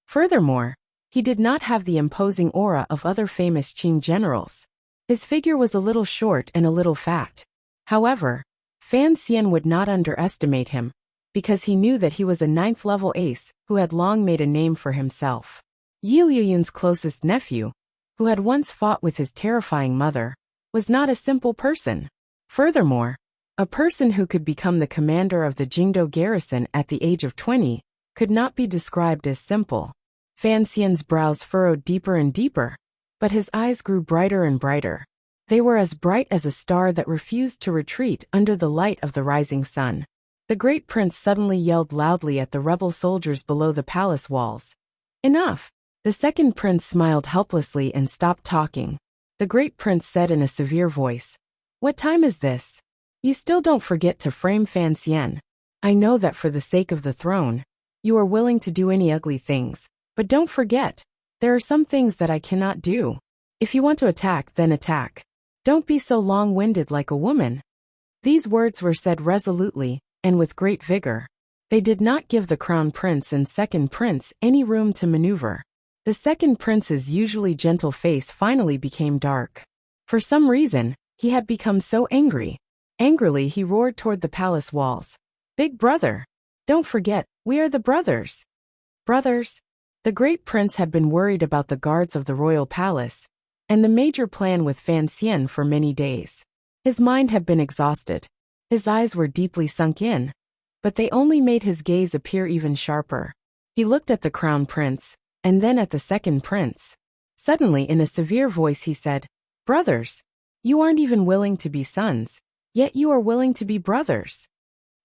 Furthermore, he did not have the imposing aura of other famous Qing generals. His figure was a little short and a little fat. However, Fan Xian would not underestimate him, because he knew that he was a 9th-level ace who had long made a name for himself. Yi Liyun's closest nephew, who had once fought with his terrifying mother, was not a simple person. Furthermore, a person who could become the commander of the Jingdo garrison at the age of 20 could not be described as simple. Fan Xian's brows furrowed deeper and deeper, but his eyes grew brighter and brighter. They were as bright as a star that refused to retreat under the light of the rising sun. The great prince suddenly yelled loudly at the rebel soldiers below the palace walls. "Enough!" The second prince smiled helplessly and stopped talking. The great prince said in a severe voice, "What time is this? You still don't forget to frame Fan Xian. I know that for the sake of the throne, you are willing to do any ugly things, but don't forget, there are some things that I cannot do. If you want to attack, then attack. Don't be so long-winded like a woman." These words were said resolutely, and with great vigor. They did not give the crown prince and second prince any room to maneuver. The second prince's usually gentle face finally became dark. For some reason, he had become so angry. Angrily he roared toward the palace walls. "Big brother! Don't forget, we are the brothers." Brothers? The great prince had been worried about the guards of the royal palace, and the major plan with Fan Xian for many days. His mind had been exhausted. His eyes were deeply sunk in, but they only made his gaze appear even sharper. He looked at the crown prince, and then at the second prince. Suddenly, in a severe voice he said, "Brothers, you aren't even willing to be sons, yet you are willing to be brothers."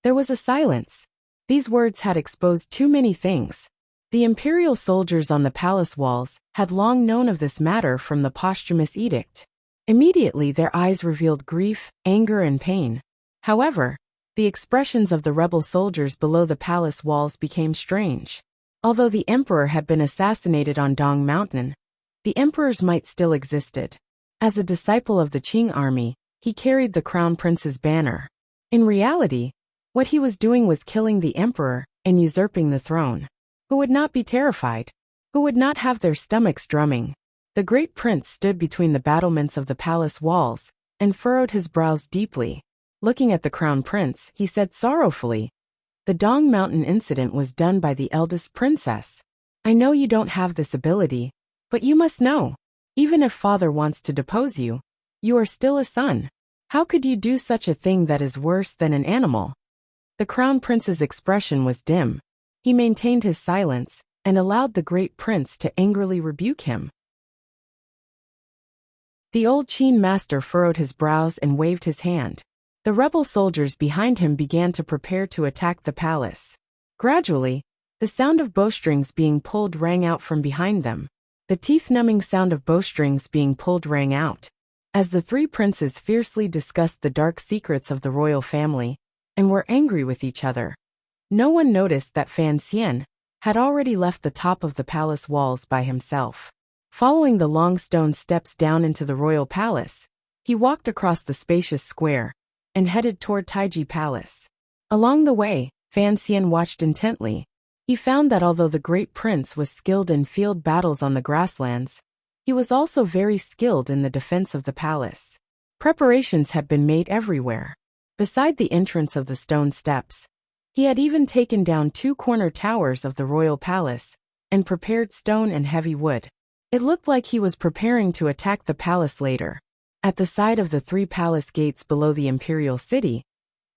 There was a silence. These words had exposed too many things. The imperial soldiers on the palace walls had long known of this matter from the posthumous edict. Immediately their eyes revealed grief, anger, and pain. However, the expressions of the rebel soldiers below the palace walls became strange. Although the emperor had been assassinated on Dong Mountain, the emperor's might still existed. As a disciple of the Qing army, he carried the crown prince's banner. In reality, what he was doing was killing the emperor and usurping the throne. Who would not be terrified? Who would not have their stomachs drumming? The great prince stood between the battlements of the palace walls and furrowed his brows deeply. Looking at the crown prince, he said sorrowfully, "The Dong Mountain incident was done by the eldest princess. I know you don't have this ability, but you must know, even if father wants to depose you, you are still a son. How could you do such a thing that is worse than an animal?" The crown prince's expression was dim. He maintained his silence and allowed the great prince to angrily rebuke him. The old Qin master furrowed his brows and waved his hand. The rebel soldiers behind him began to prepare to attack the palace. Gradually, the sound of bowstrings being pulled rang out from behind them. The teeth-numbing sound of bowstrings being pulled rang out, as the three princes fiercely discussed the dark secrets of the royal family, and were angry with each other. No one noticed that Fan Xian had already left the top of the palace walls by himself. Following the long stone steps down into the royal palace, he walked across the spacious square and headed toward Taiji Palace. Along the way, Fan Xian watched intently. He found that although the great prince was skilled in field battles on the grasslands, he was also very skilled in the defense of the palace. Preparations had been made everywhere. Beside the entrance of the stone steps, he had even taken down 2 corner towers of the royal palace and prepared stone and heavy wood. It looked like he was preparing to attack the palace later. At the side of the 3 palace gates below the imperial city,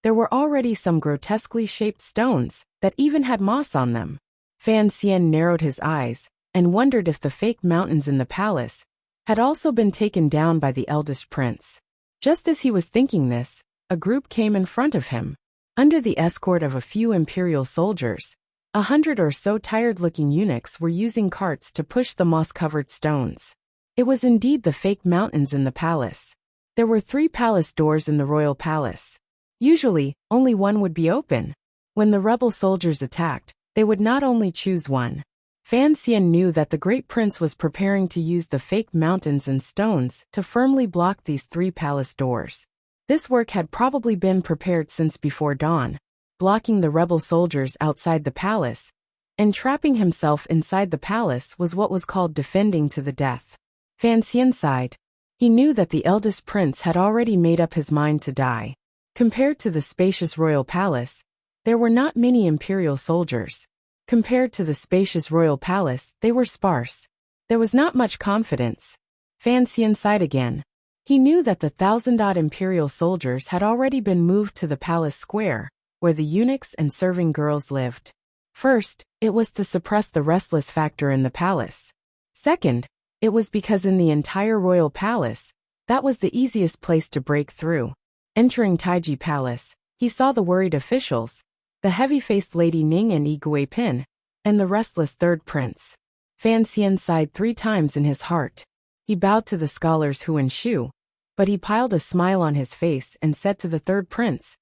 there were already some grotesquely shaped stones that even had moss on them. Fan Xian narrowed his eyes and wondered if the fake mountains in the palace had also been taken down by the eldest prince. Just as he was thinking this, a group came in front of him. Under the escort of a few imperial soldiers, 100 or so tired-looking eunuchs were using carts to push the moss-covered stones. It was indeed the fake mountains in the palace. There were 3 palace doors in the royal palace. Usually, only one would be open. When the rebel soldiers attacked, they would not only choose one. Fan Xian knew that the great prince was preparing to use the fake mountains and stones to firmly block these 3 palace doors. This work had probably been prepared since before dawn, blocking the rebel soldiers outside the palace, and trapping himself inside the palace was what was called defending to the death. Fan Xian sighed. He knew that the eldest prince had already made up his mind to die. Compared to the spacious royal palace, there were not many imperial soldiers. Compared to the spacious royal palace, they were sparse. There was not much confidence. Fan Xian sighed again. He knew that the 1,000-odd imperial soldiers had already been moved to the palace square, where the eunuchs and serving girls lived. First, it was to suppress the restless factor in the palace. Second, it was because in the entire royal palace, that was the easiest place to break through. Entering Taiji Palace, he saw the worried officials, the heavy-faced Lady Ning and Yi Guipin, and the restless third prince. Fan Xian sighed 3 times in his heart. He bowed to the scholars Hu and Shu, but he piled a smile on his face and said to the third prince,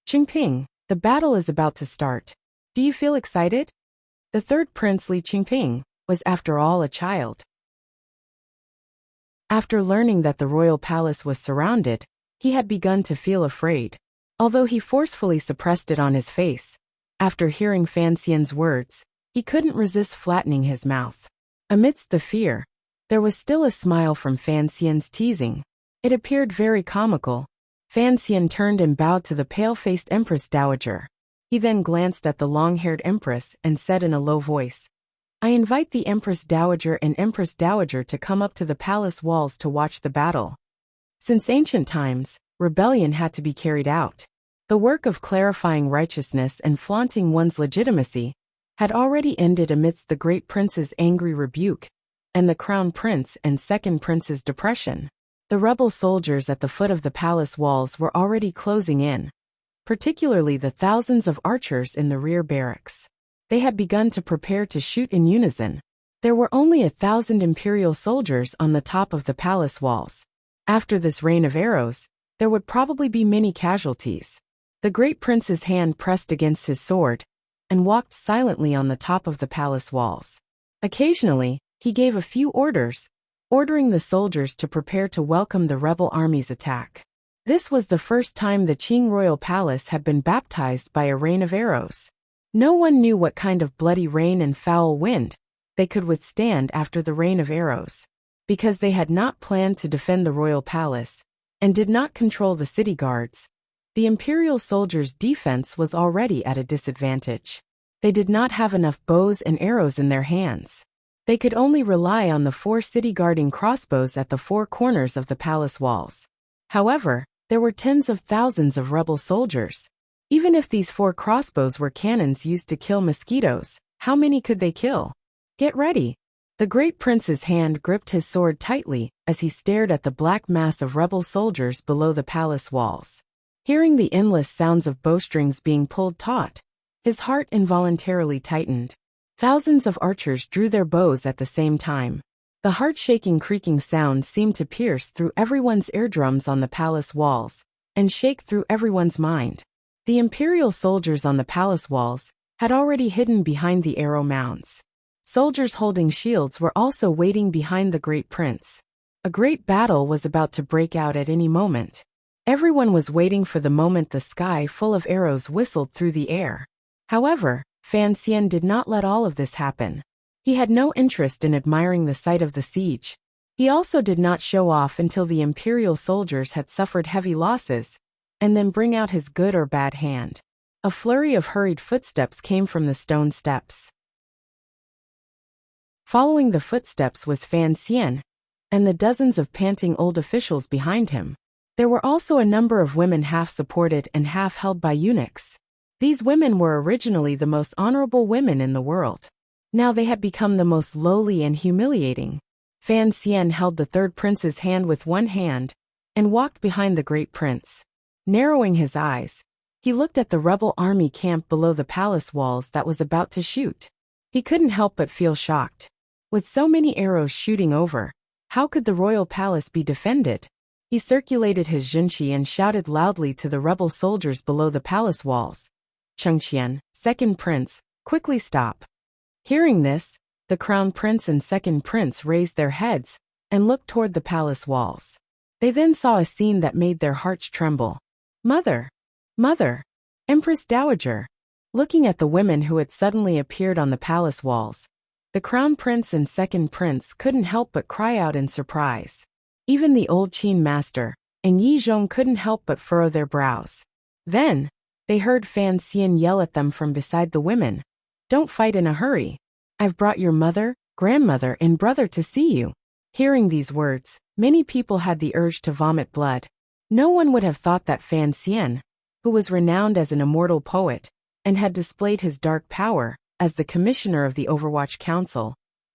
"Qingping, the battle is about to start. Do you feel excited?" The third prince, Li Qingping, was after all a child. After learning that the royal palace was surrounded, he had begun to feel afraid. Although he forcefully suppressed it on his face, after hearing Fan Xian's words, he couldn't resist flattening his mouth. Amidst the fear, there was still a smile from Fan Xian's teasing. It appeared very comical. Fan Xian turned and bowed to the pale-faced Empress Dowager. He then glanced at the long-haired Empress and said in a low voice, "I invite the Empress Dowager and Empress Dowager to come up to the palace walls to watch the battle." Since ancient times, rebellion had to be carried out. The work of clarifying righteousness and flaunting one's legitimacy had already ended amidst the great prince's angry rebuke and the crown prince and second prince's depression. The rebel soldiers at the foot of the palace walls were already closing in, particularly the thousands of archers in the rear barracks. They had begun to prepare to shoot in unison. There were only 1,000 imperial soldiers on the top of the palace walls. After this rain of arrows, there would probably be many casualties. The great prince's hand pressed against his sword and walked silently on the top of the palace walls. Occasionally, he gave a few orders, ordering the soldiers to prepare to welcome the rebel army's attack. This was the first time the Qing royal palace had been baptized by a rain of arrows. No one knew what kind of bloody rain and foul wind they could withstand after the rain of arrows. Because they had not planned to defend the royal palace and did not control the city guards, the imperial soldiers' defense was already at a disadvantage. They did not have enough bows and arrows in their hands. They could only rely on the 4 city-guarding crossbows at the 4 corners of the palace walls. However, there were tens of thousands of rebel soldiers. Even if these 4 crossbows were cannons used to kill mosquitoes, how many could they kill? "Get ready." The great prince's hand gripped his sword tightly as he stared at the black mass of rebel soldiers below the palace walls. Hearing the endless sounds of bowstrings being pulled taut, his heart involuntarily tightened. Thousands of archers drew their bows at the same time. The heart-shaking creaking sound seemed to pierce through everyone's eardrums on the palace walls and shake through everyone's mind. The imperial soldiers on the palace walls had already hidden behind the arrow mounds. Soldiers holding shields were also waiting behind the great prince. A great battle was about to break out at any moment. Everyone was waiting for the moment the sky full of arrows whistled through the air. However, Fan Xian did not let all of this happen. He had no interest in admiring the sight of the siege. He also did not show off until the imperial soldiers had suffered heavy losses, and then bring out his good or bad hand. A flurry of hurried footsteps came from the stone steps. Following the footsteps was Fan Xian, and the dozens of panting old officials behind him. There were also a number of women half supported and half held by eunuchs. These women were originally the most honorable women in the world. Now they had become the most lowly and humiliating. Fan Xian held the third prince's hand with one hand and walked behind the great prince. Narrowing his eyes, he looked at the rebel army camp below the palace walls that was about to shoot. He couldn't help but feel shocked. With so many arrows shooting over, how could the royal palace be defended? He circulated his zhenqi and shouted loudly to the rebel soldiers below the palace walls. "Chengqian, second prince, quickly stop." Hearing this, the crown prince and second prince raised their heads and looked toward the palace walls. They then saw a scene that made their hearts tremble. Mother! Mother! Empress Dowager! Looking at the women who had suddenly appeared on the palace walls, the crown prince and second prince couldn't help but cry out in surprise. Even the old Qin master and Yi Zhong couldn't help but furrow their brows. Then, they heard Fan Xian yell at them from beside the women. Don't fight in a hurry. I've brought your mother, grandmother, and brother to see you. Hearing these words, many people had the urge to vomit blood. No one would have thought that Fan Xian, who was renowned as an immortal poet and had displayed his dark power as the commissioner of the Overwatch Council,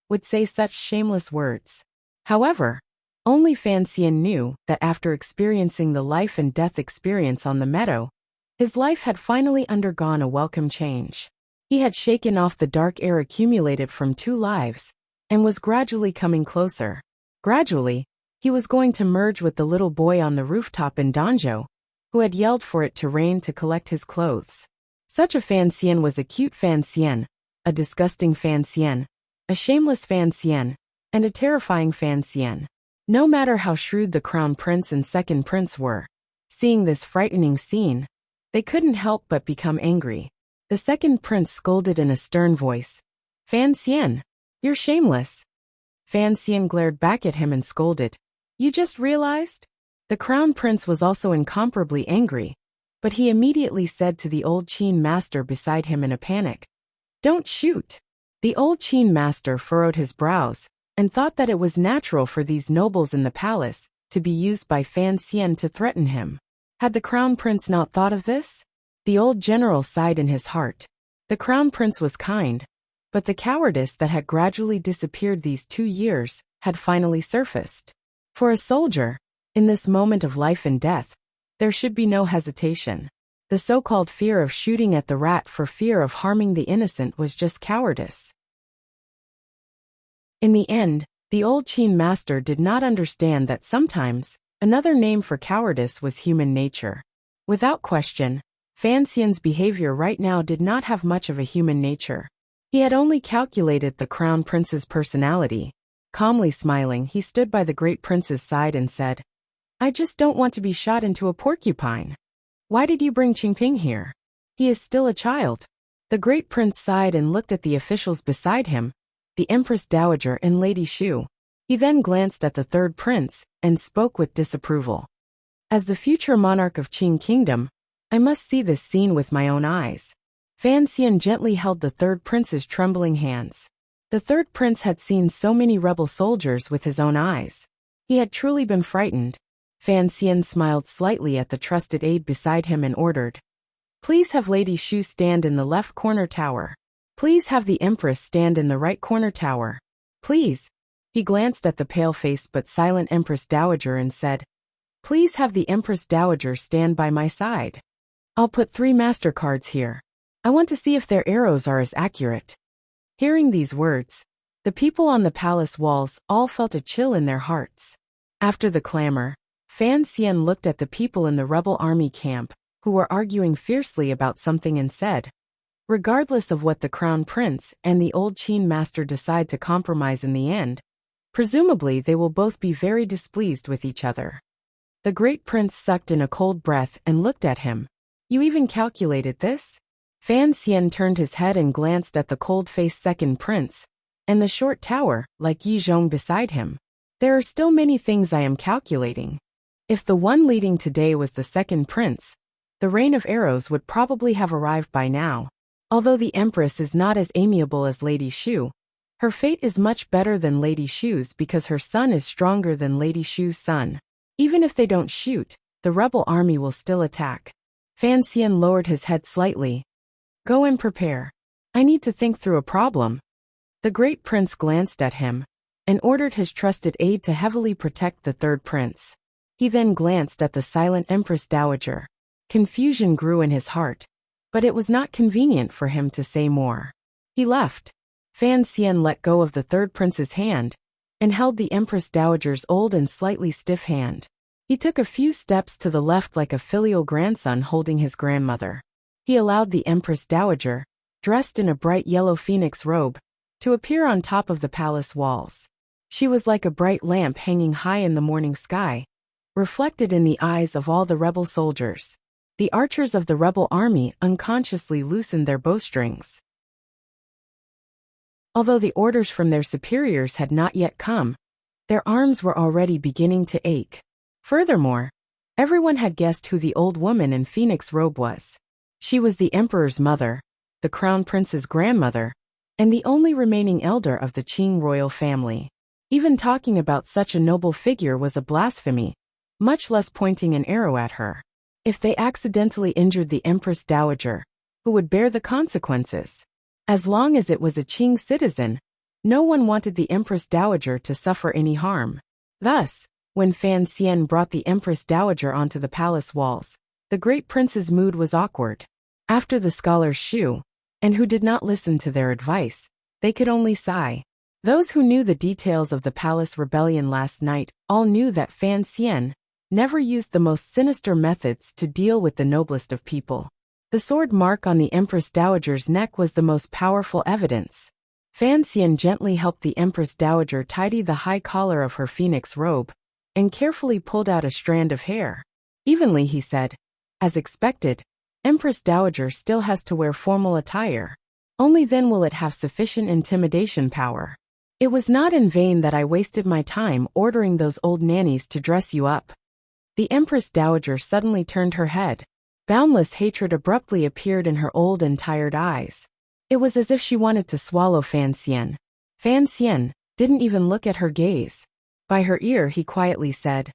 would say such shameless words. However, only Fan Xian knew that after experiencing the life and death experience on the meadow, his life had finally undergone a welcome change. He had shaken off the dark air accumulated from 2 lives and was gradually coming closer. Gradually, he was going to merge with the little boy on the rooftop in Danzhou, who had yelled for it to rain to collect his clothes. Such a Fan Xian was a cute Fan Xian, a disgusting Fan Xian, a shameless Fan Xian, and a terrifying Fan Xian. No matter how shrewd the crown prince and second prince were, seeing this frightening scene, they couldn't help but become angry. The second prince scolded in a stern voice. Fan Xian, you're shameless. Fan Xian glared back at him and scolded. You just realized? The crown prince was also incomparably angry, but he immediately said to the old Qin master beside him in a panic. Don't shoot. The old Qin master furrowed his brows and thought that it was natural for these nobles in the palace to be used by Fan Xian to threaten him. Had the crown prince not thought of this? The old general sighed in his heart. The crown prince was kind, but the cowardice that had gradually disappeared these 2 years had finally surfaced. For a soldier, in this moment of life and death, there should be no hesitation. The so-called fear of shooting at the rat for fear of harming the innocent was just cowardice. In the end, the old Qin master did not understand that sometimes another name for cowardice was human nature. Without question, Fan Xian's behavior right now did not have much of a human nature. He had only calculated the crown prince's personality. Calmly smiling, he stood by the great prince's side and said, I just don't want to be shot into a porcupine. Why did you bring Qingping here? He is still a child. The great prince sighed and looked at the officials beside him, the Empress Dowager and Lady Shu. He then glanced at the third prince and spoke with disapproval. As the future monarch of Qing Kingdom, I must see this scene with my own eyes. Fan Xian gently held the third prince's trembling hands. The third prince had seen so many rebel soldiers with his own eyes. He had truly been frightened. Fan Xian smiled slightly at the trusted aide beside him and ordered, Please have Lady Shu stand in the left corner tower. Please have the Empress stand in the right corner tower. Please. He glanced at the pale-faced but silent Empress Dowager and said, Please have the Empress Dowager stand by my side. I'll put 3 master cards here. I want to see if their arrows are as accurate. Hearing these words, the people on the palace walls all felt a chill in their hearts. After the clamor, Fan Xian looked at the people in the rebel army camp, who were arguing fiercely about something and said, Regardless of what the crown prince and the old Qin master decide to compromise in the end, presumably they will both be very displeased with each other. The great prince sucked in a cold breath and looked at him. You even calculated this? Fan Xian turned his head and glanced at the cold-faced second prince, and the short tower, like Yi Zhong beside him. There are still many things I am calculating. If the one leading today was the second prince, the rain of arrows would probably have arrived by now. Although the Empress is not as amiable as Lady Shu, her fate is much better than Lady Shu's because her son is stronger than Lady Shu's son. Even if they don't shoot, the rebel army will still attack. Fan Xian lowered his head slightly. Go and prepare. I need to think through a problem. The great prince glanced at him and ordered his trusted aide to heavily protect the third prince. He then glanced at the silent Empress Dowager. Confusion grew in his heart, but it was not convenient for him to say more. He left. Fan Xian let go of the third prince's hand and held the Empress Dowager's old and slightly stiff hand. He took a few steps to the left like a filial grandson holding his grandmother. He allowed the Empress Dowager, dressed in a bright yellow phoenix robe, to appear on top of the palace walls. She was like a bright lamp hanging high in the morning sky, reflected in the eyes of all the rebel soldiers. The archers of the rebel army unconsciously loosened their bowstrings. Although the orders from their superiors had not yet come, their arms were already beginning to ache. Furthermore, everyone had guessed who the old woman in phoenix robe was. She was the emperor's mother, the crown prince's grandmother, and the only remaining elder of the Qing royal family. Even talking about such a noble figure was a blasphemy, much less pointing an arrow at her. If they accidentally injured the Empress Dowager, who would bear the consequences? As long as it was a Qing citizen, no one wanted the Empress Dowager to suffer any harm. Thus, when Fan Xian brought the Empress Dowager onto the palace walls, the great prince's mood was awkward. After the scholars Shu, and who did not listen to their advice, they could only sigh. Those who knew the details of the palace rebellion last night all knew that Fan Xian never used the most sinister methods to deal with the noblest of people. The sword mark on the Empress Dowager's neck was the most powerful evidence. Fan Xian gently helped the Empress Dowager tidy the high collar of her phoenix robe, and carefully pulled out a strand of hair. Evenly, he said, "As expected, Empress Dowager still has to wear formal attire. Only then will it have sufficient intimidation power. It was not in vain that I wasted my time ordering those old nannies to dress you up." The Empress Dowager suddenly turned her head. Boundless hatred abruptly appeared in her old and tired eyes. It was as if she wanted to swallow Fan Xian. Fan Xian didn't even look at her gaze. By her ear he quietly said,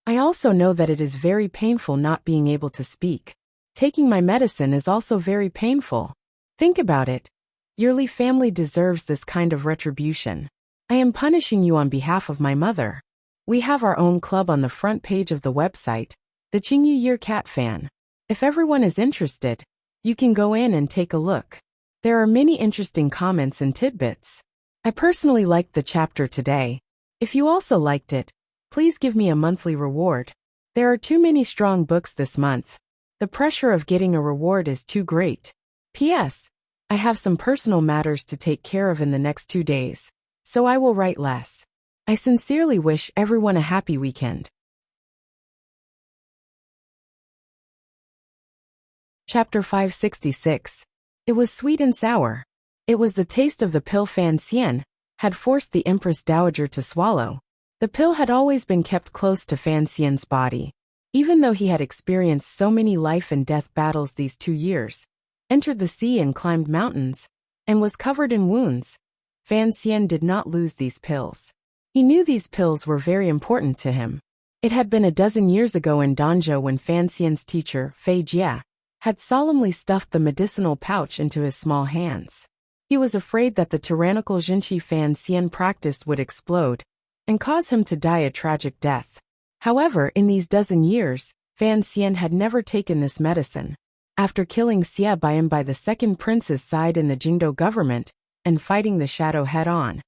"I also know that it is very painful not being able to speak. Taking my medicine is also very painful. Think about it. Your Li family deserves this kind of retribution. I am punishing you on behalf of my mother. We have our own club on the front page of the website, the Qingyu Year Cat Fan. If everyone is interested, you can go in and take a look. There are many interesting comments and tidbits. I personally liked the chapter today. If you also liked it, please give me a monthly reward. There are too many strong books this month. The pressure of getting a reward is too great. P.S. I have some personal matters to take care of in the next 2 days, so I will write less. I sincerely wish everyone a happy weekend." Chapter 566. It was sweet and sour. It was the taste of the pill Fan Xian had forced the Empress Dowager to swallow. The pill had always been kept close to Fan Xian's body. Even though he had experienced so many life and death battles these 2 years, entered the sea and climbed mountains, and was covered in wounds, Fan Xian did not lose these pills. He knew these pills were very important to him. It had been a dozen years ago in Danzhou when Fan Xian's teacher, Fei Jia, had solemnly stuffed the medicinal pouch into his small hands. He was afraid that the tyrannical Jinqi Fan Xian practiced would explode and cause him to die a tragic death. However, in these dozen years, Fan Xian had never taken this medicine. After killing Xie Baiyan by the second prince's side in the Jingdou government and fighting the shadow head-on,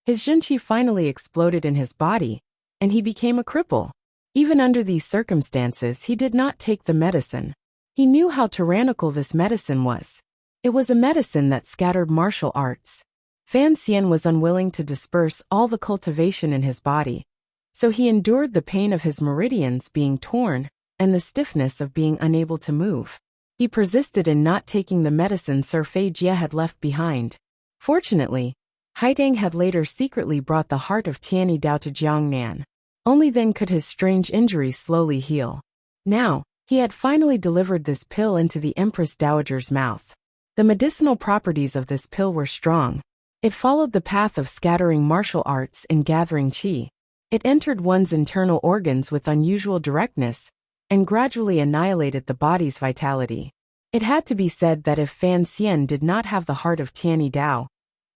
his Jinqi finally exploded in his body, and he became a cripple. Even under these circumstances, he did not take the medicine. He knew how tyrannical this medicine was. It was a medicine that scattered martial arts. Fan Xian was unwilling to disperse all the cultivation in his body, so he endured the pain of his meridians being torn and the stiffness of being unable to move. He persisted in not taking the medicine Sir Fei Jie had left behind. Fortunately, Haidang had later secretly brought the heart of Tianyi Dao to Jiangnan. Only then could his strange injuries slowly heal. Now, he had finally delivered this pill into the Empress Dowager's mouth. The medicinal properties of this pill were strong. It followed the path of scattering martial arts and gathering qi. It entered one's internal organs with unusual directness and gradually annihilated the body's vitality. It had to be said that if Fan Xian did not have the heart of Tianyi Dao,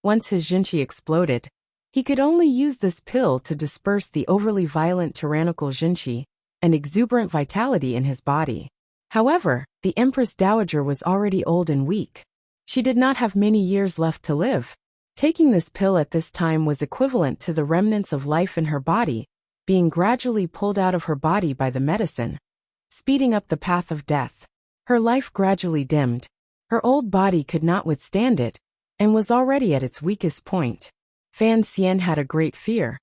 once his Jinqi exploded, he could only use this pill to disperse the overly violent tyrannical Jinqi and exuberant vitality in his body. However, the Empress Dowager was already old and weak. She did not have many years left to live. Taking this pill at this time was equivalent to the remnants of life in her body being gradually pulled out of her body by the medicine, speeding up the path of death. Her life gradually dimmed. Her old body could not withstand it, and was already at its weakest point. Fan Xian had a great fear.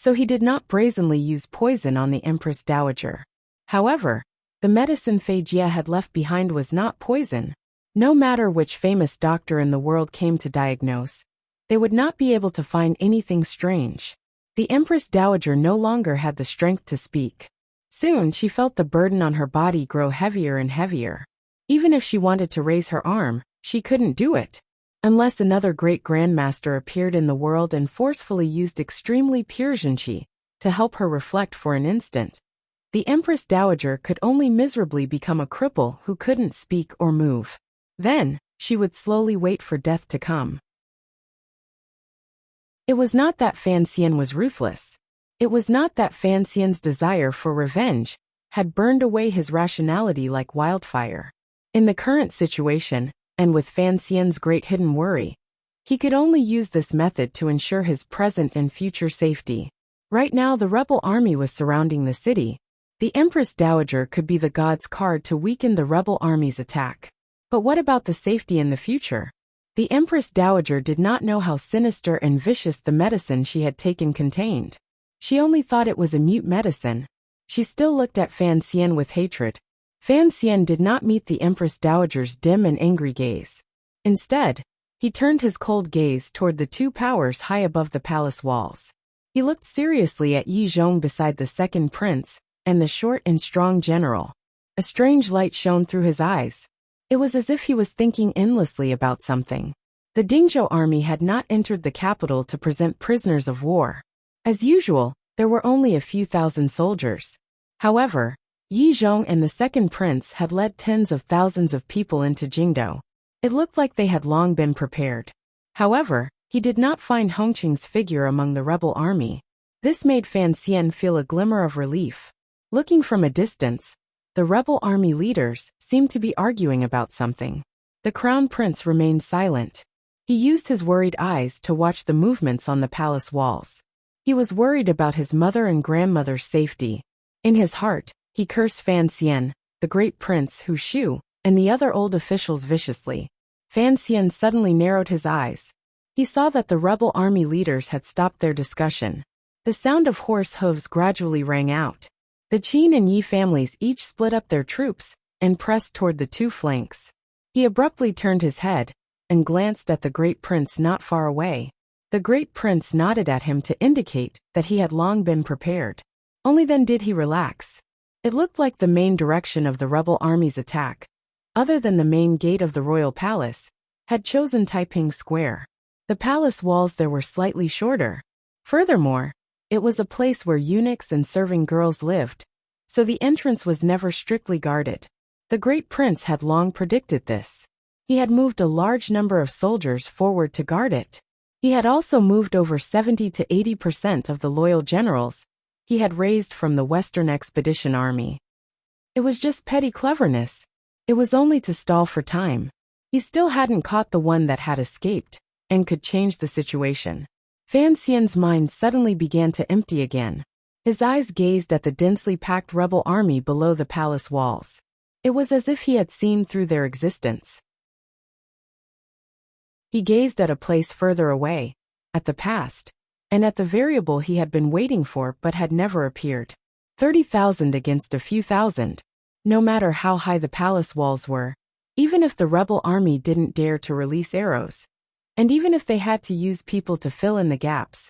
so he did not brazenly use poison on the Empress Dowager. However, the medicine Fei Jie had left behind was not poison. No matter which famous doctor in the world came to diagnose, they would not be able to find anything strange. The Empress Dowager no longer had the strength to speak. Soon she felt the burden on her body grow heavier and heavier. Even if she wanted to raise her arm, she couldn't do it. Unless another great grandmaster appeared in the world and forcefully used extremely pure Jinqi to help her reflect for an instant, the Empress Dowager could only miserably become a cripple who couldn't speak or move. Then, she would slowly wait for death to come. It was not that Fan Xian was ruthless. It was not that Fan Xian's desire for revenge had burned away his rationality like wildfire. In the current situation, and with Fan Xian's great hidden worry, he could only use this method to ensure his present and future safety. Right now the rebel army was surrounding the city. The Empress Dowager could be the god's card to weaken the rebel army's attack. But what about the safety in the future? The Empress Dowager did not know how sinister and vicious the medicine she had taken contained. She only thought it was a mute medicine. She still looked at Fan Xian with hatred. Fan Xian did not meet the Empress Dowager's dim and angry gaze. Instead, he turned his cold gaze toward the two powers high above the palace walls. He looked seriously at Yi Zhong beside the second prince and the short and strong general. A strange light shone through his eyes. It was as if he was thinking endlessly about something. The Dingzhou army had not entered the capital to present prisoners of war. As usual, there were only a few thousand soldiers. However, Yi Zhong and the second prince had led tens of thousands of people into Jingdou. It looked like they had long been prepared. However, he did not find Hongqing's figure among the rebel army. This made Fan Xian feel a glimmer of relief. Looking from a distance, the rebel army leaders seemed to be arguing about something. The crown prince remained silent. He used his worried eyes to watch the movements on the palace walls. He was worried about his mother and grandmother's safety. In his heart, he cursed Fan Xian, the great prince Hu Shu, and the other old officials viciously. Fan Xian suddenly narrowed his eyes. He saw that the rebel army leaders had stopped their discussion. The sound of horse hooves gradually rang out. The Qin and Yi families each split up their troops and pressed toward the two flanks. He abruptly turned his head and glanced at the great prince not far away. The great prince nodded at him to indicate that he had long been prepared. Only then did he relax. It looked like the main direction of the rebel army's attack, other than the main gate of the royal palace, had chosen Taiping Square. The palace walls there were slightly shorter. Furthermore, it was a place where eunuchs and serving girls lived, so the entrance was never strictly guarded. The great prince had long predicted this. He had moved a large number of soldiers forward to guard it. He had also moved over 70 to 80% of the loyal generals he had raised from the Western Expedition Army. It was just petty cleverness. It was only to stall for time. He still hadn't caught the one that had escaped and could change the situation. Fan Xian's mind suddenly began to empty again. His eyes gazed at the densely packed rebel army below the palace walls. It was as if he had seen through their existence. He gazed at a place further away, at the past, and at the variable he had been waiting for but had never appeared. 30,000 against a few thousand. No matter how high the palace walls were, even if the rebel army didn't dare to release arrows, and even if they had to use people to fill in the gaps,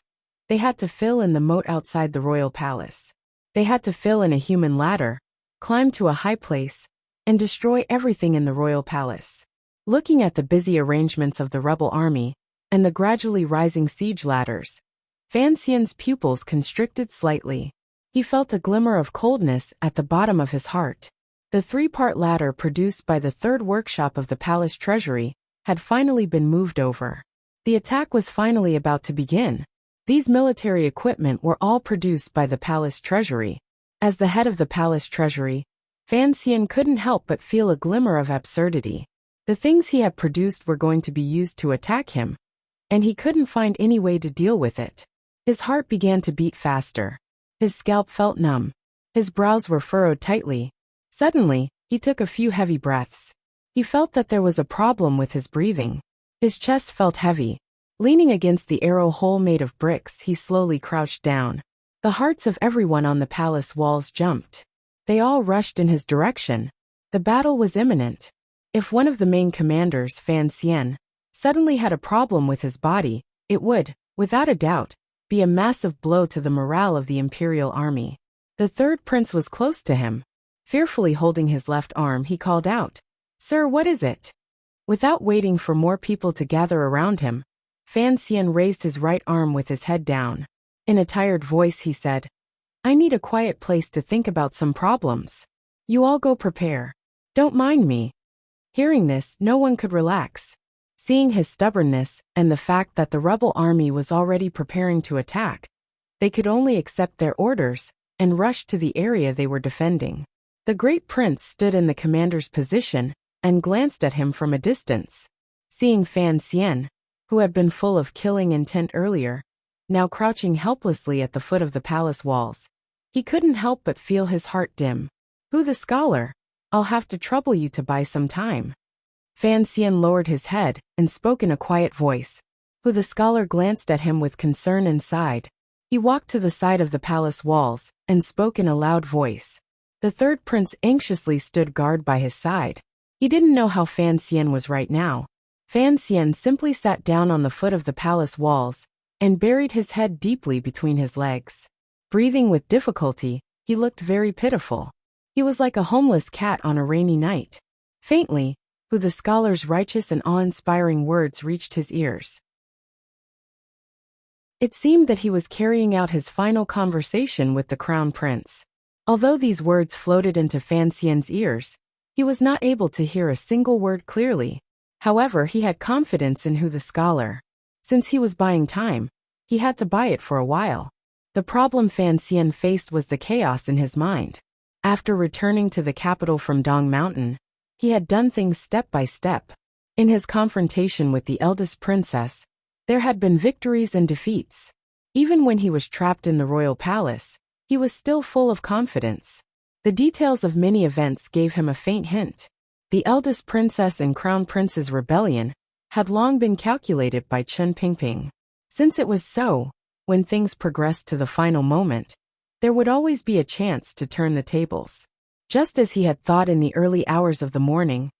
they had to fill in the moat outside the royal palace. They had to fill in a human ladder, climb to a high place, and destroy everything in the royal palace. Looking at the busy arrangements of the rebel army and the gradually rising siege ladders, Fan Xian's pupils constricted slightly. He felt a glimmer of coldness at the bottom of his heart. The three-part ladder produced by the third workshop of the palace treasury had finally been moved over. The attack was finally about to begin. These military equipment were all produced by the palace treasury. As the head of the palace treasury, Fan Xian couldn't help but feel a glimmer of absurdity. The things he had produced were going to be used to attack him, and he couldn't find any way to deal with it. His heart began to beat faster. His scalp felt numb. His brows were furrowed tightly. Suddenly, he took a few heavy breaths. He felt that there was a problem with his breathing. His chest felt heavy. Leaning against the arrow hole made of bricks, he slowly crouched down. The hearts of everyone on the palace walls jumped. They all rushed in his direction. The battle was imminent. If one of the main commanders, Fan Xian, suddenly had a problem with his body, it would, without a doubt, be a massive blow to the morale of the imperial army. The third prince was close to him. Fearfully holding his left arm, he called out, "Sir, what is it?" Without waiting for more people to gather around him, Fan Xian raised his right arm with his head down. In a tired voice he said, "I need a quiet place to think about some problems. You all go prepare. Don't mind me." Hearing this, no one could relax. Seeing his stubbornness and the fact that the rebel army was already preparing to attack, they could only accept their orders and rush to the area they were defending. The great prince stood in the commander's position and glanced at him from a distance. Seeing Fan Xian, who had been full of killing intent earlier, now crouching helplessly at the foot of the palace walls, he couldn't help but feel his heart dim. "Who the scholar? I'll have to trouble you to buy some time." Fan Xian lowered his head and spoke in a quiet voice. Who the scholar glanced at him with concern and sighed. He walked to the side of the palace walls and spoke in a loud voice. The third prince anxiously stood guard by his side. He didn't know how Fan Xian was right now. Fan Xian simply sat down on the foot of the palace walls and buried his head deeply between his legs. Breathing with difficulty, he looked very pitiful. He was like a homeless cat on a rainy night. Faintly, who the scholar's righteous and awe-inspiring words reached his ears. It seemed that he was carrying out his final conversation with the crown prince. Although these words floated into Fan Xian's ears, he was not able to hear a single word clearly. However, he had confidence in who the scholar. Since he was buying time, he had to buy it for a while. The problem Fan Xian faced was the chaos in his mind. After returning to the capital from Dong Mountain, he had done things step by step. In his confrontation with the eldest princess, there had been victories and defeats. Even when he was trapped in the royal palace, he was still full of confidence. The details of many events gave him a faint hint. The eldest princess and crown prince's rebellion had long been calculated by Chen Pingping. Since it was so, when things progressed to the final moment, there would always be a chance to turn the tables. Just as he had thought in the early hours of the morning,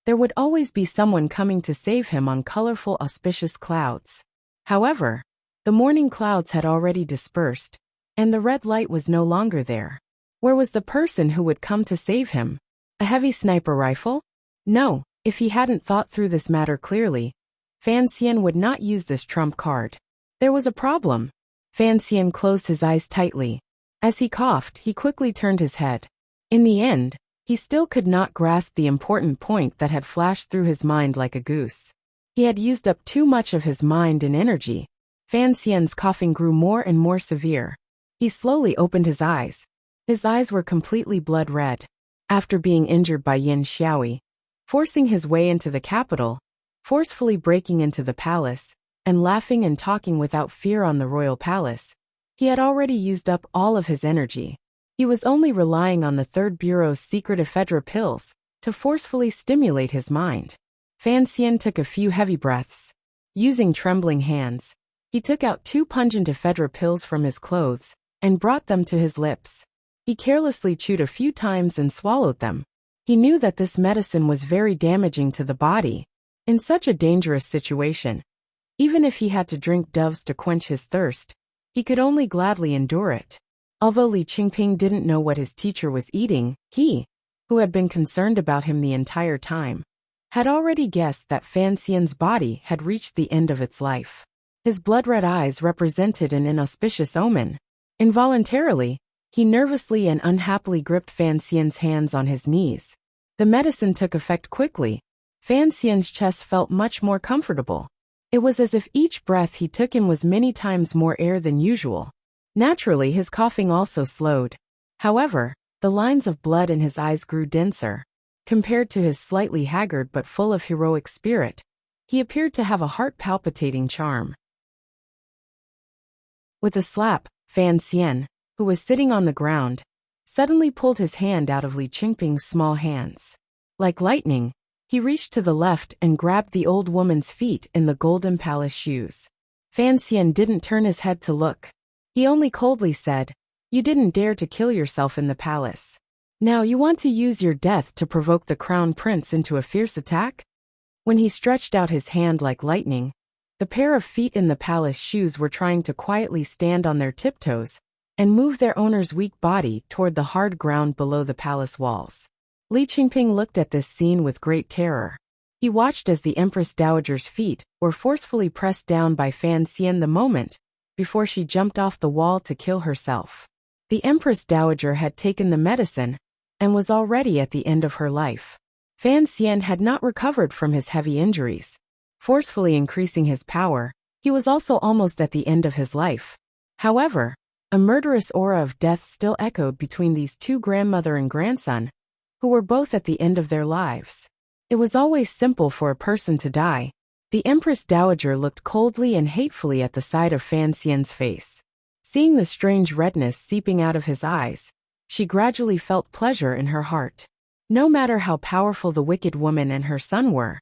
there would always be someone coming to save him on colorful auspicious clouds. However, the morning clouds had already dispersed, and the red light was no longer there. Where was the person who would come to save him? A heavy sniper rifle? No, if he hadn't thought through this matter clearly, Fan Xian would not use this trump card. There was a problem. Fan Xian closed his eyes tightly. As he coughed, he quickly turned his head. In the end, he still could not grasp the important point that had flashed through his mind like a goose. He had used up too much of his mind and energy. Fan Xian's coughing grew more and more severe. He slowly opened his eyes. His eyes were completely blood red. After being injured by Yin Xiaoyi, forcing his way into the capital, forcefully breaking into the palace, and laughing and talking without fear on the royal palace, he had already used up all of his energy. He was only relying on the Third Bureau's secret ephedra pills to forcefully stimulate his mind. Fan Xian took a few heavy breaths. Using trembling hands, he took out 2 pungent ephedra pills from his clothes and brought them to his lips. He carelessly chewed a few times and swallowed them. He knew that this medicine was very damaging to the body. In such a dangerous situation, even if he had to drink doves to quench his thirst, he could only gladly endure it. Although Li Qingping didn't know what his teacher was eating, he, who had been concerned about him the entire time, had already guessed that Fan Xian's body had reached the end of its life. His blood-red eyes represented an inauspicious omen. Involuntarily, he nervously and unhappily gripped Fan Xian's hands on his knees. The medicine took effect quickly. Fan Xian's chest felt much more comfortable. It was as if each breath he took in was many times more air than usual. Naturally, his coughing also slowed. However, the lines of blood in his eyes grew denser. Compared to his slightly haggard but full of heroic spirit, he appeared to have a heart-palpitating charm. With a slap, Fan Xian, who was sitting on the ground, suddenly pulled his hand out of Li Qingping's small hands. Like lightning, he reached to the left and grabbed the old woman's feet in the golden palace shoes. Fan Xian didn't turn his head to look. He only coldly said, "You didn't dare to kill yourself in the palace. Now you want to use your death to provoke the crown prince into a fierce attack?" When he stretched out his hand like lightning, the pair of feet in the palace shoes were trying to quietly stand on their tiptoes and move their owner's weak body toward the hard ground below the palace walls. Li Qingping looked at this scene with great terror. He watched as the Empress Dowager's feet were forcefully pressed down by Fan Xian the moment before she jumped off the wall to kill herself. The Empress Dowager had taken the medicine and was already at the end of her life. Fan Xian had not recovered from his heavy injuries. Forcefully increasing his power, he was also almost at the end of his life. However, a murderous aura of death still echoed between these two, grandmother and grandson, who were both at the end of their lives. It was always simple for a person to die. The Empress Dowager looked coldly and hatefully at the side of Fan Xian's face. Seeing the strange redness seeping out of his eyes, she gradually felt pleasure in her heart. No matter how powerful the wicked woman and her son were,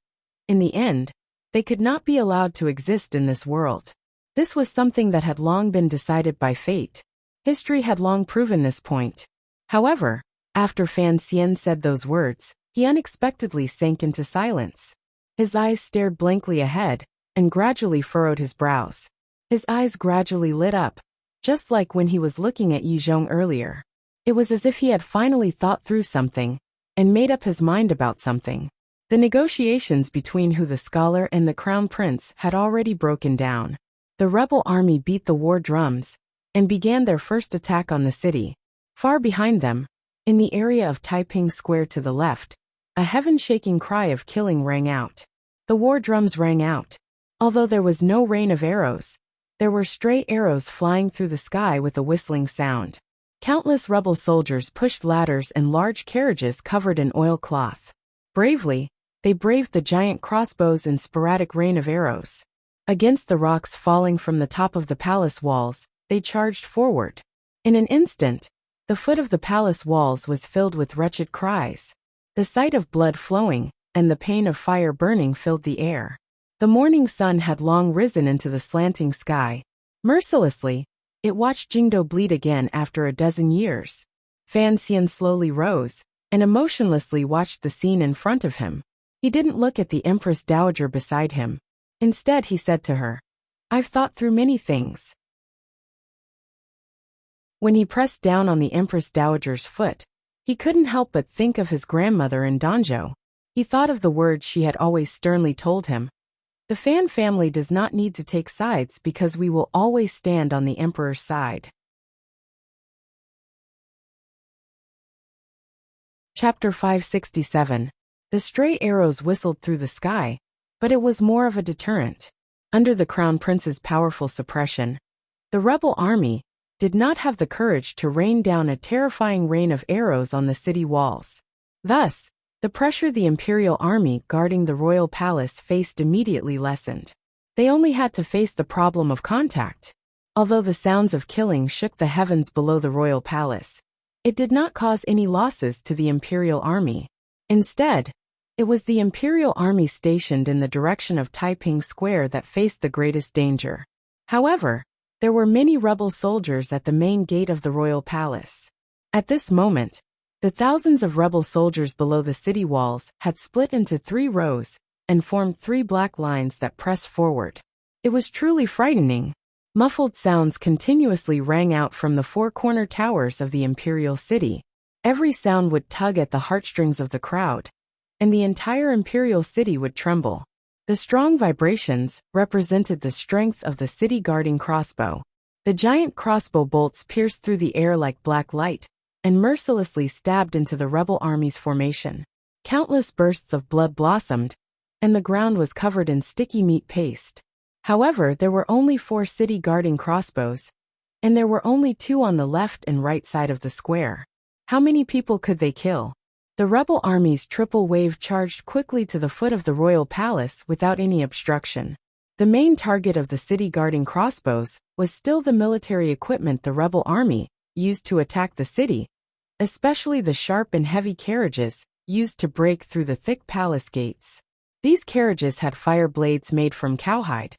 in the end, they could not be allowed to exist in this world. This was something that had long been decided by fate. History had long proven this point. However, after Fan Xian said those words, he unexpectedly sank into silence. His eyes stared blankly ahead and gradually furrowed his brows. His eyes gradually lit up, just like when he was looking at Yi Zhong earlier. It was as if he had finally thought through something and made up his mind about something. The negotiations between Hu the scholar and the crown prince had already broken down. The rebel army beat the war drums and began their first attack on the city. Far behind them, in the area of Taiping Square to the left, a heaven-shaking cry of killing rang out. The war drums rang out. Although there was no rain of arrows, there were stray arrows flying through the sky with a whistling sound. Countless rebel soldiers pushed ladders and large carriages covered in oilcloth. Bravely, they braved the giant crossbows and sporadic rain of arrows. Against the rocks falling from the top of the palace walls, they charged forward. In an instant, the foot of the palace walls was filled with wretched cries. The sight of blood flowing and the pain of fire burning filled the air. The morning sun had long risen into the slanting sky. Mercilessly, it watched Jingdo bleed again after a dozen years. Fan Xian slowly rose and emotionlessly watched the scene in front of him. He didn't look at the Empress Dowager beside him. Instead, he said to her, "I've thought through many things." When he pressed down on the Empress Dowager's foot, he couldn't help but think of his grandmother in Danzhou. He thought of the words she had always sternly told him. The Fan family does not need to take sides because we will always stand on the emperor's side. Chapter 567. The stray arrows whistled through the sky, but it was more of a deterrent. Under the crown prince's powerful suppression, the rebel army did not have the courage to rain down a terrifying rain of arrows on the city walls. Thus, the pressure the imperial army guarding the royal palace faced immediately lessened. They only had to face the problem of contact. Although the sounds of killing shook the heavens below the royal palace, it did not cause any losses to the imperial army. Instead, it was the imperial army stationed in the direction of Taiping Square that faced the greatest danger. However, there were many rebel soldiers at the main gate of the royal palace. At this moment, the thousands of rebel soldiers below the city walls had split into 3 rows and formed 3 black lines that pressed forward. It was truly frightening. Muffled sounds continuously rang out from the 4 corner towers of the imperial city. Every sound would tug at the heartstrings of the crowd, and the entire imperial city would tremble. The strong vibrations represented the strength of the city-guarding crossbow. The giant crossbow bolts pierced through the air like black light and mercilessly stabbed into the rebel army's formation. Countless bursts of blood blossomed, and the ground was covered in sticky meat paste. However, there were only 4 city-guarding crossbows, and there were only 2 on the left and right side of the square. How many people could they kill? The rebel army's triple wave charged quickly to the foot of the royal palace without any obstruction. The main target of the city-guarding crossbows was still the military equipment the rebel army used to attack the city, especially the sharp and heavy carriages used to break through the thick palace gates. These carriages had fire blades made from cowhide,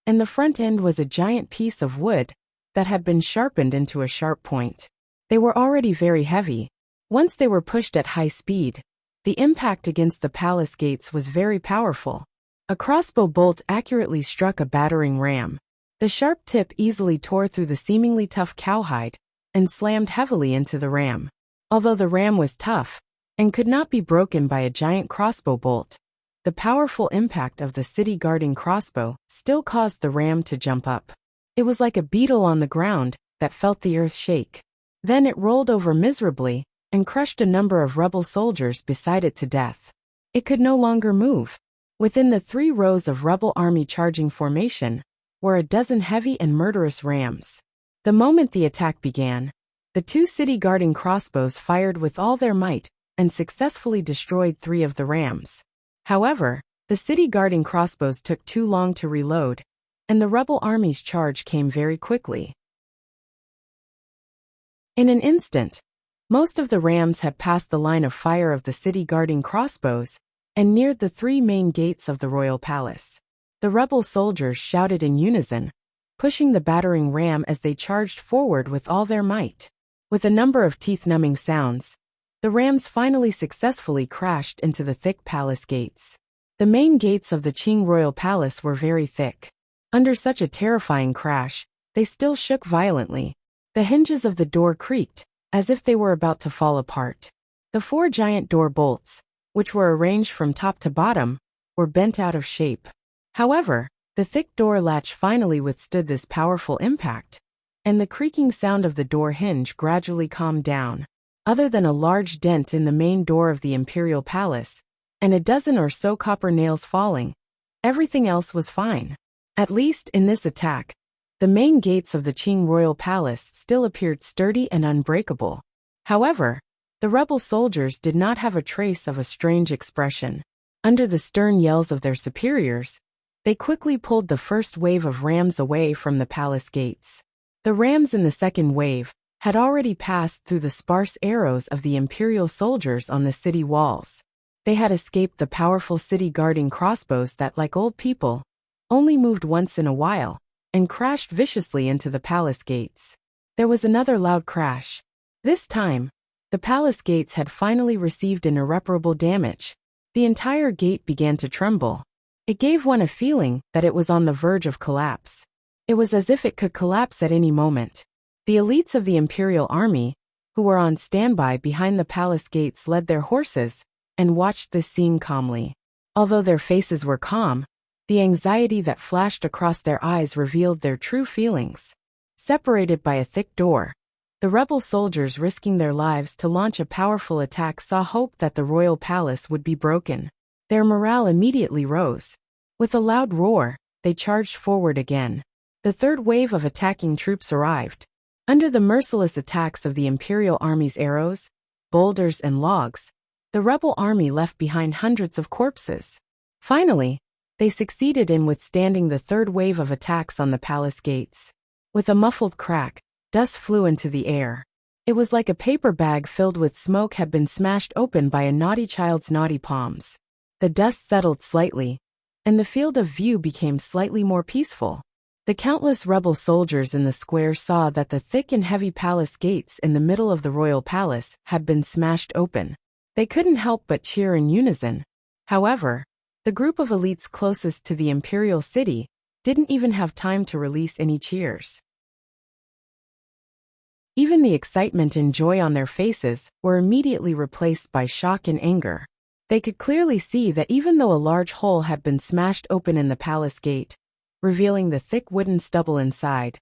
and the front end was a giant piece of wood that had been sharpened into a sharp point. They were already very heavy. Once they were pushed at high speed, the impact against the palace gates was very powerful. A crossbow bolt accurately struck a battering ram. The sharp tip easily tore through the seemingly tough cowhide and slammed heavily into the ram. Although the ram was tough and could not be broken by a giant crossbow bolt, the powerful impact of the city-guarding crossbow still caused the ram to jump up. It was like a beetle on the ground that felt the earth shake. Then it rolled over miserably and crushed a number of rebel soldiers beside it to death. It could no longer move. Within the 3 rows of rebel army charging formation were a dozen heavy and murderous rams. The moment the attack began, the 2 city-guarding crossbows fired with all their might and successfully destroyed 3 of the rams. However, the city-guarding crossbows took too long to reload, and the rebel army's charge came very quickly. In an instant, most of the rams had passed the line of fire of the city-guarding crossbows and neared the 3 main gates of the royal palace. The rebel soldiers shouted in unison, pushing the battering ram as they charged forward with all their might. With a number of teeth-numbing sounds, the rams finally successfully crashed into the thick palace gates. The main gates of the Qing royal palace were very thick. Under such a terrifying crash, they still shook violently. The hinges of the door creaked, as if they were about to fall apart. The 4 giant door bolts, which were arranged from top to bottom, were bent out of shape. However, the thick door latch finally withstood this powerful impact, and the creaking sound of the door hinge gradually calmed down. Other than a large dent in the main door of the imperial palace, and a dozen or so copper nails falling, everything else was fine. At least in this attack, the main gates of the Qing royal palace still appeared sturdy and unbreakable. However, the rebel soldiers did not have a trace of a strange expression. Under the stern yells of their superiors, they quickly pulled the first wave of rams away from the palace gates. The rams in the second wave had already passed through the sparse arrows of the imperial soldiers on the city walls. They had escaped the powerful city-guarding crossbows that, like old people, only moved once in a while, and crashed viciously into the palace gates. There was another loud crash. This time, the palace gates had finally received an irreparable damage. The entire gate began to tremble. It gave one a feeling that it was on the verge of collapse. It was as if it could collapse at any moment. The elites of the imperial army, who were on standby behind the palace gates, led their horses and watched this scene calmly. Although their faces were calm, the anxiety that flashed across their eyes revealed their true feelings. Separated by a thick door, the rebel soldiers risking their lives to launch a powerful attack saw hope that the royal palace would be broken. Their morale immediately rose. With a loud roar, they charged forward again. The third wave of attacking troops arrived. Under the merciless attacks of the imperial army's arrows, boulders and logs, the rebel army left behind hundreds of corpses. Finally, they succeeded in withstanding the third wave of attacks on the palace gates. With a muffled crack, dust flew into the air. It was like a paper bag filled with smoke had been smashed open by a naughty child's naughty palms. The dust settled slightly, and the field of view became slightly more peaceful. The countless rebel soldiers in the square saw that the thick and heavy palace gates in the middle of the royal palace had been smashed open. They couldn't help but cheer in unison. However, the group of elites closest to the imperial city didn't even have time to release any cheers. Even the excitement and joy on their faces were immediately replaced by shock and anger. They could clearly see that even though a large hole had been smashed open in the palace gate, revealing the thick wooden stubble inside,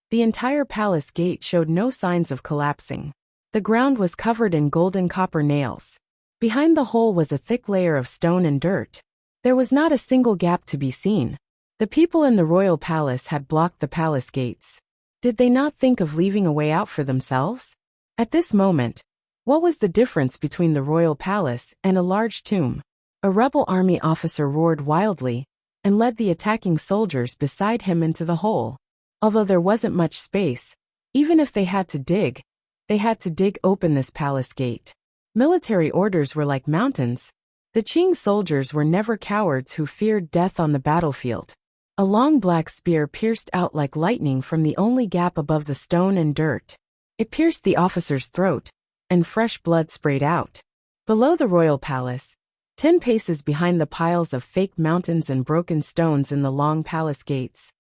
the entire palace gate showed no signs of collapsing. The ground was covered in golden copper nails. Behind the hole was a thick layer of stone and dirt. There was not a single gap to be seen. The people in the royal palace had blocked the palace gates. Did they not think of leaving a way out for themselves? At this moment, what was the difference between the royal palace and a large tomb? A rebel army officer roared wildly and led the attacking soldiers beside him into the hole. Although there wasn't much space, even if they had to dig open this palace gate. Military orders were like mountains. The Qing soldiers were never cowards who feared death on the battlefield. A long black spear pierced out like lightning from the only gap above the stone and dirt. It pierced the officer's throat, and fresh blood sprayed out. Below the royal palace, 10 paces behind the piles of fake mountains and broken stones in the long palace gates,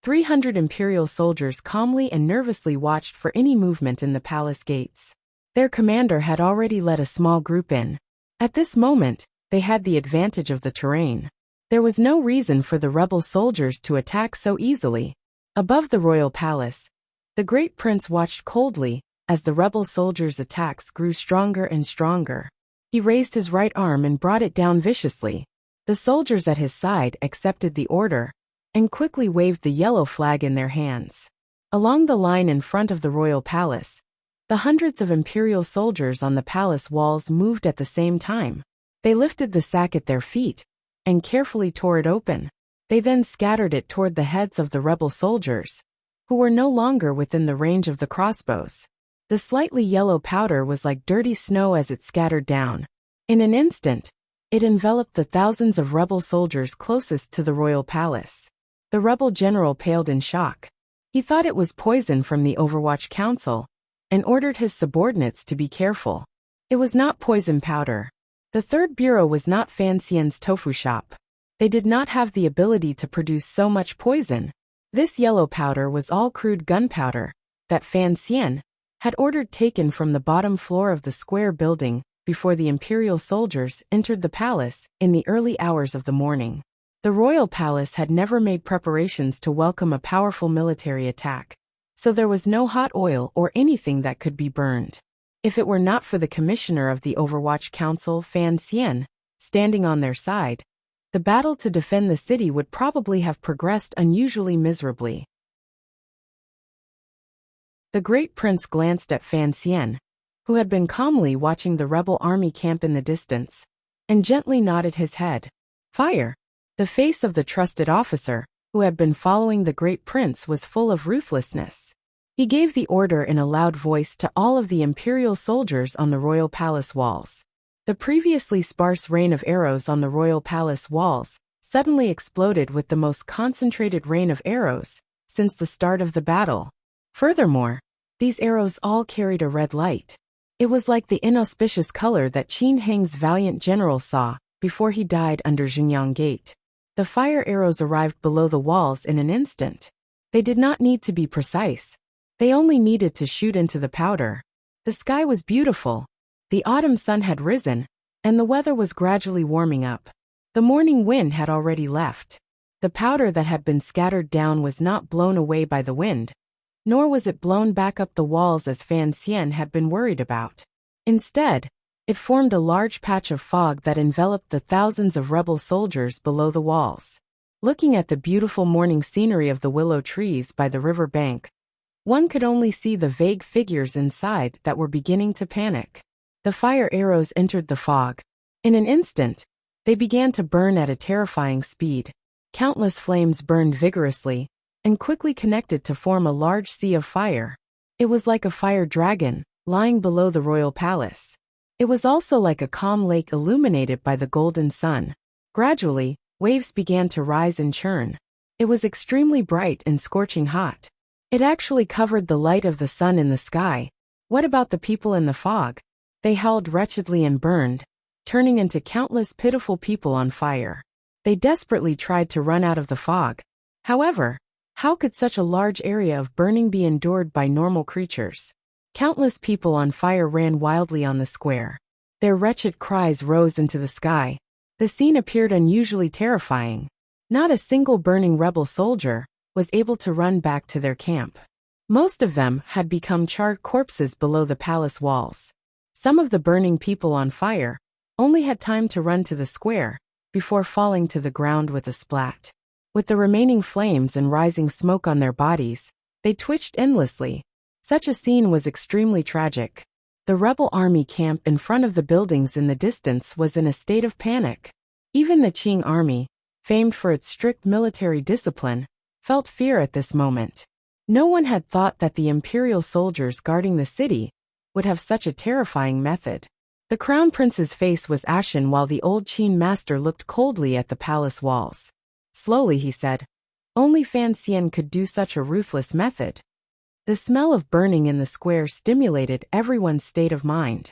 300 imperial soldiers calmly and nervously watched for any movement in the palace gates. Their commander had already led a small group in. At this moment, they had the advantage of the terrain. There was no reason for the rebel soldiers to attack so easily. Above the royal palace, the great prince watched coldly as the rebel soldiers' attacks grew stronger and stronger. He raised his right arm and brought it down viciously. The soldiers at his side accepted the order and quickly waved the yellow flag in their hands. Along the line in front of the royal palace, the hundreds of imperial soldiers on the palace walls moved at the same time. They lifted the sack at their feet and carefully tore it open. They then scattered it toward the heads of the rebel soldiers, who were no longer within the range of the crossbows. The slightly yellow powder was like dirty snow as it scattered down. In an instant, it enveloped the thousands of rebel soldiers closest to the royal palace. The rebel general paled in shock. He thought it was poison from the Overwatch Council and ordered his subordinates to be careful. It was not poison powder. The third bureau was not Fan Xian's tofu shop. They did not have the ability to produce so much poison. This yellow powder was all crude gunpowder that Fan Xian had ordered taken from the bottom floor of the square building before the imperial soldiers entered the palace in the early hours of the morning. The royal palace had never made preparations to welcome a powerful military attack, so there was no hot oil or anything that could be burned. If it were not for the commissioner of the Overwatch Council, Fan Xian, standing on their side, the battle to defend the city would probably have progressed unusually miserably. The great prince glanced at Fan Xian, who had been calmly watching the rebel army camp in the distance, and gently nodded his head. Fire! The face of the trusted officer, who had been following the great prince, was full of ruthlessness. He gave the order in a loud voice to all of the imperial soldiers on the royal palace walls. The previously sparse rain of arrows on the royal palace walls suddenly exploded with the most concentrated rain of arrows since the start of the battle. Furthermore, these arrows all carried a red light. It was like the inauspicious color that Qin Heng's valiant general saw before he died under Xingyang Gate. The fire arrows arrived below the walls in an instant. They did not need to be precise. They only needed to shoot into the powder. The sky was beautiful. The autumn sun had risen, and the weather was gradually warming up. The morning wind had already left. The powder that had been scattered down was not blown away by the wind, nor was it blown back up the walls as Fan Xian had been worried about. Instead, it formed a large patch of fog that enveloped the thousands of rebel soldiers below the walls. Looking at the beautiful morning scenery of the willow trees by the river bank, one could only see the vague figures inside that were beginning to panic. The fire arrows entered the fog. In an instant, they began to burn at a terrifying speed. Countless flames burned vigorously and quickly connected to form a large sea of fire. It was like a fire dragon lying below the royal palace. It was also like a calm lake illuminated by the golden sun. Gradually, waves began to rise and churn. It was extremely bright and scorching hot. It actually covered the light of the sun in the sky. What about the people in the fog? They howled wretchedly and burned, turning into countless pitiful people on fire. They desperately tried to run out of the fog. However, how could such a large area of burning be endured by normal creatures? Countless people on fire ran wildly on the square. Their wretched cries rose into the sky. The scene appeared unusually terrifying. Not a single burning rebel soldier was able to run back to their camp. Most of them had become charred corpses below the palace walls. Some of the burning people on fire only had time to run to the square before falling to the ground with a splat. With the remaining flames and rising smoke on their bodies, they twitched endlessly. Such a scene was extremely tragic. The rebel army camp in front of the buildings in the distance was in a state of panic. Even the Qing army, famed for its strict military discipline, felt fear at this moment. No one had thought that the imperial soldiers guarding the city would have such a terrifying method. The crown prince's face was ashen while the old Qin master looked coldly at the palace walls. Slowly he said, Only Fan Xian could do such a ruthless method. The smell of burning in the square stimulated everyone's state of mind.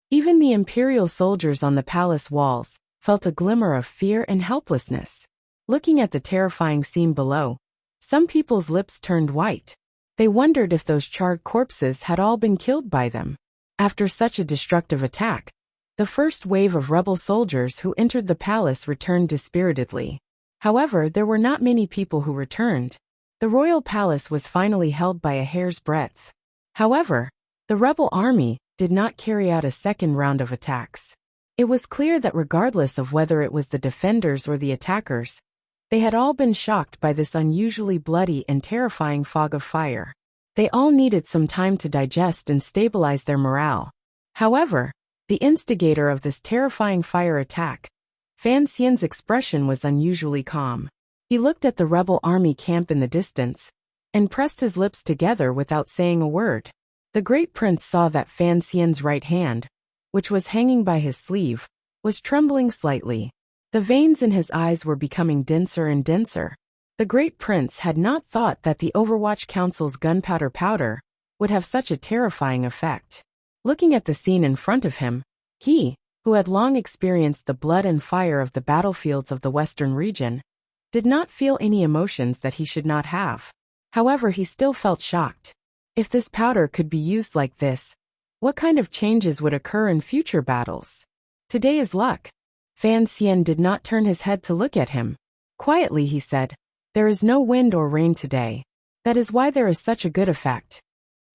Even the imperial soldiers on the palace walls felt a glimmer of fear and helplessness. Looking at the terrifying scene below, some people's lips turned white. They wondered if those charred corpses had all been killed by them. After such a destructive attack, the first wave of rebel soldiers who entered the palace returned dispiritedly. However, there were not many people who returned. The royal palace was finally held by a hair's breadth. However, the rebel army did not carry out a second round of attacks. It was clear that regardless of whether it was the defenders or the attackers, they had all been shocked by this unusually bloody and terrifying fog of fire. They all needed some time to digest and stabilize their morale. However, the instigator of this terrifying fire attack, Fan Xian's expression was unusually calm. He looked at the rebel army camp in the distance and pressed his lips together without saying a word. The great prince saw that Fan Xian's right hand, which was hanging by his sleeve, was trembling slightly. The veins in his eyes were becoming denser and denser. The great prince had not thought that the Overwatch Council's gunpowder powder would have such a terrifying effect. Looking at the scene in front of him, he, who had long experienced the blood and fire of the battlefields of the western region, did not feel any emotions that he should not have. However, he still felt shocked. If this powder could be used like this, what kind of changes would occur in future battles? Today is luck. Fan Xian did not turn his head to look at him. Quietly he said, "There is no wind or rain today. That is why there is such a good effect."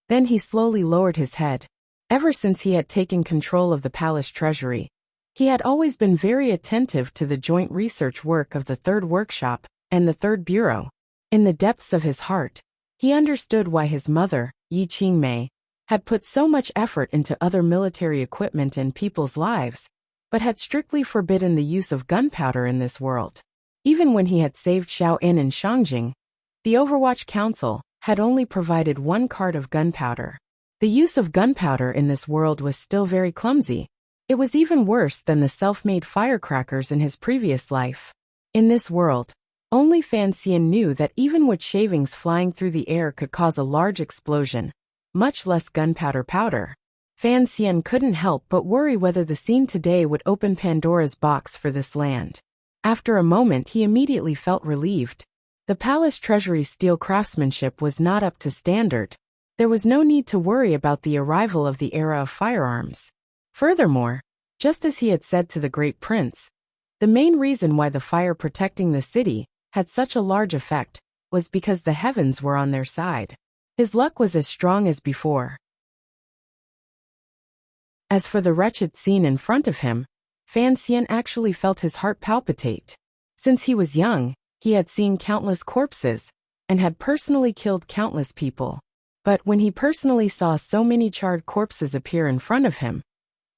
Then he slowly lowered his head. Ever since he had taken control of the palace treasury, he had always been very attentive to the joint research work of the Third Workshop and the Third Bureau. In the depths of his heart, he understood why his mother, Yi Qingmei, had put so much effort into other military equipment and people's lives, but had strictly forbidden the use of gunpowder in this world. Even when he had saved Xiao'in and Shangjing, the Overwatch Council had only provided one cart of gunpowder. The use of gunpowder in this world was still very clumsy. It was even worse than the self-made firecrackers in his previous life. In this world, only Fan Xian knew that even wood shavings flying through the air could cause a large explosion, much less gunpowder powder. Fan Xian couldn't help but worry whether the scene today would open Pandora's box for this land. After a moment he immediately felt relieved. The palace treasury's steel craftsmanship was not up to standard. There was no need to worry about the arrival of the era of firearms. Furthermore, just as he had said to the great prince, the main reason why the fire protecting the city had such a large effect was because the heavens were on their side. His luck was as strong as before. As for the wretched scene in front of him, Fan Xian actually felt his heart palpitate. Since he was young, he had seen countless corpses and had personally killed countless people. But when he personally saw so many charred corpses appear in front of him,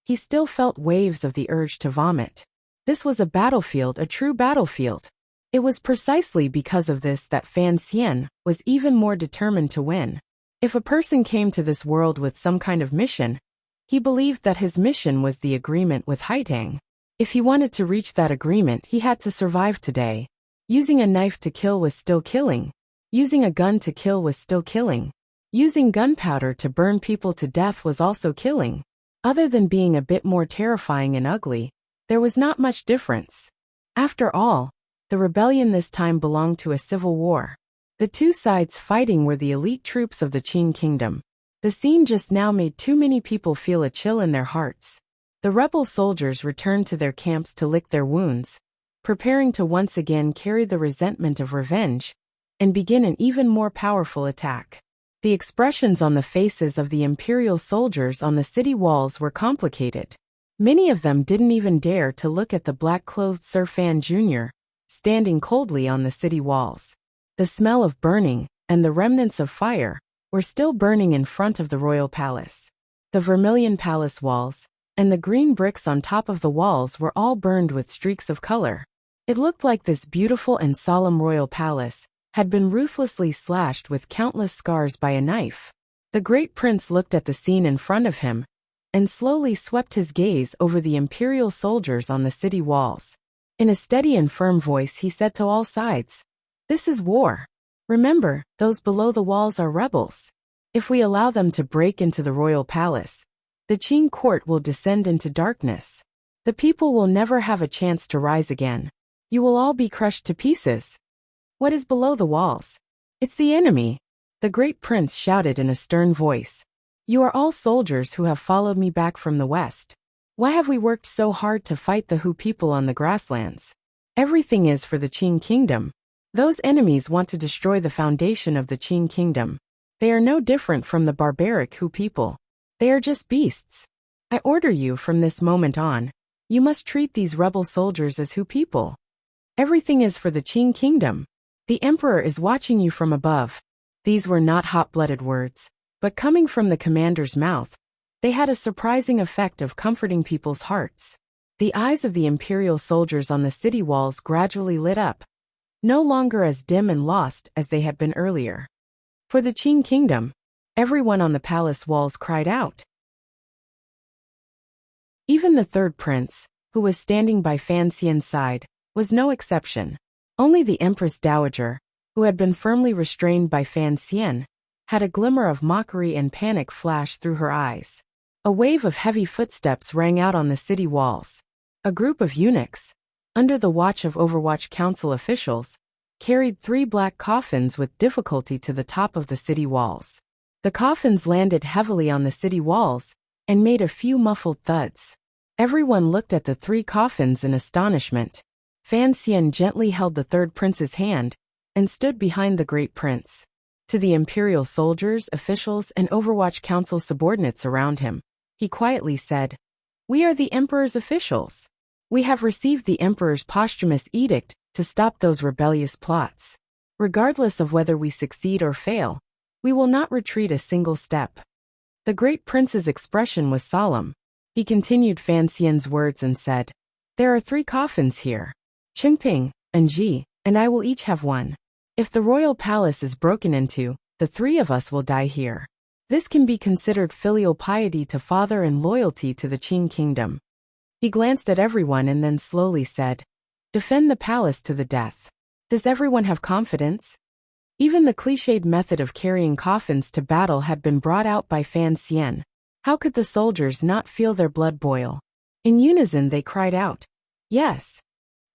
he still felt waves of the urge to vomit. This was a battlefield, a true battlefield. It was precisely because of this that Fan Xian was even more determined to win. If a person came to this world with some kind of mission, he believed that his mission was the agreement with Haitang. If he wanted to reach that agreement, he had to survive today. Using a knife to kill was still killing. Using a gun to kill was still killing. Using gunpowder to burn people to death was also killing. Other than being a bit more terrifying and ugly, there was not much difference. After all, the rebellion this time belonged to a civil war. The two sides fighting were the elite troops of the Qin kingdom. The scene just now made too many people feel a chill in their hearts. The rebel soldiers returned to their camps to lick their wounds, preparing to once again carry the resentment of revenge and begin an even more powerful attack. The expressions on the faces of the imperial soldiers on the city walls were complicated. Many of them didn't even dare to look at the black-clothed Sir Fan Jr., standing coldly on the city walls. The smell of burning and the remnants of fire were still burning in front of the royal palace. The vermilion palace walls and the green bricks on top of the walls were all burned with streaks of color. It looked like this beautiful and solemn royal palace had been ruthlessly slashed with countless scars by a knife. The great prince looked at the scene in front of him and slowly swept his gaze over the imperial soldiers on the city walls. In a steady and firm voice he said to all sides, "This is war. Remember, those below the walls are rebels. If we allow them to break into the royal palace, the Qing court will descend into darkness. The people will never have a chance to rise again. You will all be crushed to pieces." "What is below the walls?" "It's the enemy," the great prince shouted in a stern voice. "You are all soldiers who have followed me back from the west. Why have we worked so hard to fight the Hu people on the grasslands? Everything is for the Qing kingdom. Those enemies want to destroy the foundation of the Qing kingdom. They are no different from the barbaric Hu people. They are just beasts. I order you from this moment on, you must treat these rebel soldiers as Hu people. Everything is for the Qing kingdom. The emperor is watching you from above." These were not hot-blooded words, but coming from the commander's mouth, they had a surprising effect of comforting people's hearts. The eyes of the imperial soldiers on the city walls gradually lit up, no longer as dim and lost as they had been earlier. For the Qing kingdom, everyone on the palace walls cried out. Even the third prince, who was standing by Fan Xian's side, was no exception. Only the Empress Dowager, who had been firmly restrained by Fan Xian, had a glimmer of mockery and panic flash through her eyes. A wave of heavy footsteps rang out on the city walls. A group of eunuchs, under the watch of Overwatch Council officials, carried 3 black coffins with difficulty to the top of the city walls. The coffins landed heavily on the city walls and made a few muffled thuds. Everyone looked at the 3 coffins in astonishment. Fan Xian gently held the third prince's hand and stood behind the great prince. To the imperial soldiers, officials, and Overwatch Council subordinates around him, he quietly said, "We are the emperor's officials. We have received the emperor's posthumous edict to stop those rebellious plots. Regardless of whether we succeed or fail, we will not retreat a single step." The great prince's expression was solemn. He continued Fan Xian's words and said, "There are 3 coffins here. Qingping, and Ji, and I will each have one. If the royal palace is broken into, the 3 of us will die here. This can be considered filial piety to father and loyalty to the Qing kingdom." He glanced at everyone and then slowly said, "Defend the palace to the death. Does everyone have confidence?" Even the cliched method of carrying coffins to battle had been brought out by Fan Xian. How could the soldiers not feel their blood boil? In unison they cried out, "Yes."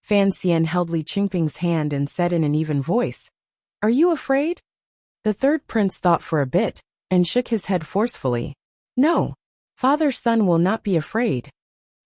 Fan Xian held Li Qingping's hand and said in an even voice, "Are you afraid?" The third prince thought for a bit and shook his head forcefully. "No. Father's son will not be afraid."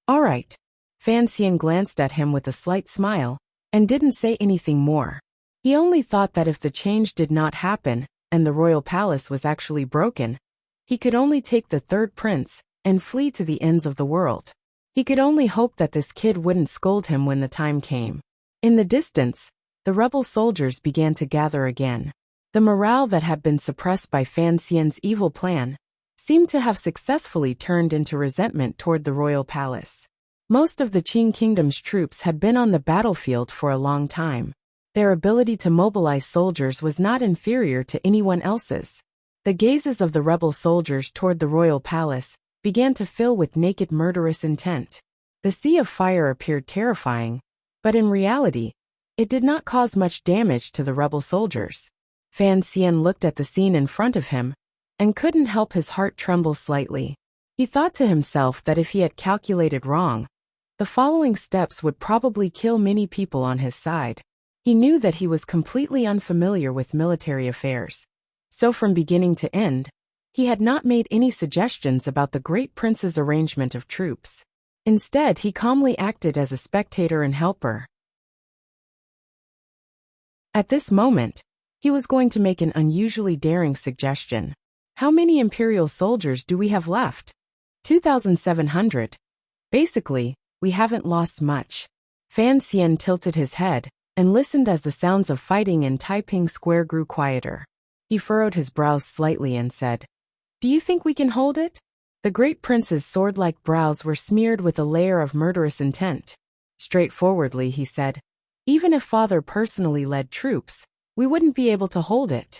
"All right." Fan Xian glanced at him with a slight smile and didn't say anything more. He only thought that if the change did not happen and the royal palace was actually broken, he could only take the third prince and flee to the ends of the world. He could only hope that this kid wouldn't scold him when the time came. In the distance, the rebel soldiers began to gather again. The morale that had been suppressed by Fan Xian's evil plan seemed to have successfully turned into resentment toward the royal palace. Most of the Qing kingdom's troops had been on the battlefield for a long time. Their ability to mobilize soldiers was not inferior to anyone else's. The gazes of the rebel soldiers toward the royal palace began to fill with naked murderous intent. The sea of fire appeared terrifying, but in reality, it did not cause much damage to the rebel soldiers. Fan Xian looked at the scene in front of him and couldn't help his heart tremble slightly. He thought to himself that if he had calculated wrong, the following steps would probably kill many people on his side. He knew that he was completely unfamiliar with military affairs. So from beginning to end, he had not made any suggestions about the great prince's arrangement of troops. Instead, he calmly acted as a spectator and helper. At this moment, he was going to make an unusually daring suggestion. "How many imperial soldiers do we have left?" 2,700. "Basically, we haven't lost much." Fan Xian tilted his head and listened as the sounds of fighting in Taiping Square grew quieter. He furrowed his brows slightly and said, "Do you think we can hold it?" The great prince's sword-like brows were smeared with a layer of murderous intent. Straightforwardly, he said, "Even if father personally led troops, we wouldn't be able to hold it."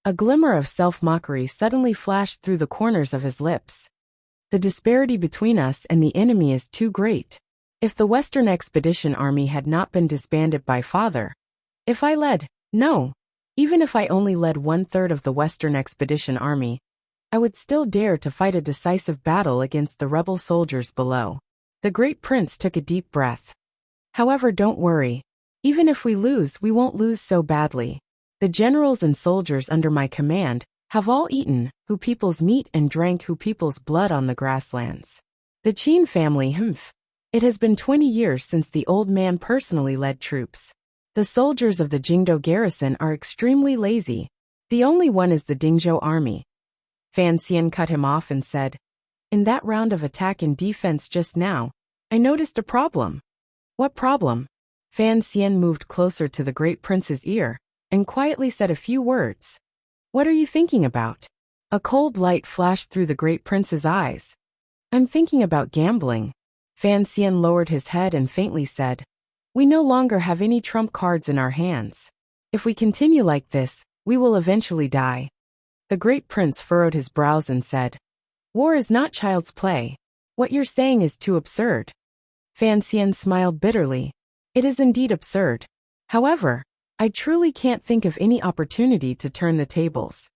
A glimmer of self-mockery suddenly flashed through the corners of his lips. "The disparity between us and the enemy is too great. If the Western Expedition Army had not been disbanded by father, if I led, no, even if I only led 1/3 of the Western Expedition Army, I would still dare to fight a decisive battle against the rebel soldiers below. The great prince took a deep breath. However, don't worry. Even if we lose, we won't lose so badly. The generals and soldiers under my command have all eaten Hu people's meat and drank Hu people's blood on the grasslands. The Qin family, It has been 20 years since the old man personally led troops. The soldiers of the Jingdo garrison are extremely lazy. The only one is the Dingzhou army. Fan Xian cut him off and said, in that round of attack and defense just now, I noticed a problem. What problem? Fan Xian moved closer to the great prince's ear and quietly said a few words. What are you thinking about? A cold light flashed through the great prince's eyes. I'm thinking about gambling. Fan Xian lowered his head and faintly said, we no longer have any trump cards in our hands. If we continue like this, we will eventually die. The great prince furrowed his brows and said, war is not child's play. What you're saying is too absurd. Fan Xian smiled bitterly. It is indeed absurd. However, I truly can't think of any opportunity to turn the tables.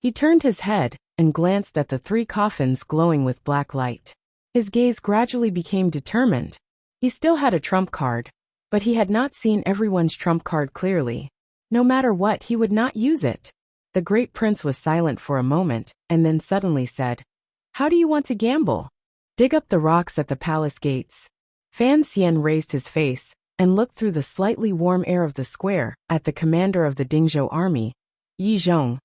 He turned his head and glanced at the 3 coffins glowing with black light. His gaze gradually became determined. He still had a trump card, but he had not seen everyone's trump card clearly. No matter what, he would not use it. The great prince was silent for a moment and then suddenly said, how do you want to gamble? Dig up the rocks at the palace gates. Fan Xian raised his face and looked through the slightly warm air of the square at the commander of the Dingzhou army, Yi Zhong,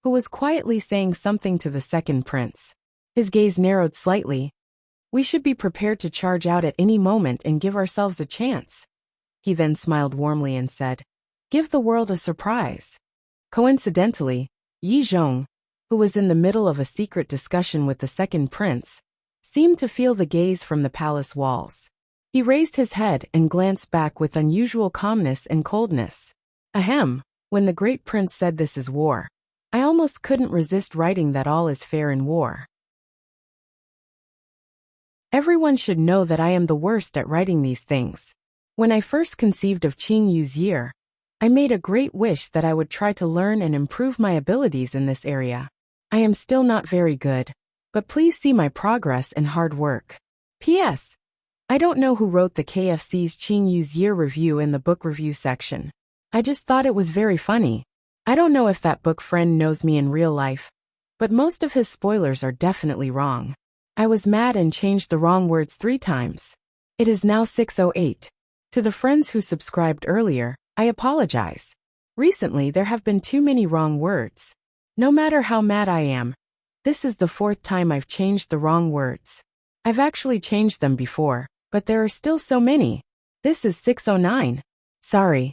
who was quietly saying something to the second prince. His gaze narrowed slightly. We should be prepared to charge out at any moment and give ourselves a chance. He then smiled warmly and said, give the world a surprise. Coincidentally, Yi Zhong, who was in the middle of a secret discussion with the second prince, seemed to feel the gaze from the palace walls. He raised his head and glanced back with unusual calmness and coldness. Ahem, when the great prince said this is war, I almost couldn't resist writing that all is fair in war. Everyone should know that I am the worst at writing these things. When I first conceived of Qing Yu's year, I made a great wish that I would try to learn and improve my abilities in this area. I am still not very good, but please see my progress and hard work. P.S. I don't know who wrote the KFC's Qing Yu's year review in the book review section. I just thought it was very funny. I don't know if that book friend knows me in real life, but most of his spoilers are definitely wrong. I was mad and changed the wrong words 3 times. It is now 6:08. To the friends who subscribed earlier, I apologize. Recently there have been too many wrong words. No matter how mad I am, this is the 4th time I've changed the wrong words. I've actually changed them before, but there are still so many. This is 6:09. Sorry.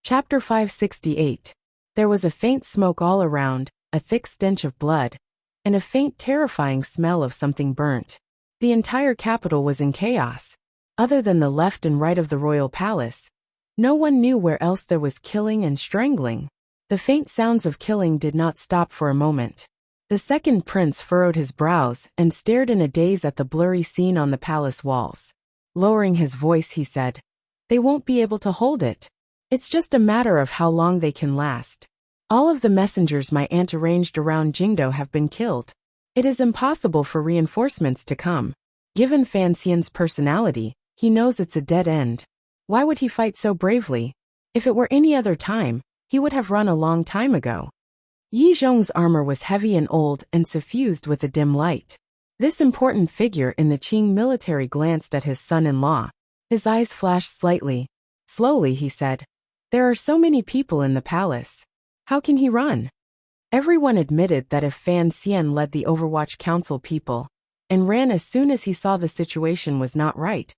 Chapter 568. There was a faint smoke all around, a thick stench of blood, and a faint terrifying smell of something burnt. The entire capital was in chaos. Other than the left and right of the royal palace, no one knew where else there was killing and strangling. The faint sounds of killing did not stop for a moment. The second prince furrowed his brows and stared in a daze at the blurry scene on the palace walls. Lowering his voice, he said, they won't be able to hold it. It's just a matter of how long they can last. All of the messengers my aunt arranged around Jingdo have been killed. It is impossible for reinforcements to come. Given Fan Xian's personality, he knows it's a dead end. Why would he fight so bravely? If it were any other time, he would have run a long time ago. Yi Zhong's armor was heavy and old and suffused with a dim light. This important figure in the Qing military glanced at his son-in-law. His eyes flashed slightly. Slowly he said, there are so many people in the palace. How can he run? Everyone admitted that if Fan Xian led the Overwatch Council people and ran as soon as he saw the situation was not right,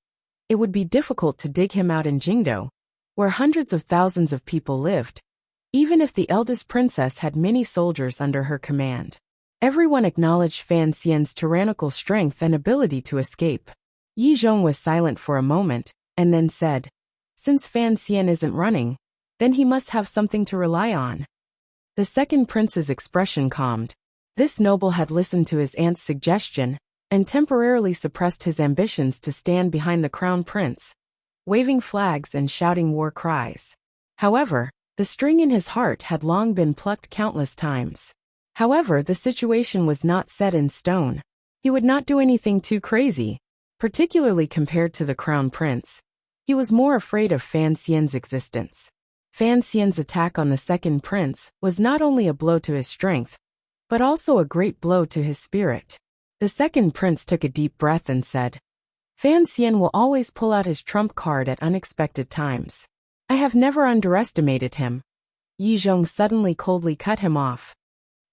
it would be difficult to dig him out in Jingdo, where hundreds of thousands of people lived, even if the eldest princess had many soldiers under her command. Everyone acknowledged Fan Xian's tyrannical strength and ability to escape. Yi Zhong was silent for a moment, and then said, since Fan Xian isn't running, then he must have something to rely on. The second prince's expression calmed. This noble had listened to his aunt's suggestion and temporarily suppressed his ambitions to stand behind the crown prince, waving flags and shouting war cries. However, the string in his heart had long been plucked countless times. However, the situation was not set in stone. He would not do anything too crazy, particularly compared to the crown prince. He was more afraid of Fan Xian's existence. Fan Xian's attack on the second prince was not only a blow to his strength, but also a great blow to his spirit. The second prince took a deep breath and said, "Fan Xian will always pull out his trump card at unexpected times. I have never underestimated him." Yi Zhong suddenly coldly cut him off.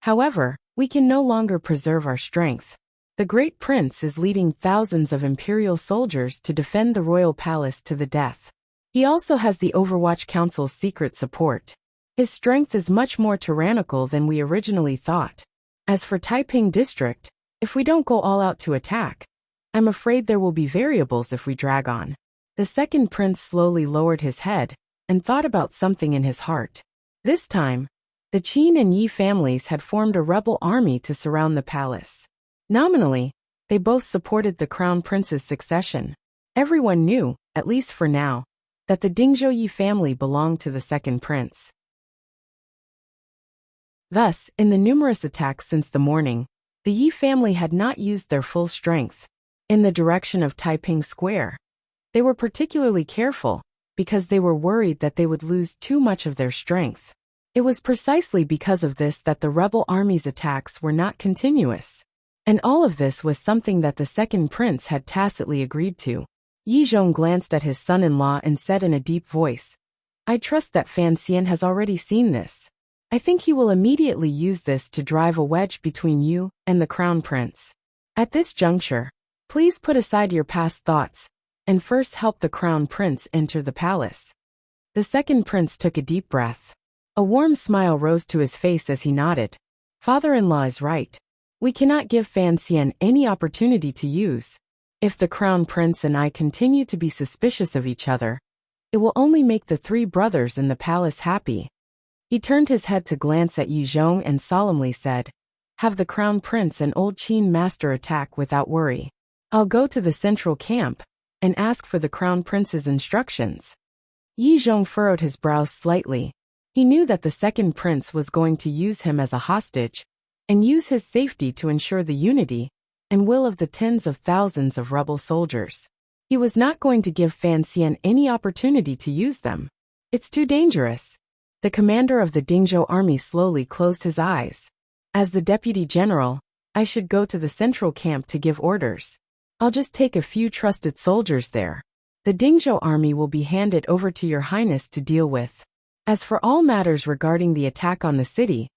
"However, we can no longer preserve our strength. The great prince is leading thousands of imperial soldiers to defend the royal palace to the death. He also has the Overwatch Council's secret support. His strength is much more tyrannical than we originally thought. As for Taiping District, if we don't go all out to attack, I'm afraid there will be variables if we drag on." The second prince slowly lowered his head and thought about something in his heart. This time, the Qin and Yi families had formed a rebel army to surround the palace. Nominally, they both supported the crown prince's succession. Everyone knew, at least for now, that the Dingzhou Yi family belonged to the second prince. Thus, in the numerous attacks since the morning, the Yi family had not used their full strength. In the direction of Taiping Square, they were particularly careful, because they were worried that they would lose too much of their strength. It was precisely because of this that the rebel army's attacks were not continuous. And all of this was something that the second prince had tacitly agreed to. Yi Zhong glanced at his son-in-law and said in a deep voice, "I trust that Fan Xian has already seen this. I think he will immediately use this to drive a wedge between you and the crown prince. At this juncture, please put aside your past thoughts and first help the crown prince enter the palace." The second prince took a deep breath. A warm smile rose to his face as he nodded. "Father-in-law is right. We cannot give Fan Xian any opportunity to use. If the crown prince and I continue to be suspicious of each other, it will only make the three brothers in the palace happy." He turned his head to glance at Yi Zhong and solemnly said, "Have the crown prince and old Qin master attack without worry. I'll go to the central camp and ask for the crown prince's instructions." Yi Zhong furrowed his brows slightly. He knew that the second prince was going to use him as a hostage and use his safety to ensure the unity and will of the tens of thousands of rebel soldiers. He was not going to give Fan Xian any opportunity to use them. It's too dangerous. The commander of the Dingzhou army slowly closed his eyes. "As the deputy general, I should go to the central camp to give orders. I'll just take a few trusted soldiers there. The Dingzhou army will be handed over to your highness to deal with. As for all matters regarding the attack on the city,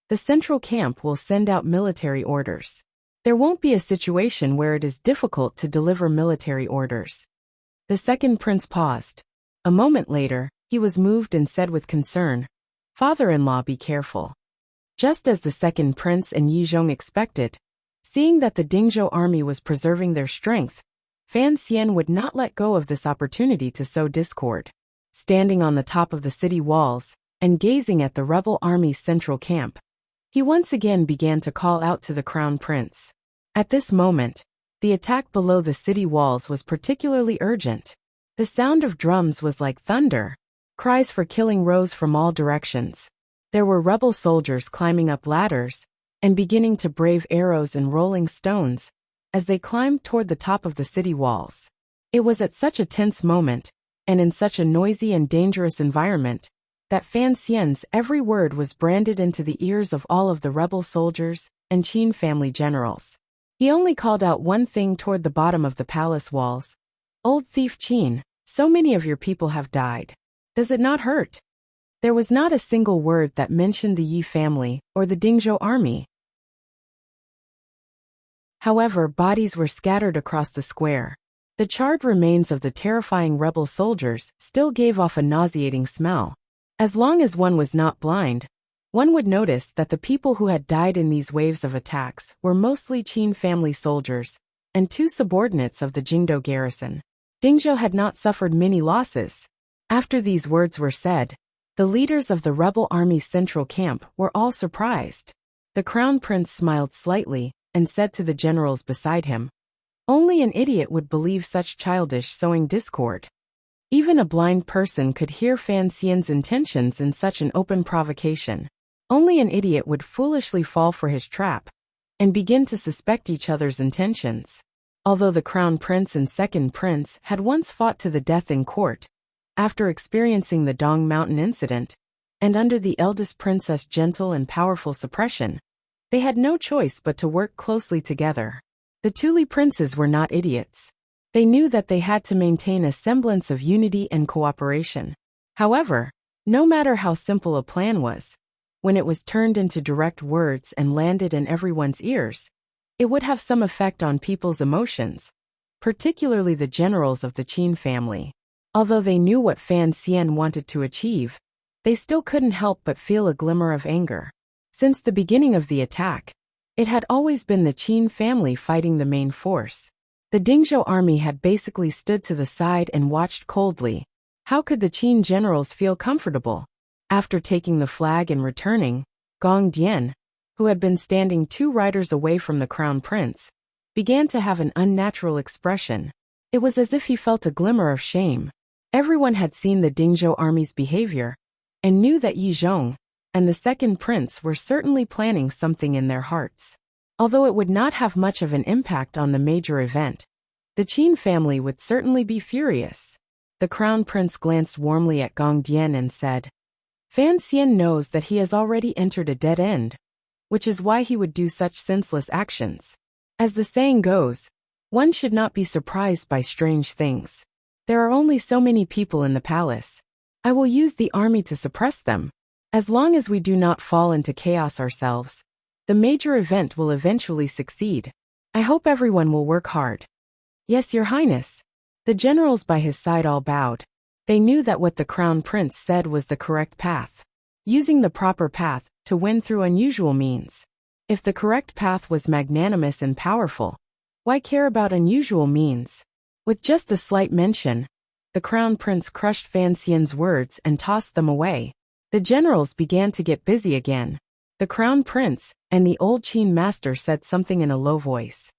the central camp will send out military orders. There won't be a situation where it is difficult to deliver military orders." The second prince paused. A moment later, he was moved and said with concern, "Father-in-law, be careful." Just as the second prince and Yi Zhong expected, seeing that the Dingzhou army was preserving their strength, Fan Xian would not let go of this opportunity to sow discord. Standing on the top of the city walls and gazing at the rebel army's central camp, he once again began to call out to the crown prince. At this moment, the attack below the city walls was particularly urgent. The sound of drums was like thunder. Cries for killing rose from all directions. There were rebel soldiers climbing up ladders and beginning to brave arrows and rolling stones as they climbed toward the top of the city walls. It was at such a tense moment, and in such a noisy and dangerous environment, that Fan Xian's every word was branded into the ears of all of the rebel soldiers and Qin family generals. He only called out one thing toward the bottom of the palace walls. "Old thief Qin, so many of your people have died. Does it not hurt?" There was not a single word that mentioned the Yi family or the Dingzhou army. However, bodies were scattered across the square. The charred remains of the terrifying rebel soldiers still gave off a nauseating smell. As long as one was not blind, one would notice that the people who had died in these waves of attacks were mostly Qin family soldiers and two subordinates of the Jingdou garrison. Dingzhou had not suffered many losses. After these words were said, the leaders of the rebel army's central camp were all surprised. The crown prince smiled slightly and said to the generals beside him, "Only an idiot would believe such childish sowing discord." Even a blind person could hear Fan Xian's intentions in such an open provocation. Only an idiot would foolishly fall for his trap and begin to suspect each other's intentions. Although the crown prince and second prince had once fought to the death in court, after experiencing the Dong Mountain incident, and under the eldest princess' gentle and powerful suppression, they had no choice but to work closely together. The Tuli princes were not idiots. They knew that they had to maintain a semblance of unity and cooperation. However, no matter how simple a plan was, when it was turned into direct words and landed in everyone's ears, it would have some effect on people's emotions, particularly the generals of the Qin family. Although they knew what Fan Xian wanted to achieve, they still couldn't help but feel a glimmer of anger. Since the beginning of the attack, it had always been the Qin family fighting the main force. The Dingzhou army had basically stood to the side and watched coldly. How could the Qin generals feel comfortable? After taking the flag and returning, Gong Dian, who had been standing 2 riders away from the crown prince, began to have an unnatural expression. It was as if he felt a glimmer of shame. Everyone had seen the Dingzhou army's behavior and knew that Yi Zhong and the second prince were certainly planning something in their hearts. Although it would not have much of an impact on the major event, the Qin family would certainly be furious. The crown prince glanced warmly at Gong Dian and said, "Fan Xian knows that he has already entered a dead end, which is why he would do such senseless actions. As the saying goes, one should not be surprised by strange things. There are only so many people in the palace. I will use the army to suppress them. As long as we do not fall into chaos ourselves, the major event will eventually succeed. I hope everyone will work hard." "Yes, Your Highness." The generals by his side all bowed. They knew that what the crown prince said was the correct path. Using the proper path to win through unusual means. If the correct path was magnanimous and powerful, why care about unusual means? With just a slight mention, the crown prince crushed Fan Xian's words and tossed them away. The generals began to get busy again. The crown prince and the old Qin master said something in a low voice.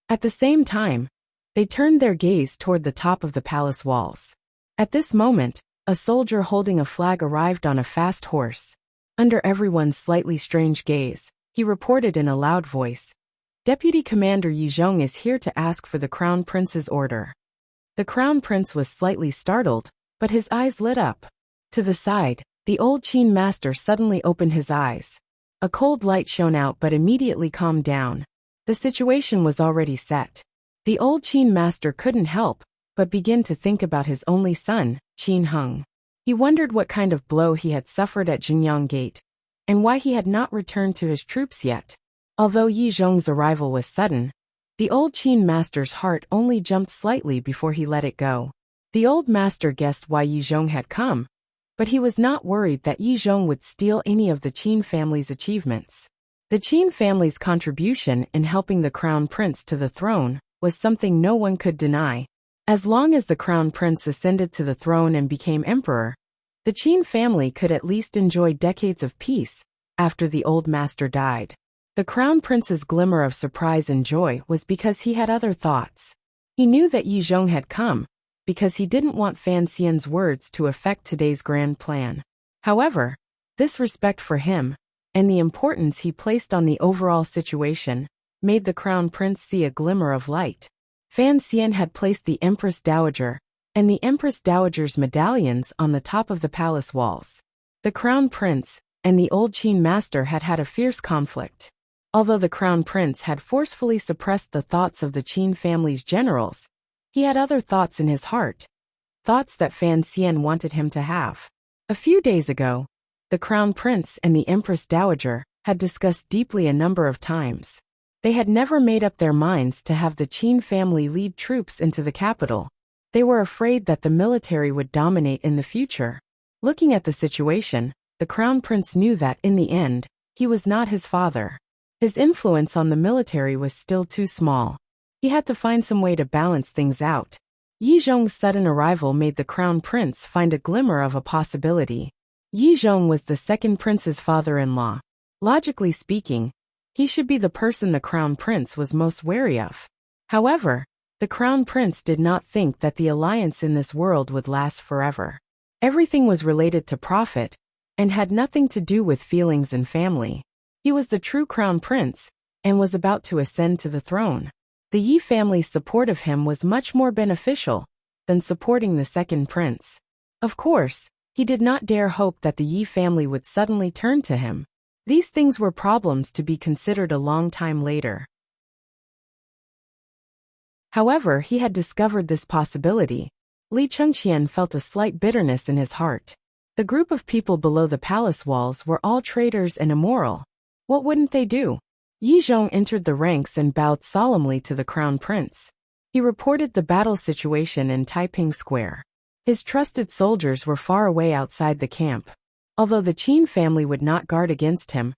At the same time, they turned their gaze toward the top of the palace walls. At this moment, a soldier holding a flag arrived on a fast horse. Under everyone's slightly strange gaze, he reported in a loud voice, "Deputy Commander Yi Zhong is here to ask for the crown prince's order." The crown prince was slightly startled, but his eyes lit up. To the side, the old Qin master suddenly opened his eyes. A cold light shone out but immediately calmed down. The situation was already set. The old Qin master couldn't help but begin to think about his only son, Qin Heng. He wondered what kind of blow he had suffered at Jingyang Gate, and why he had not returned to his troops yet. Although Yi Zhong's arrival was sudden, the old Qin master's heart only jumped slightly before he let it go. The old master guessed why Yi Zhong had come, but he was not worried that Yi Zhong would steal any of the Qin family's achievements. The Qin family's contribution in helping the crown prince to the throne was something no one could deny. As long as the crown prince ascended to the throne and became emperor, the Qin family could at least enjoy decades of peace after the old master died. The crown prince's glimmer of surprise and joy was because he had other thoughts. He knew that Yi Zhong had come because he didn't want Fan Xian's words to affect today's grand plan. However, this respect for him and the importance he placed on the overall situation made the crown prince see a glimmer of light. Fan Xian had placed the Empress Dowager and the Empress Dowager's medallions on the top of the palace walls. The crown prince and the old Qin master had had a fierce conflict. Although the crown prince had forcefully suppressed the thoughts of the Qin family's generals, he had other thoughts in his heart, thoughts that Fan Xian wanted him to have. A few days ago, the crown prince and the Empress Dowager had discussed deeply a number of times. They had never made up their minds to have the Qin family lead troops into the capital. They were afraid that the military would dominate in the future. Looking at the situation, the crown prince knew that in the end, he was not his father. His influence on the military was still too small. He had to find some way to balance things out. Yi Zhong's sudden arrival made the crown prince find a glimmer of a possibility. Yi Zhong was the second prince's father-in-law. Logically speaking, he should be the person the crown prince was most wary of. However, the crown prince did not think that the alliance in this world would last forever. Everything was related to profit, and had nothing to do with feelings and family. He was the true crown prince, and was about to ascend to the throne. The Yi family's support of him was much more beneficial than supporting the second prince. Of course, he did not dare hope that the Yi family would suddenly turn to him. These things were problems to be considered a long time later. However, he had discovered this possibility. Li Chengqian felt a slight bitterness in his heart. The group of people below the palace walls were all traitors and immoral. What wouldn't they do? Yi Zhong entered the ranks and bowed solemnly to the crown prince. He reported the battle situation in Taiping Square. His trusted soldiers were far away outside the camp. Although the Qin family would not guard against him,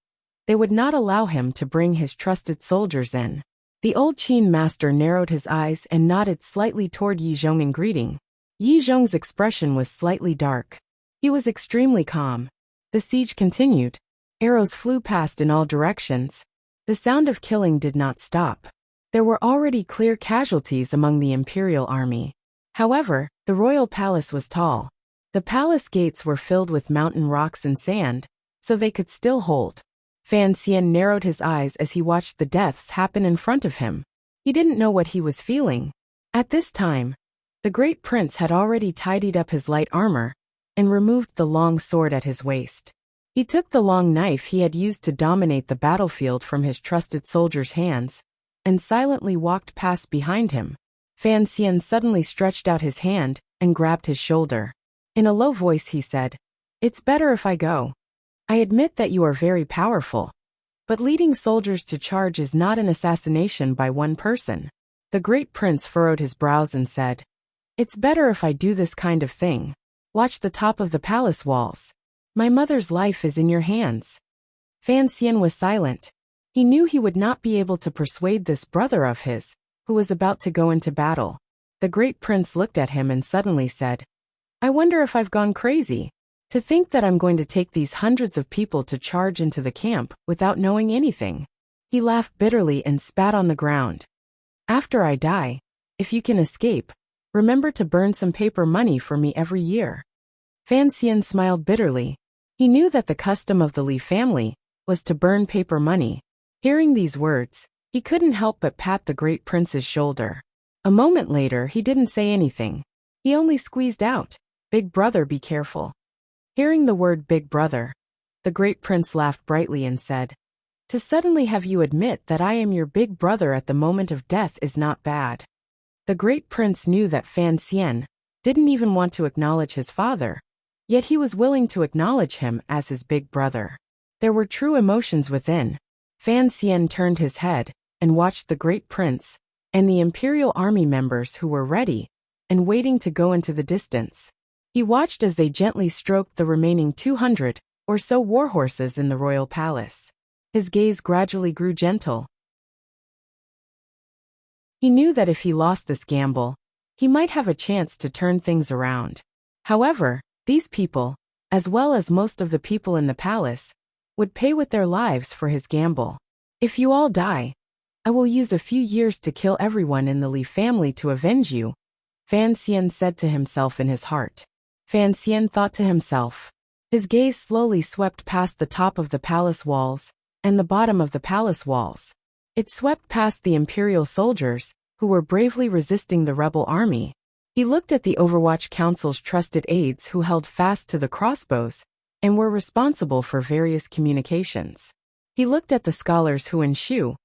they would not allow him to bring his trusted soldiers in. The old Qin master narrowed his eyes and nodded slightly toward Yi Zhong in greeting. Yi Zhong's expression was slightly dark. He was extremely calm. The siege continued. Arrows flew past in all directions. The sound of killing did not stop. There were already clear casualties among the imperial army. However, the royal palace was tall. The palace gates were filled with mountain rocks and sand, so they could still hold. Fan Xian narrowed his eyes as he watched the deaths happen in front of him. He didn't know what he was feeling. At this time, the great prince had already tidied up his light armor and removed the long sword at his waist. He took the long knife he had used to dominate the battlefield from his trusted soldier's hands and silently walked past behind him. Fan Xian suddenly stretched out his hand and grabbed his shoulder. In a low voice he said, "It's better if I go. I admit that you are very powerful, but leading soldiers to charge is not an assassination by one person." The great prince furrowed his brows and said, "It's better if I do this kind of thing. Watch the top of the palace walls. My mother's life is in your hands." Fan Xian was silent. He knew he would not be able to persuade this brother of his, who was about to go into battle. The great prince looked at him and suddenly said, "I wonder if I've gone crazy. To think that I'm going to take these hundreds of people to charge into the camp without knowing anything." He laughed bitterly and spat on the ground. "After I die, if you can escape, remember to burn some paper money for me every year." Fan Xian smiled bitterly. He knew that the custom of the Li family was to burn paper money. Hearing these words, he couldn't help but pat the great prince's shoulder. A moment later he didn't say anything. He only squeezed out, "Big brother, be careful." Hearing the word big brother, the great prince laughed brightly and said, "To suddenly have you admit that I am your big brother at the moment of death is not bad." The great prince knew that Fan Xian didn't even want to acknowledge his father, yet he was willing to acknowledge him as his big brother. There were true emotions within. Fan Xian turned his head and watched the great prince and the imperial army members who were ready and waiting to go into the distance. He watched as they gently stroked the remaining 200 or so warhorses in the royal palace. His gaze gradually grew gentle. He knew that if he lost this gamble, he might have a chance to turn things around. However, these people, as well as most of the people in the palace, would pay with their lives for his gamble. "If you all die, I will use a few years to kill everyone in the Li family to avenge you," Fan Xian said to himself in his heart. Fan Xian thought to himself. His gaze slowly swept past the top of the palace walls and the bottom of the palace walls. It swept past the imperial soldiers, who were bravely resisting the rebel army. He looked at the Overwatch Council's trusted aides who held fast to the crossbows and were responsible for various communications. He looked at the scholars Hu and Shu,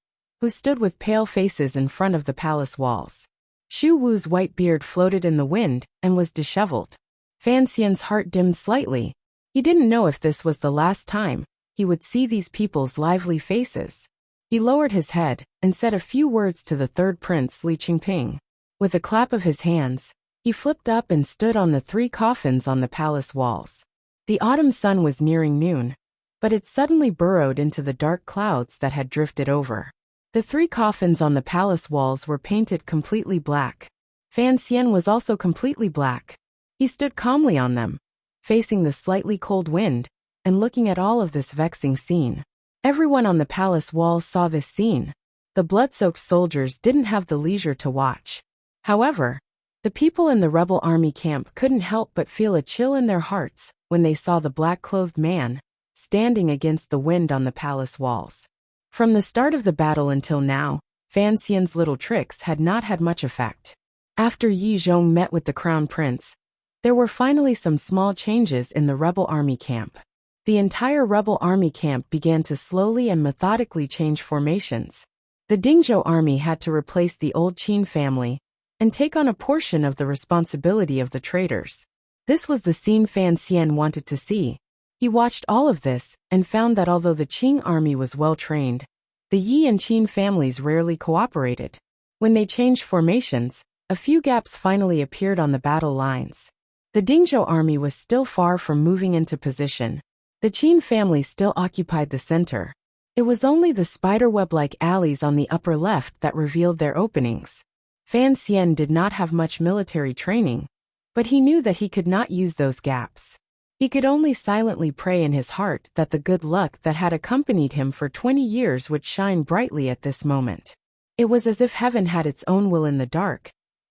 who stood with pale faces in front of the palace walls. Shu Wu's white beard floated in the wind and was disheveled. Fan Xian's heart dimmed slightly. He didn't know if this was the last time he would see these people's lively faces. He lowered his head and said a few words to the third prince, Li Qingping. With a clap of his hands, he flipped up and stood on the 3 coffins on the palace walls. The autumn sun was nearing noon, but it suddenly burrowed into the dark clouds that had drifted over. The 3 coffins on the palace walls were painted completely black. Fan Xian was also completely black. He stood calmly on them. facing the slightly cold wind, and looking at all of this vexing scene. Everyone on the palace walls saw this scene. The blood-soaked soldiers didn't have the leisure to watch. However, the people in the rebel army camp couldn't help but feel a chill in their hearts when they saw the black-clothed man standing against the wind on the palace walls. From the start of the battle until now, Fan Xian's little tricks had not had much effect. After Yi Zhong met with the crown prince, there were finally some small changes in the rebel army camp. The entire rebel army camp began to slowly and methodically change formations. The Dingzhou army had to replace the old Qin family and take on a portion of the responsibility of the traitors. This was the scene Fan Xian wanted to see. He watched all of this and found that although the Qing army was well trained, the Yi and Qin families rarely cooperated. When they changed formations, a few gaps finally appeared on the battle lines. The Dingzhou army was still far from moving into position. The Qin family still occupied the center. It was only the spiderweb-like alleys on the upper left that revealed their openings. Fan Xian did not have much military training, but he knew that he could not use those gaps. He could only silently pray in his heart that the good luck that had accompanied him for 20 years would shine brightly at this moment. It was as if heaven had its own will in the dark,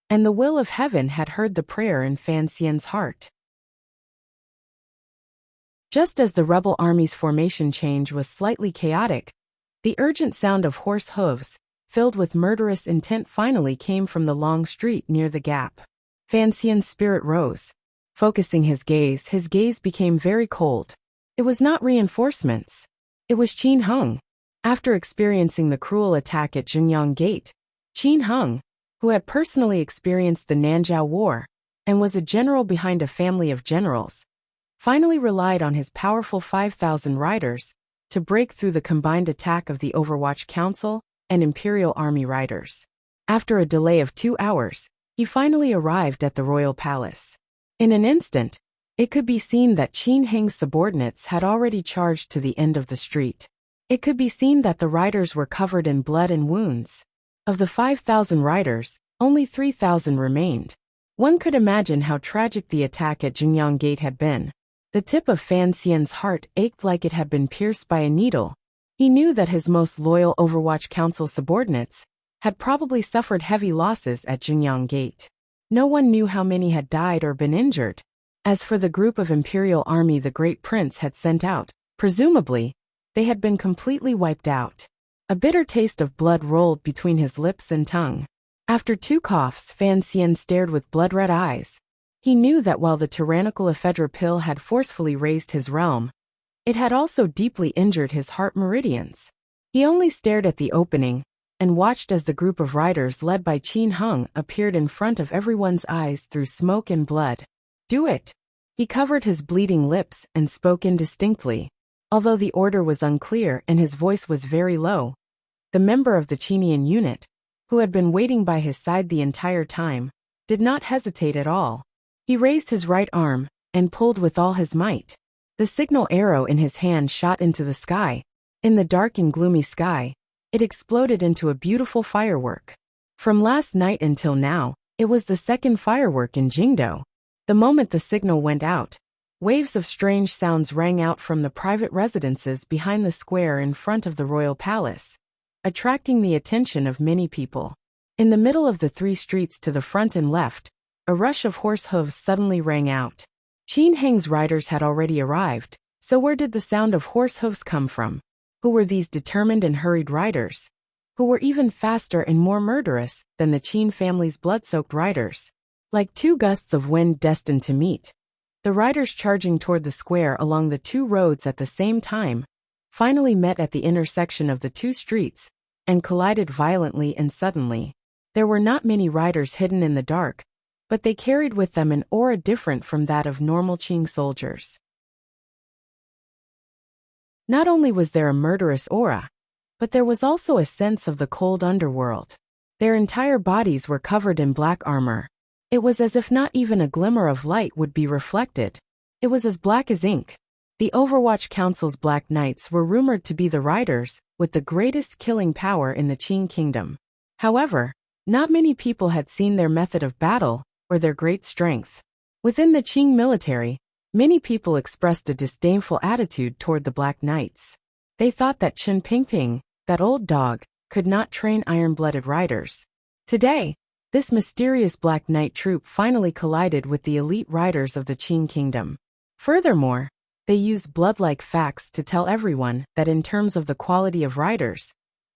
and the will of heaven had heard the prayer in Fan Xian's heart. Just as the rebel army's formation change was slightly chaotic, the urgent sound of horse hooves, filled with murderous intent, finally came from the long street near the gap. Fan Xian's spirit rose. Focusing his gaze became very cold. It was not reinforcements. It was Qin Heng. After experiencing the cruel attack at Jingyang Gate, Qin Heng, who had personally experienced the Nanjiao War and was a general behind a family of generals, finally relied on his powerful 5,000 riders to break through the combined attack of the Overwatch Council and Imperial Army riders. After a delay of 2 hours, he finally arrived at the royal palace. In an instant, it could be seen that Qin Heng's subordinates had already charged to the end of the street. It could be seen that the riders were covered in blood and wounds. Of the 5,000 riders, only 3,000 remained. One could imagine how tragic the attack at Jingyang Gate had been. The tip of Fan Xian's heart ached like it had been pierced by a needle. He knew that his most loyal Overwatch Council subordinates had probably suffered heavy losses at Jingyang Gate. No one knew how many had died or been injured. As for the group of Imperial Army the Great Prince had sent out, presumably, they had been completely wiped out. A bitter taste of blood rolled between his lips and tongue. After 2 coughs, Fan Xian stared with blood-red eyes. He knew that while the tyrannical ephedra pill had forcefully raised his realm, it had also deeply injured his heart meridians. He only stared at the opening and watched as the group of riders led by Qin Heng appeared in front of everyone's eyes through smoke and blood. "Do it!" He covered his bleeding lips and spoke indistinctly. Although the order was unclear and his voice was very low, the member of the Qinian unit, who had been waiting by his side the entire time, did not hesitate at all. He raised his right arm and pulled with all his might. The signal arrow in his hand shot into the sky. In the dark and gloomy sky, it exploded into a beautiful firework. From last night until now, it was the second firework in Jingdou. The moment the signal went out, waves of strange sounds rang out from the private residences behind the square in front of the royal palace, attracting the attention of many people. In the middle of the 3 streets to the front and left, a rush of horse hooves suddenly rang out. Qin Heng's riders had already arrived, so where did the sound of horse hooves come from? Who were these determined and hurried riders? Who were even faster and more murderous than the Qin family's blood-soaked riders? Like 2 gusts of wind destined to meet, the riders charging toward the square along the 2 roads at the same time finally met at the intersection of the 2 streets and collided violently and suddenly. There were not many riders hidden in the dark, but they carried with them an aura different from that of normal Qing soldiers. Not only was there a murderous aura, but there was also a sense of the cold underworld. Their entire bodies were covered in black armor. It was as if not even a glimmer of light would be reflected. It was as black as ink. The Overwatch Council's Black Knights were rumored to be the riders with the greatest killing power in the Qing kingdom. However, not many people had seen their method of battle or their great strength. Within the Qing military, Many people expressed a disdainful attitude toward the Black Knights. They thought that Chen Pingping, that old dog, could not train iron-blooded riders. Today, this mysterious Black Knight troop finally collided with the elite riders of the Qin Kingdom. Furthermore, they used blood-like facts to tell everyone that in terms of the quality of riders,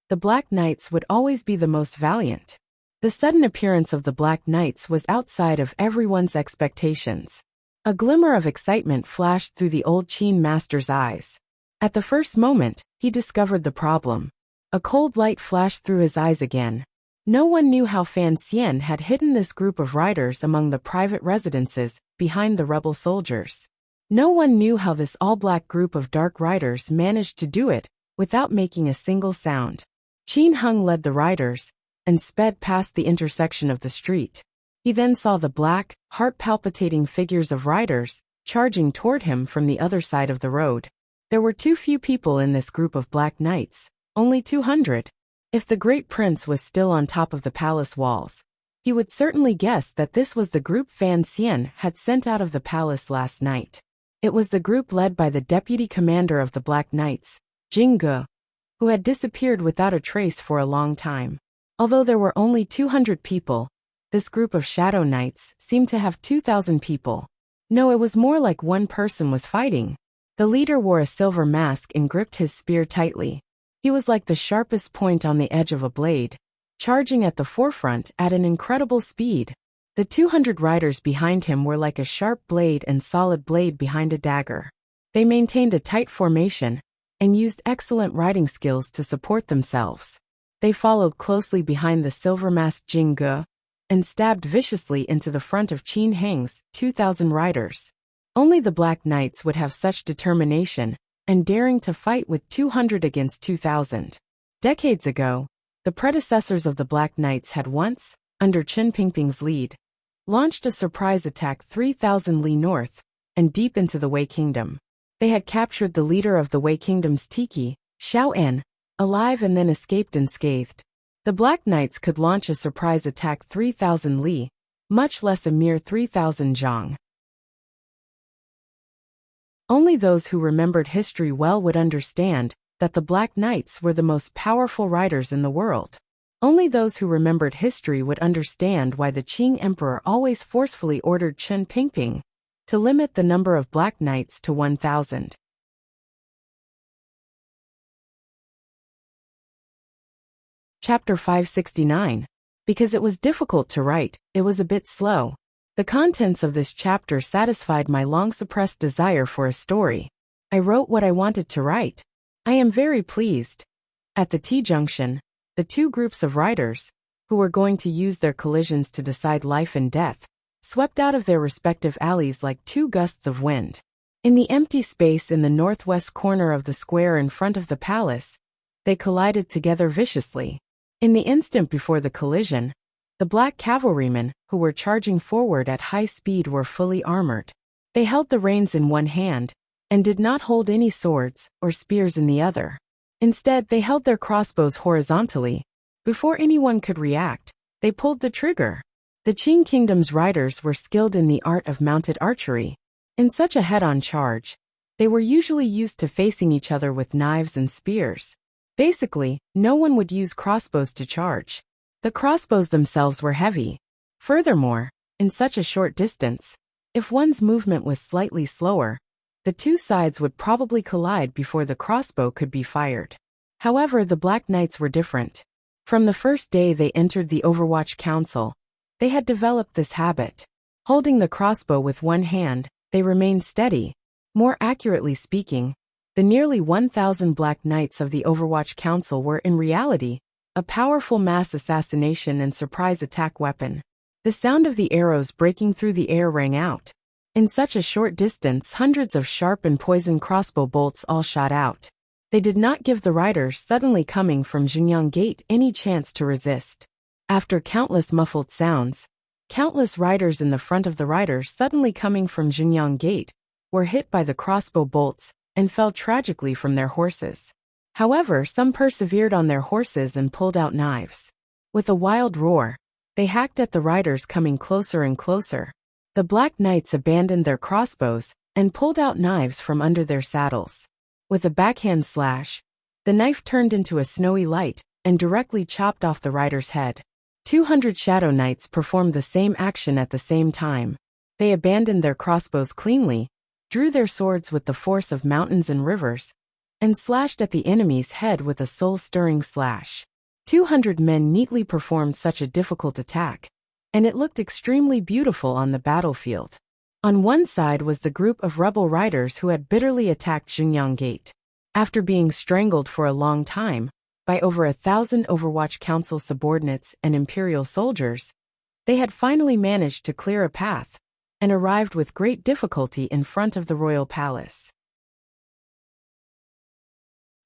the Black Knights would always be the most valiant. The sudden appearance of the Black Knights was outside of everyone's expectations. A glimmer of excitement flashed through the old Qin master's eyes. At the first moment, he discovered the problem. A cold light flashed through his eyes again. No one knew how Fan Xian had hidden this group of riders among the private residences behind the rebel soldiers. No one knew how this all-black group of dark riders managed to do it without making a single sound. Qin Hung led the riders and sped past the intersection of the street. He then saw the black, heart-palpitating figures of riders charging toward him from the other side of the road. There were too few people in this group of Black Knights, only 200. If the great prince was still on top of the palace walls, he would certainly guess that this was the group Fan Xian had sent out of the palace last night. It was the group led by the deputy commander of the Black Knights, Jing Ge, who had disappeared without a trace for a long time. Although there were only 200 people, this group of Shadow Knights seemed to have 2,000 people. No, it was more like one person was fighting. The leader wore a silver mask and gripped his spear tightly. He was like the sharpest point on the edge of a blade, charging at the forefront at an incredible speed. The 200 riders behind him were like a sharp blade and solid blade behind a dagger. They maintained a tight formation and used excellent riding skills to support themselves. They followed closely behind the silver-masked Jing Ge and stabbed viciously into the front of Qin Heng's 2,000 riders. Only the Black Knights would have such determination and daring to fight with 200 against 2,000. Decades ago, the predecessors of the Black Knights had once, under Chen Pingping's lead, launched a surprise attack 3,000 li north and deep into the Wei Kingdom. They had captured the leader of the Wei Kingdom's Tiki, Xiao En, alive and then escaped unscathed. The Black Knights could launch a surprise attack 3,000 li, much less a mere 3,000 zhang. Only those who remembered history well would understand that the Black Knights were the most powerful riders in the world. Only those who remembered history would understand why the Qing Emperor always forcefully ordered Chen Pingping to limit the number of Black Knights to 1,000. Chapter 569. Because it was difficult to write, it was a bit slow. The contents of this chapter satisfied my long-suppressed desire for a story. I wrote what I wanted to write. I am very pleased. At the T-junction, the two groups of riders, who were going to use their collisions to decide life and death, swept out of their respective alleys like two gusts of wind. In the empty space in the northwest corner of the square in front of the palace, they collided together viciously. In the instant before the collision, the black cavalrymen, who were charging forward at high speed, were fully armored. They held the reins in one hand, and did not hold any swords or spears in the other. Instead, they held their crossbows horizontally. Before anyone could react, they pulled the trigger. The Qing Kingdom's riders were skilled in the art of mounted archery. In such a head-on charge, they were usually used to facing each other with knives and spears. Basically, no one would use crossbows to charge. The crossbows themselves were heavy. Furthermore, in such a short distance, if one's movement was slightly slower, the two sides would probably collide before the crossbow could be fired. However, the Black Knights were different. From the first day they entered the Overwatch Council, they had developed this habit. Holding the crossbow with one hand, they remained steady. More accurately speaking, the nearly 1,000 Black Knights of the Overwatch Council were in reality a powerful mass assassination and surprise attack weapon. The sound of the arrows breaking through the air rang out. In such a short distance, hundreds of sharp and poisoned crossbow bolts all shot out. They did not give the riders suddenly coming from Xinjiang Gate any chance to resist. After countless muffled sounds, countless riders in the front of the riders suddenly coming from Xinjiang Gate were hit by the crossbow bolts and fell tragically from their horses. However, some persevered on their horses and pulled out knives. With a wild roar, they hacked at the riders coming closer and closer. The Black Knights abandoned their crossbows and pulled out knives from under their saddles. With a backhand slash, the knife turned into a snowy light and directly chopped off the rider's head. 200 Shadow Knights performed the same action at the same time. They abandoned their crossbows cleanly, drew their swords with the force of mountains and rivers, and slashed at the enemy's head with a soul-stirring slash. 200 men neatly performed such a difficult attack, and it looked extremely beautiful on the battlefield. On one side was the group of rebel riders who had bitterly attacked Xingyang Gate. After being strangled for a long time by over 1,000 Overwatch Council subordinates and Imperial soldiers, they had finally managed to clear a path and arrived with great difficulty in front of the royal palace.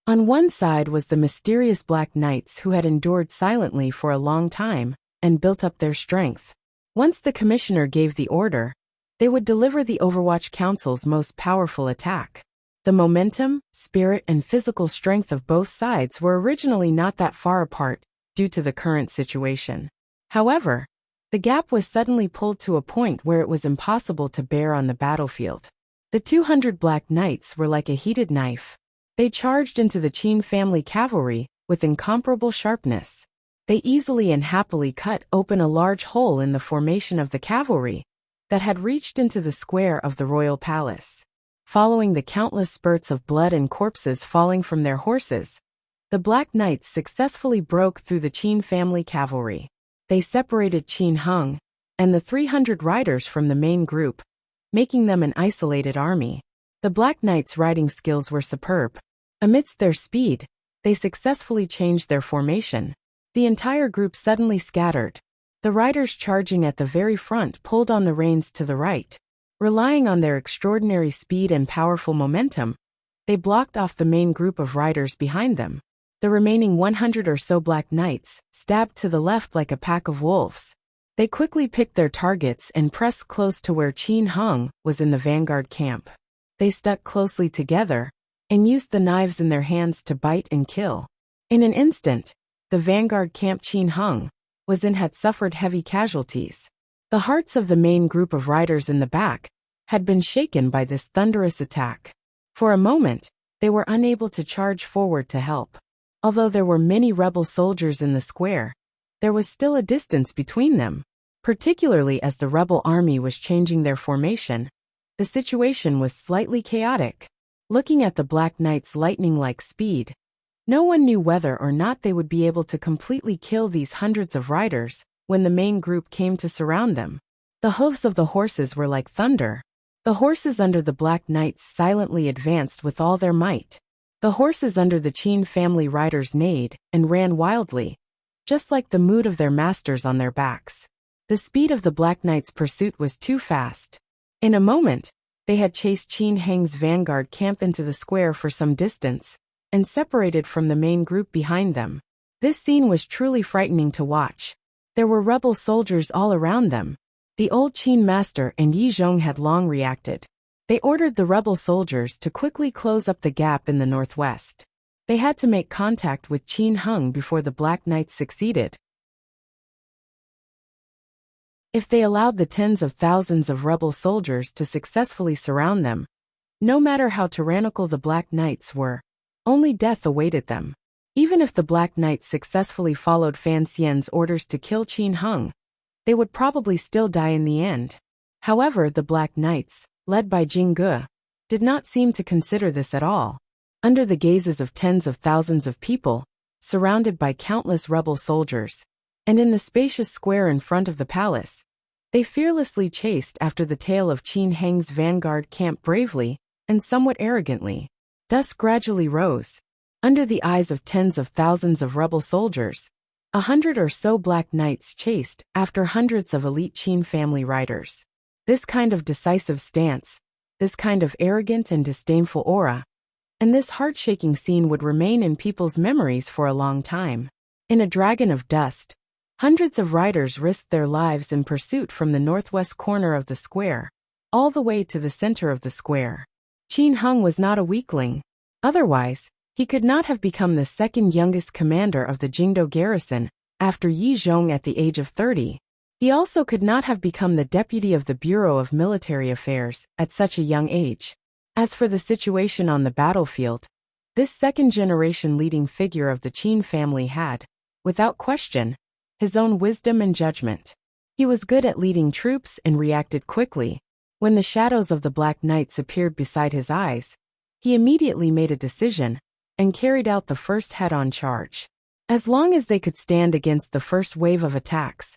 On one side was the mysterious Black Knights who had endured silently for a long time and built up their strength. Once the commissioner gave the order, they would deliver the Overwatch Council's most powerful attack. The momentum, spirit, and physical strength of both sides were originally not that far apart due to the current situation. However, the gap was suddenly pulled to a point where it was impossible to bear on the battlefield. The 200 Black Knights were like a heated knife. They charged into the Qin family cavalry with incomparable sharpness. They easily and happily cut open a large hole in the formation of the cavalry that had reached into the square of the royal palace. Following the countless spurts of blood and corpses falling from their horses, the Black Knights successfully broke through the Qin family cavalry. They separated Qin Hung and the 300 riders from the main group, making them an isolated army. The Black Knights' riding skills were superb. Amidst their speed, they successfully changed their formation. The entire group suddenly scattered. The riders charging at the very front pulled on the reins to the right. Relying on their extraordinary speed and powerful momentum, they blocked off the main group of riders behind them. The remaining 100 or so Black Knights stabbed to the left like a pack of wolves. They quickly picked their targets and pressed close to where Qin Hung was in the vanguard camp. They stuck closely together and used the knives in their hands to bite and kill. In an instant, the vanguard camp Qin Hung was in had suffered heavy casualties. The hearts of the main group of riders in the back had been shaken by this thunderous attack. For a moment, they were unable to charge forward to help. Although there were many rebel soldiers in the square, there was still a distance between them. Particularly as the rebel army was changing their formation, the situation was slightly chaotic. Looking at the Black Knights' lightning-like speed, no one knew whether or not they would be able to completely kill these hundreds of riders when the main group came to surround them. The hoofs of the horses were like thunder. The horses under the Black Knights silently advanced with all their might. The horses under the Qin family riders neighed and ran wildly, just like the mood of their masters on their backs. The speed of the Black Knights' pursuit was too fast. In a moment, they had chased Qin Hang's vanguard camp into the square for some distance and separated from the main group behind them. This scene was truly frightening to watch. There were rebel soldiers all around them. The old Qin master and Yi Zhong had long reacted. They ordered the rebel soldiers to quickly close up the gap in the northwest. They had to make contact with Qin Hung before the Black Knights succeeded. If they allowed the tens of thousands of rebel soldiers to successfully surround them, no matter how tyrannical the Black Knights were, only death awaited them. Even if the Black Knights successfully followed Fan Xian's orders to kill Qin Hung, they would probably still die in the end. However, the Black Knights, led by Jing Ge, did not seem to consider this at all. Under the gazes of tens of thousands of people, surrounded by countless rebel soldiers, and in the spacious square in front of the palace, they fearlessly chased after the tail of Qin Hang's vanguard camp bravely and somewhat arrogantly. Dusk gradually rose. Under the eyes of tens of thousands of rebel soldiers, 100 or so Black Knights chased after hundreds of elite Qin family riders. This kind of decisive stance, this kind of arrogant and disdainful aura, and this heart-shaking scene would remain in people's memories for a long time. In a dragon of dust, hundreds of riders risked their lives in pursuit from the northwest corner of the square, all the way to the center of the square. Qin Hung was not a weakling. Otherwise, he could not have become the second youngest commander of the Jingdo garrison after Yi Zhong at the age of 30. He also could not have become the deputy of the Bureau of Military Affairs at such a young age. As for the situation on the battlefield, this second-generation leading figure of the Qin family had, without question, his own wisdom and judgment. He was good at leading troops and reacted quickly. When the shadows of the Black Knights appeared beside his eyes, he immediately made a decision and carried out the first head-on charge. As long as they could stand against the first wave of attacks,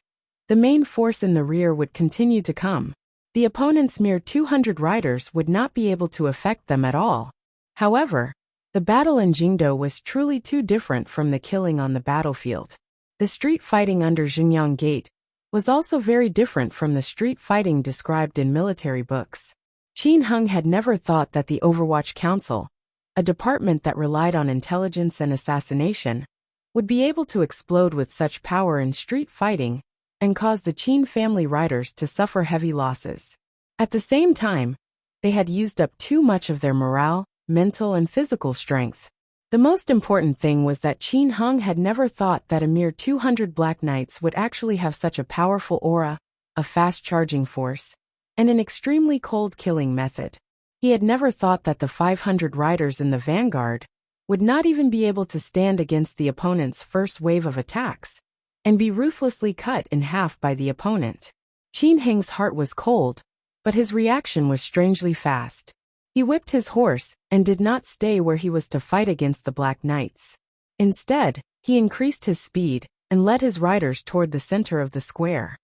the main force in the rear would continue to come. The opponent's mere 200 riders would not be able to affect them at all. However, the battle in Jingdo was truly too different from the killing on the battlefield. The street fighting under Xingyang Gate was also very different from the street fighting described in military books. Qin Hung had never thought that the Overwatch Council, a department that relied on intelligence and assassination, would be able to explode with such power in street fighting and cause the Qin family riders to suffer heavy losses. At the same time, they had used up too much of their morale, mental and physical strength. The most important thing was that Qin Hung had never thought that a mere 200 Black Knights would actually have such a powerful aura, a fast-charging force, and an extremely cold killing method. He had never thought that the 500 riders in the vanguard would not even be able to stand against the opponent's first wave of attacks and be ruthlessly cut in half by the opponent. Qin Heng's heart was cold, but his reaction was strangely fast. He whipped his horse and did not stay where he was to fight against the Black Knights. Instead, he increased his speed and led his riders toward the center of the square.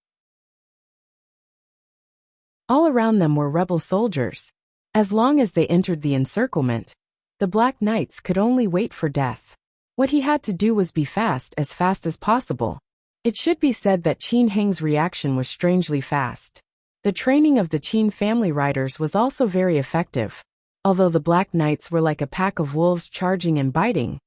All around them were rebel soldiers. As long as they entered the encirclement, the Black Knights could only wait for death. What he had to do was be fast as possible. It should be said that Qin Heng's reaction was strangely fast. The training of the Qin family riders was also very effective. Although the Black Knights were like a pack of wolves charging and biting,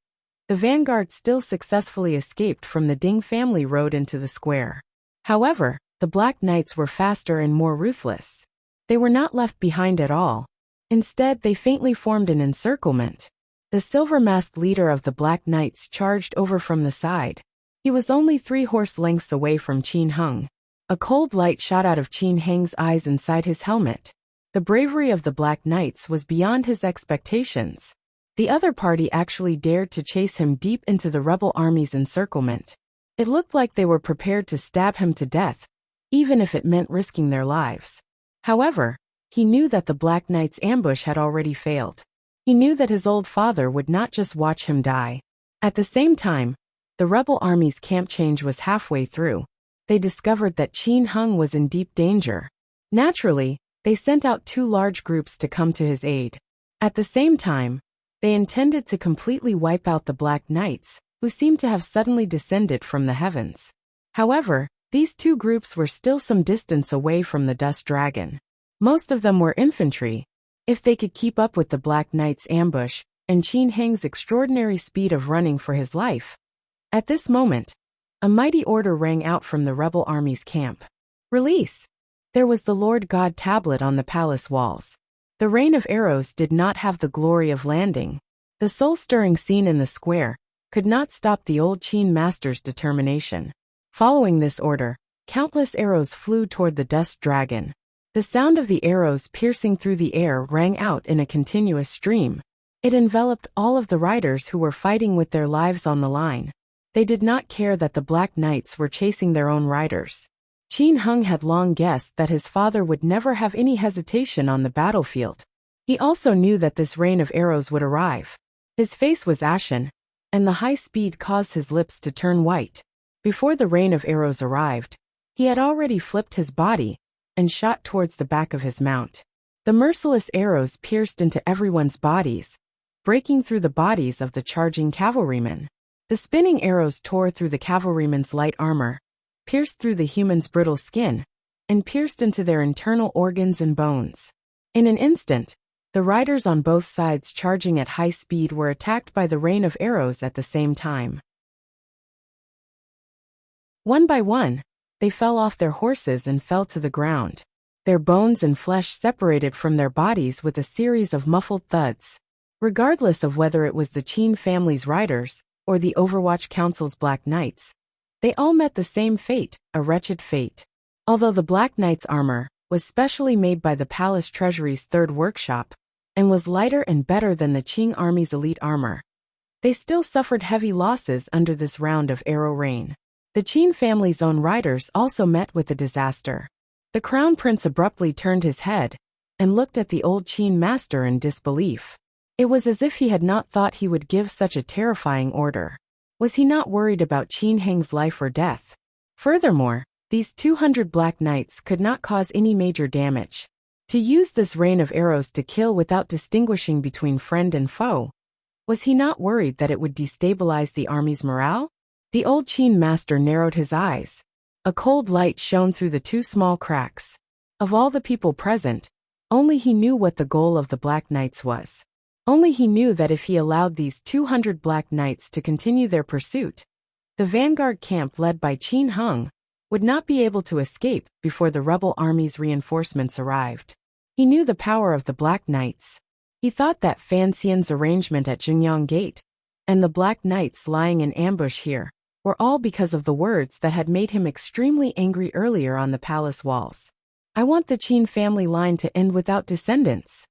the vanguard still successfully escaped from the Ding family road into the square. However, the Black Knights were faster and more ruthless. They were not left behind at all. Instead, they faintly formed an encirclement. The silver-masked leader of the Black Knights charged over from the side. He was only 3 horse lengths away from Qin Hung. A cold light shot out of Qin Heng's eyes inside his helmet. The bravery of the Black Knights was beyond his expectations. The other party actually dared to chase him deep into the rebel army's encirclement. It looked like they were prepared to stab him to death, even if it meant risking their lives. However, he knew that the Black Knight's ambush had already failed. He knew that his old father would not just watch him die. At the same time, the rebel army's camp change was halfway through. They discovered that Qin Hung was in deep danger. Naturally, they sent out 2 large groups to come to his aid. At the same time, they intended to completely wipe out the Black Knights, who seemed to have suddenly descended from the heavens. However, these 2 groups were still some distance away from the Dust Dragon. Most of them were infantry. If they could keep up with the Black Knight's ambush and Qin Heng's extraordinary speed of running for his life. At this moment, a mighty order rang out from the rebel army's camp. Release! There was the Lord God tablet on the palace walls. The rain of arrows did not have the glory of landing. The soul-stirring scene in the square could not stop the old Qin master's determination. Following this order, countless arrows flew toward the Dust Dragon. The sound of the arrows piercing through the air rang out in a continuous stream. It enveloped all of the riders who were fighting with their lives on the line. They did not care that the Black Knights were chasing their own riders. Qin Hung had long guessed that his father would never have any hesitation on the battlefield. He also knew that this rain of arrows would arrive. His face was ashen, and the high speed caused his lips to turn white. Before the rain of arrows arrived, he had already flipped his body and shot towards the back of his mount. The merciless arrows pierced into everyone's bodies, breaking through the bodies of the charging cavalrymen. The spinning arrows tore through the cavalrymen's light armor, pierced through the human's brittle skin, and pierced into their internal organs and bones. In an instant, the riders on both sides charging at high speed were attacked by the rain of arrows at the same time. One by one, they fell off their horses and fell to the ground. Their bones and flesh separated from their bodies with a series of muffled thuds. Regardless of whether it was the Qin family's riders or the Overwatch Council's Black Knights, they all met the same fate, a wretched fate. Although the Black Knight's armor was specially made by the palace treasury's third workshop and was lighter and better than the Qing army's elite armor, they still suffered heavy losses under this round of arrow rain. The Qin family's own riders also met with a disaster. The crown prince abruptly turned his head and looked at the old Qin master in disbelief. It was as if he had not thought he would give such a terrifying order. Was he not worried about Qin Heng's life or death? Furthermore, these 200 Black Knights could not cause any major damage. To use this rain of arrows to kill without distinguishing between friend and foe, was he not worried that it would destabilize the army's morale? The old Qin master narrowed his eyes. A cold light shone through the two small cracks. Of all the people present, only he knew what the goal of the Black Knights was. Only he knew that if he allowed these 200 Black Knights to continue their pursuit, the vanguard camp led by Qin Heng would not be able to escape before the rebel army's reinforcements arrived. He knew the power of the Black Knights. He thought that Fan Xian's arrangement at Jingyang Gate and the Black Knights lying in ambush here were all because of the words that had made him extremely angry earlier on the palace walls. I want the Qin family line to end without descendants.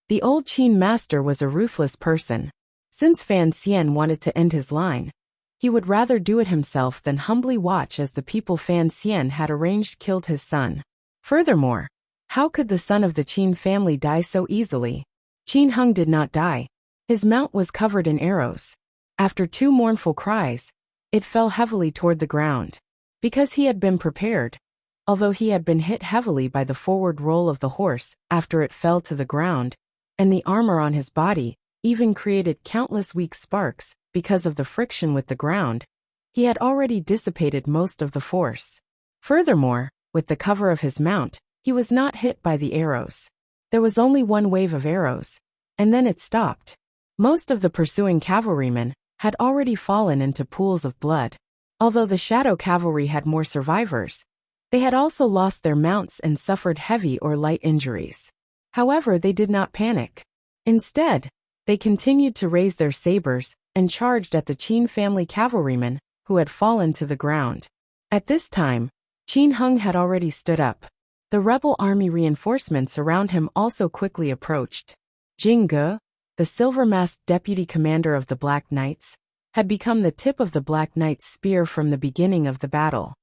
The old Qin master was a ruthless person. Since Fan Xian wanted to end his line, he would rather do it himself than humbly watch as the people Fan Xian had arranged killed his son. Furthermore, how could the son of the Qin family die so easily? Qin Heng did not die. His mount was covered in arrows. After two mournful cries, it fell heavily toward the ground. Because he had been prepared, although he had been hit heavily by the forward roll of the horse after it fell to the ground, and the armor on his body even created countless weak sparks because of the friction with the ground, he had already dissipated most of the force. Furthermore, with the cover of his mount, he was not hit by the arrows. There was only one wave of arrows, and then it stopped. Most of the pursuing cavalrymen had already fallen into pools of blood. Although the shadow cavalry had more survivors, they had also lost their mounts and suffered heavy or light injuries. However, they did not panic. Instead, they continued to raise their sabers and charged at the Qin family cavalrymen who had fallen to the ground. At this time, Qin Heng had already stood up. The rebel army reinforcements around him also quickly approached. Jing Ge, the silver-masked deputy commander of the Black Knights, had become the tip of the Black Knight's spear from the beginning of the battle.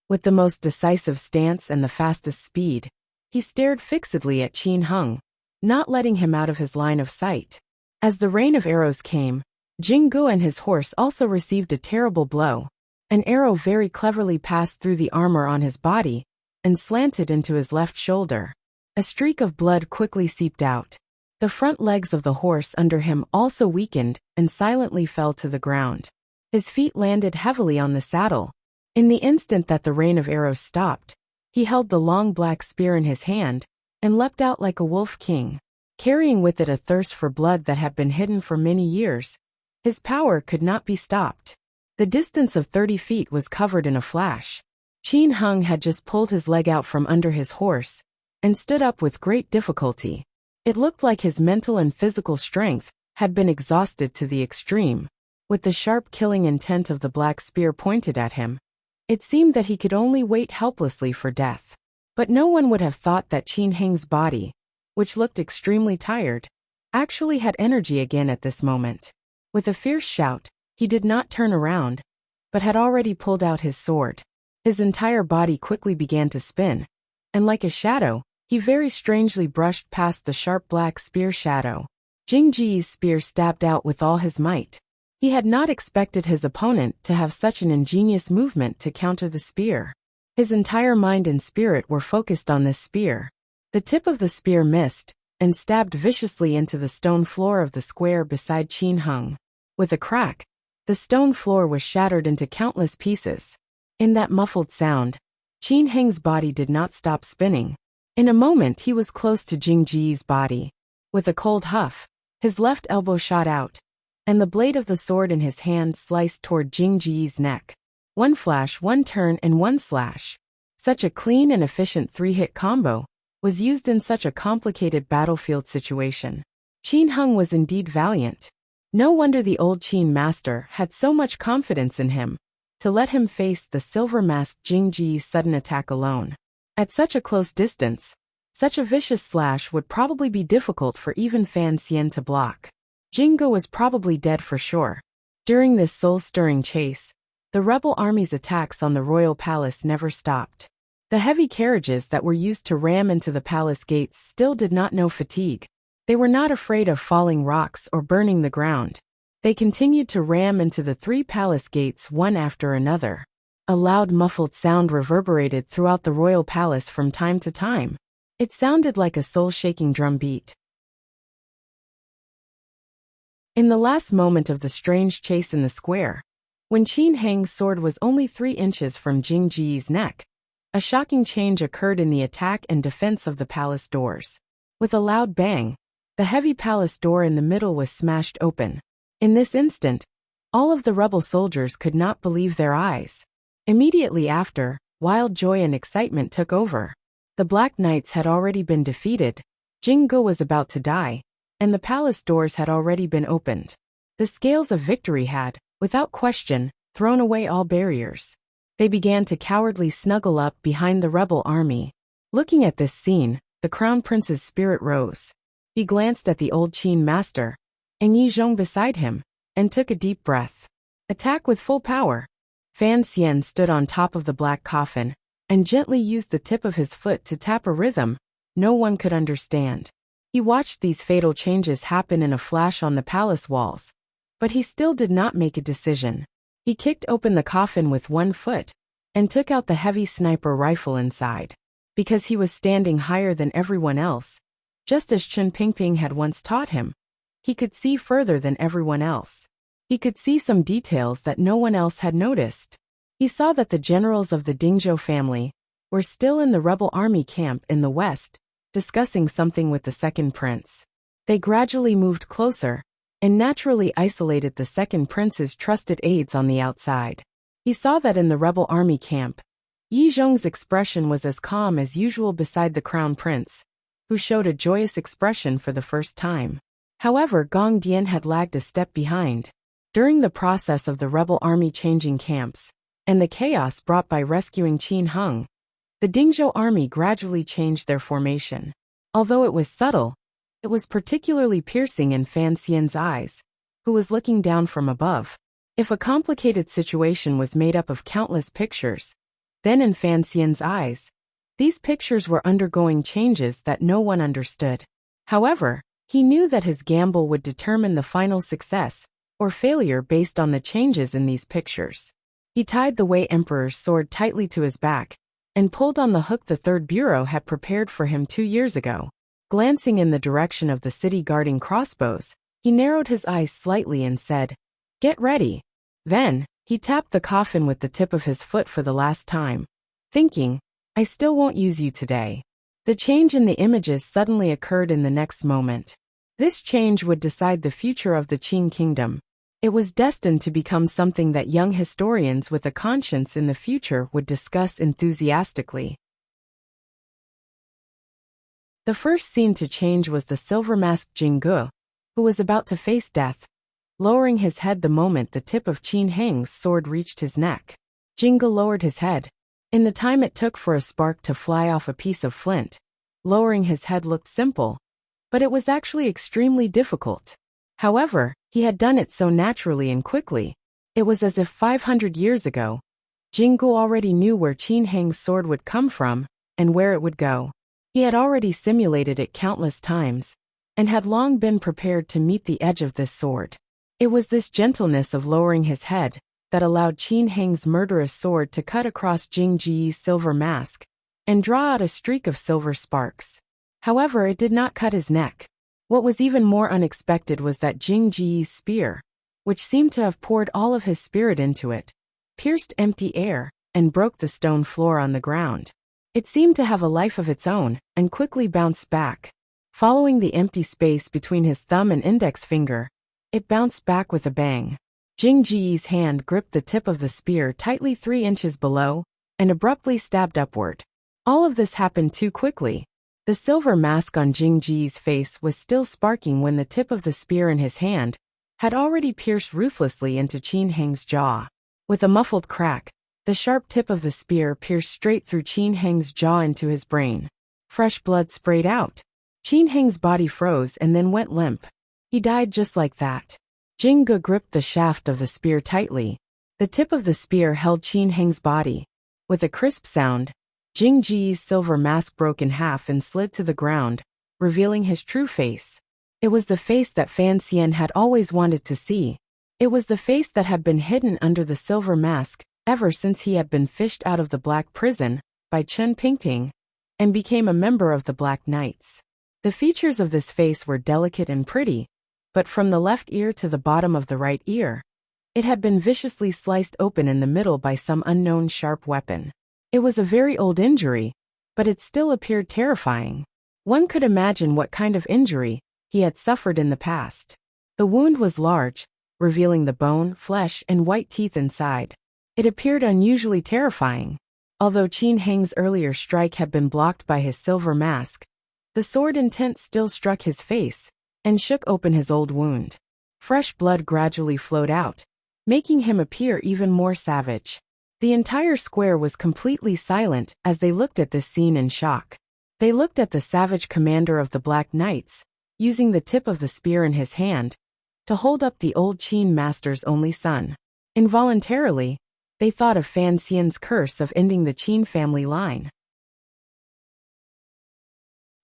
With the most decisive stance and the fastest speed, he stared fixedly at Qin Heng, not letting him out of his line of sight. As the rain of arrows came, Jing Ge and his horse also received a terrible blow. An arrow very cleverly passed through the armor on his body and slanted into his left shoulder. A streak of blood quickly seeped out. The front legs of the horse under him also weakened and silently fell to the ground. His feet landed heavily on the saddle. In the instant that the rain of arrows stopped, he held the long black spear in his hand and leapt out like a wolf king, carrying with it a thirst for blood that had been hidden for many years. His power could not be stopped. The distance of 30 feet was covered in a flash. Qin Heng had just pulled his leg out from under his horse and stood up with great difficulty. It looked like his mental and physical strength had been exhausted to the extreme. With the sharp killing intent of the black spear pointed at him, it seemed that he could only wait helplessly for death. But no one would have thought that Qin Heng's body, which looked extremely tired, actually had energy again at this moment. With a fierce shout, he did not turn around, but had already pulled out his sword. His entire body quickly began to spin, and like a shadow, he very strangely brushed past the sharp black spear shadow. Jing Ji's spear stabbed out with all his might. He had not expected his opponent to have such an ingenious movement to counter the spear. His entire mind and spirit were focused on this spear. The tip of the spear missed and stabbed viciously into the stone floor of the square beside Qin Heng. With a crack, the stone floor was shattered into countless pieces. In that muffled sound, Qin Heng's body did not stop spinning. In a moment he was close to Jing Ji's body. With a cold huff, his left elbow shot out, and the blade of the sword in his hand sliced toward Jing Ji's neck. One flash, one turn, and one slash. Such a clean and efficient three-hit combo was used in such a complicated battlefield situation. Qin Heng was indeed valiant. No wonder the old Qin master had so much confidence in him. to let him face the silver-masked Jing Ji's sudden attack alone. At such a close distance, such a vicious slash would probably be difficult for even Fan Xian to block. Jingge was probably dead for sure. During this soul-stirring chase, the rebel army's attacks on the royal palace never stopped. The heavy carriages that were used to ram into the palace gates still did not know fatigue. They were not afraid of falling rocks or burning the ground. They continued to ram into the 3 palace gates one after another. A loud muffled sound reverberated throughout the royal palace from time to time. It sounded like a soul-shaking drum beat. In the last moment of the strange chase in the square, when Qin Heng's sword was only 3 inches from Jing Ji's neck, a shocking change occurred in the attack and defense of the palace doors. With a loud bang, the heavy palace door in the middle was smashed open. In this instant, all of the rebel soldiers could not believe their eyes. Immediately after, wild joy and excitement took over. The Black Knights had already been defeated, Jingge was about to die, and the palace doors had already been opened. The scales of victory had, without question, thrown away all barriers. They began to cowardly snuggle up behind the rebel army. Looking at this scene, the crown prince's spirit rose. He glanced at the old Qin master, and Yi Zhong beside him, and took a deep breath. Attack with full power. Fan Xian stood on top of the black coffin, and gently used the tip of his foot to tap a rhythm no one could understand. He watched these fatal changes happen in a flash on the palace walls, but he still did not make a decision. He kicked open the coffin with one foot, and took out the heavy sniper rifle inside. Because he was standing higher than everyone else, just as Chen Pingping had once taught him, he could see further than everyone else. He could see some details that no one else had noticed. He saw that the generals of the Dingzhou family were still in the rebel army camp in the west, discussing something with the second prince. They gradually moved closer, and naturally isolated the second prince's trusted aides on the outside. He saw that in the rebel army camp, Yi Zhong's expression was as calm as usual beside the crown prince, who showed a joyous expression for the first time. However, Gong Dian had lagged a step behind. During the process of the rebel army changing camps, and the chaos brought by rescuing Qin Heng, the Dingzhou army gradually changed their formation. Although it was subtle, it was particularly piercing in Fan Xian's eyes, who was looking down from above. If a complicated situation was made up of countless pictures, then in Fan Xian's eyes, these pictures were undergoing changes that no one understood. However, he knew that his gamble would determine the final success or failure based on the changes in these pictures. He tied the Wei Emperor's sword tightly to his back, and pulled on the hook the Third Bureau had prepared for him 2 years ago. Glancing in the direction of the city guarding crossbows, he narrowed his eyes slightly and said, "Get ready." Then, he tapped the coffin with the tip of his foot for the last time, thinking, "I still won't use you today." The change in the images suddenly occurred in the next moment. This change would decide the future of the Qin kingdom. It was destined to become something that young historians with a conscience in the future would discuss enthusiastically. The first scene to change was the silver-masked Jingge, who was about to face death, lowering his head the moment the tip of Qin Heng's sword reached his neck. Jingge lowered his head. In the time it took for a spark to fly off a piece of flint, lowering his head looked simple, but it was actually extremely difficult. However, he had done it so naturally and quickly. It was as if 500 years ago, Jingge already knew where Qin Heng's sword would come from and where it would go. He had already simulated it countless times, and had long been prepared to meet the edge of this sword. It was this gentleness of lowering his head that allowed Qin Heng's murderous sword to cut across Jing Ji's silver mask and draw out a streak of silver sparks. However, it did not cut his neck. What was even more unexpected was that Jing Ji's spear, which seemed to have poured all of his spirit into it, pierced empty air and broke the stone floor on the ground. It seemed to have a life of its own and quickly bounced back. Following the empty space between his thumb and index finger, it bounced back with a bang. Jing Ji's hand gripped the tip of the spear tightly 3 inches below and abruptly stabbed upward. All of this happened too quickly. The silver mask on Jing Ji's face was still sparking when the tip of the spear in his hand had already pierced ruthlessly into Qin Heng's jaw. With a muffled crack, the sharp tip of the spear pierced straight through Qin Heng's jaw into his brain. Fresh blood sprayed out. Qin Heng's body froze and then went limp. He died just like that. Jingge gripped the shaft of the spear tightly. The tip of the spear held Qin Heng's body. With a crisp sound, Jing Ji's silver mask broke in half and slid to the ground, revealing his true face. It was the face that Fan Xian had always wanted to see. It was the face that had been hidden under the silver mask ever since he had been fished out of the Black Prison by Chen Pingping and became a member of the Black Knights. The features of this face were delicate and pretty, but from the left ear to the bottom of the right ear, it had been viciously sliced open in the middle by some unknown sharp weapon. It was a very old injury, but it still appeared terrifying. One could imagine what kind of injury he had suffered in the past. The wound was large, revealing the bone, flesh, and white teeth inside. It appeared unusually terrifying. Although Qin Heng's earlier strike had been blocked by his silver mask, the sword intent still struck his face and shook open his old wound. Fresh blood gradually flowed out, making him appear even more savage. The entire square was completely silent as they looked at this scene in shock. They looked at the savage commander of the Black Knights, using the tip of the spear in his hand to hold up the old Qin master's only son. Involuntarily, they thought of Fan Xian's curse of ending the Qin family line.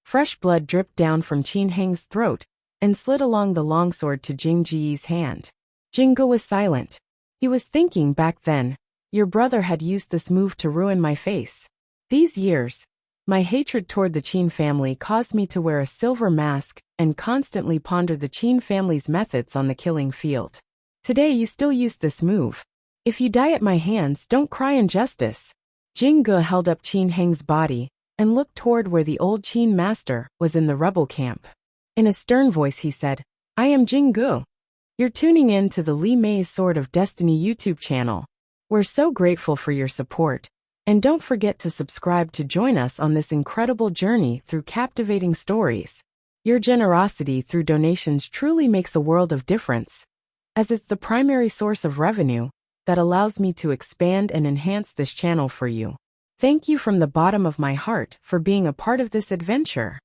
Fresh blood dripped down from Qin Heng's throat and slid along the longsword to Jing Ji's hand. Jingge was silent. He was thinking back then, your brother had used this move to ruin my face. These years, my hatred toward the Qin family caused me to wear a silver mask and constantly ponder the Qin family's methods on the killing field. Today you still use this move. If you die at my hands, don't cry injustice. Jingge held up Qin Heng's body and looked toward where the old Qin master was in the rebel camp. In a stern voice he said, I am Jingge. You're tuning in to the Li Mei's Sword of Destiny YouTube channel. We're so grateful for your support. And don't forget to subscribe to join us on this incredible journey through captivating stories. Your generosity through donations truly makes a world of difference, as it's the primary source of revenue that allows me to expand and enhance this channel for you. Thank you from the bottom of my heart for being a part of this adventure.